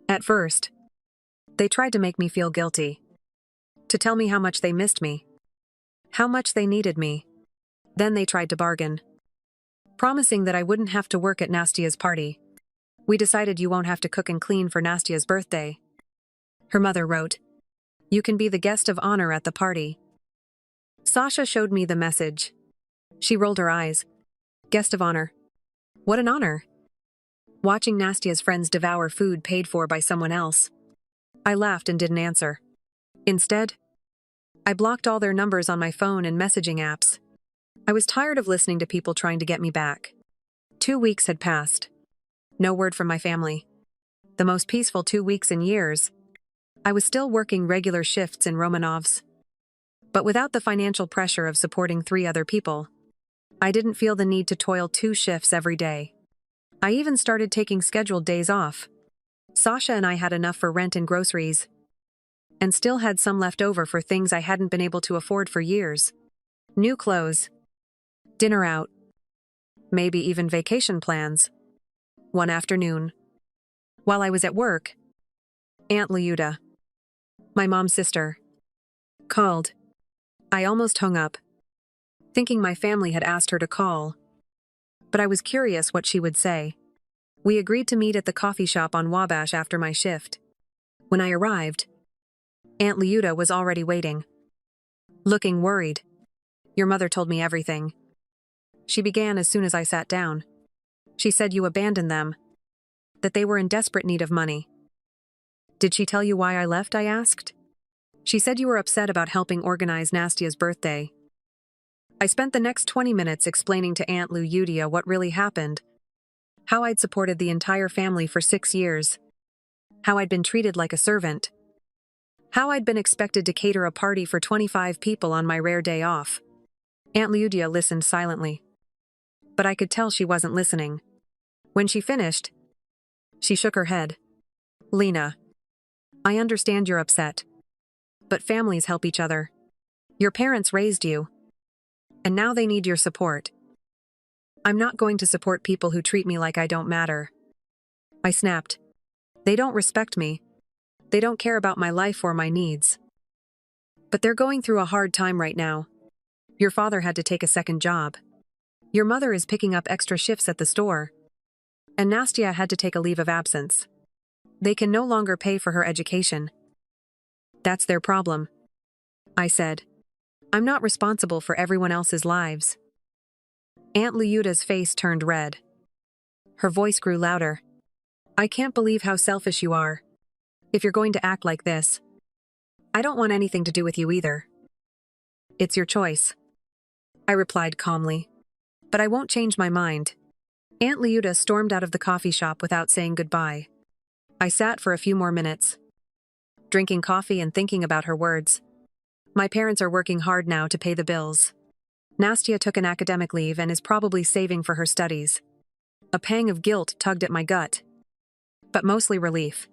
At first, they tried to make me feel guilty, to tell me how much they missed me, how much they needed me. Then they tried to bargain, promising that I wouldn't have to work at Nastya's party. We decided you won't have to cook and clean for Nastya's birthday. Her mother wrote, "You can be the guest of honor at the party." Sasha showed me the message. She rolled her eyes. Guest of honor? What an honor. Watching Nastya's friends devour food paid for by someone else. I laughed and didn't answer. Instead, I blocked all their numbers on my phone and messaging apps. I was tired of listening to people trying to get me back. 2 weeks had passed. No word from my family. The most peaceful 2 weeks in years. I was still working regular shifts in Romanov's. But without the financial pressure of supporting 3 other people, I didn't feel the need to toil 2 shifts every day. I even started taking scheduled days off. Sasha and I had enough for rent and groceries, and still had some left over for things I hadn't been able to afford for years. New clothes, dinner out, maybe even vacation plans. One afternoon, while I was at work, Aunt Lyuda, my mom's sister, called. I almost hung up, thinking my family had asked her to call, but I was curious what she would say. We agreed to meet at the coffee shop on Wabash after my shift. When I arrived, Aunt Lyuda was already waiting, looking worried. "Your mother told me everything," she began as soon as I sat down. "She said you abandoned them, that they were in desperate need of money." "Did she tell you why I left?" I asked. "She said you were upset about helping organize Nastya's birthday." I spent the next 20 minutes explaining to Aunt Lyuda what really happened, how I'd supported the entire family for 6 years, how I'd been treated like a servant, how I'd been expected to cater a party for 25 people on my rare day off. Aunt Lyuda listened silently, but I could tell she wasn't listening. When she finished, she shook her head. "Lena, I understand you're upset, but families help each other. Your parents raised you, and now they need your support. I'm not going to support people who treat me like I don't matter." I snapped. "They don't respect me. They don't care about my life or my needs. But they're going through a hard time right now. Your father had to take a second job. Your mother is picking up extra shifts at the store. And Nastya had to take a leave of absence. They can no longer pay for her education. That's their problem," I said. "I'm not responsible for everyone else's lives." Aunt Lyuda's face turned red. Her voice grew louder. "I can't believe how selfish you are. If you're going to act like this, I don't want anything to do with you either. It's your choice," I replied calmly. "But I won't change my mind." Aunt Lyuda stormed out of the coffee shop without saying goodbye. I sat for a few more minutes, drinking coffee and thinking about her words. My parents are working hard now to pay the bills. Nastya took an academic leave and is probably saving for her studies. A pang of guilt tugged at my gut, but mostly relief.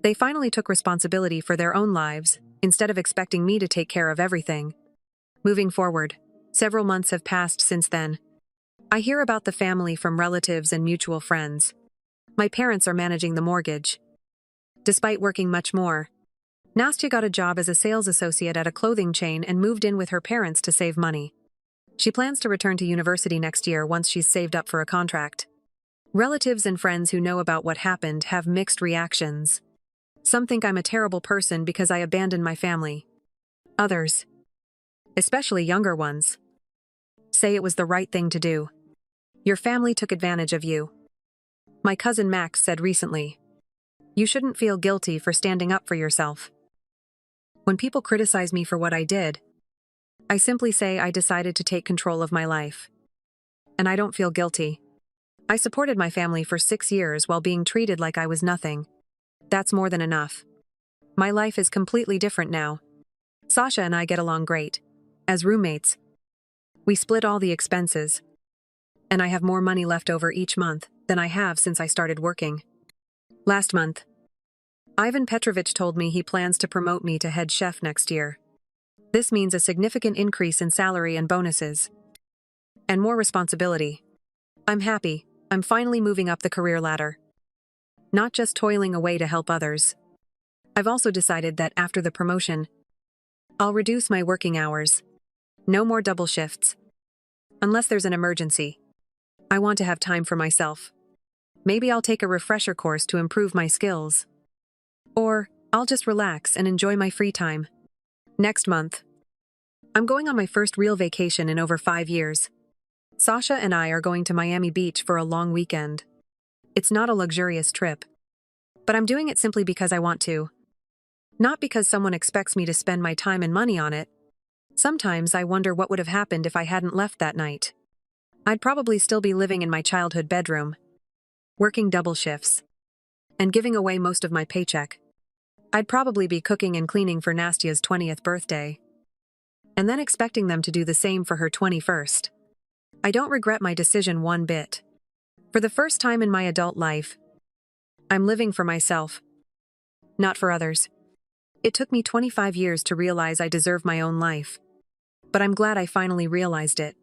They finally took responsibility for their own lives, instead of expecting me to take care of everything. Moving forward, several months have passed since then. I hear about the family from relatives and mutual friends. My parents are managing the mortgage. Despite working much more, Nastya got a job as a sales associate at a clothing chain and moved in with her parents to save money. She plans to return to university next year once she's saved up for a contract. Relatives and friends who know about what happened have mixed reactions. Some think I'm a terrible person because I abandoned my family. Others, especially younger ones, say it was the right thing to do. Your family took advantage of you. My cousin Max said recently, "You shouldn't feel guilty for standing up for yourself." When people criticize me for what I did, I simply say I decided to take control of my life. And I don't feel guilty. I supported my family for 6 years while being treated like I was nothing. That's more than enough. My life is completely different now. Sasha and I get along great. As roommates, we split all the expenses. And I have more money left over each month than I have since I started working. Last month, Ivan Petrovich told me he plans to promote me to head chef next year. This means a significant increase in salary and bonuses. And more responsibility. I'm happy. I'm finally moving up the career ladder. Not just toiling away to help others. I've also decided that after the promotion, I'll reduce my working hours. No more double shifts. Unless there's an emergency. I want to have time for myself. Maybe I'll take a refresher course to improve my skills. Or I'll just relax and enjoy my free time. Next month, I'm going on my first real vacation in over 5 years. Sasha and I are going to Miami Beach for a long weekend. It's not a luxurious trip, but I'm doing it simply because I want to. Not because someone expects me to spend my time and money on it. Sometimes I wonder what would have happened if I hadn't left that night. I'd probably still be living in my childhood bedroom, working double shifts, and giving away most of my paycheck. I'd probably be cooking and cleaning for Nastya's 20th birthday, and then expecting them to do the same for her 21st. I don't regret my decision one bit. For the first time in my adult life, I'm living for myself, not for others. It took me 25 years to realize I deserve my own life, but I'm glad I finally realized it.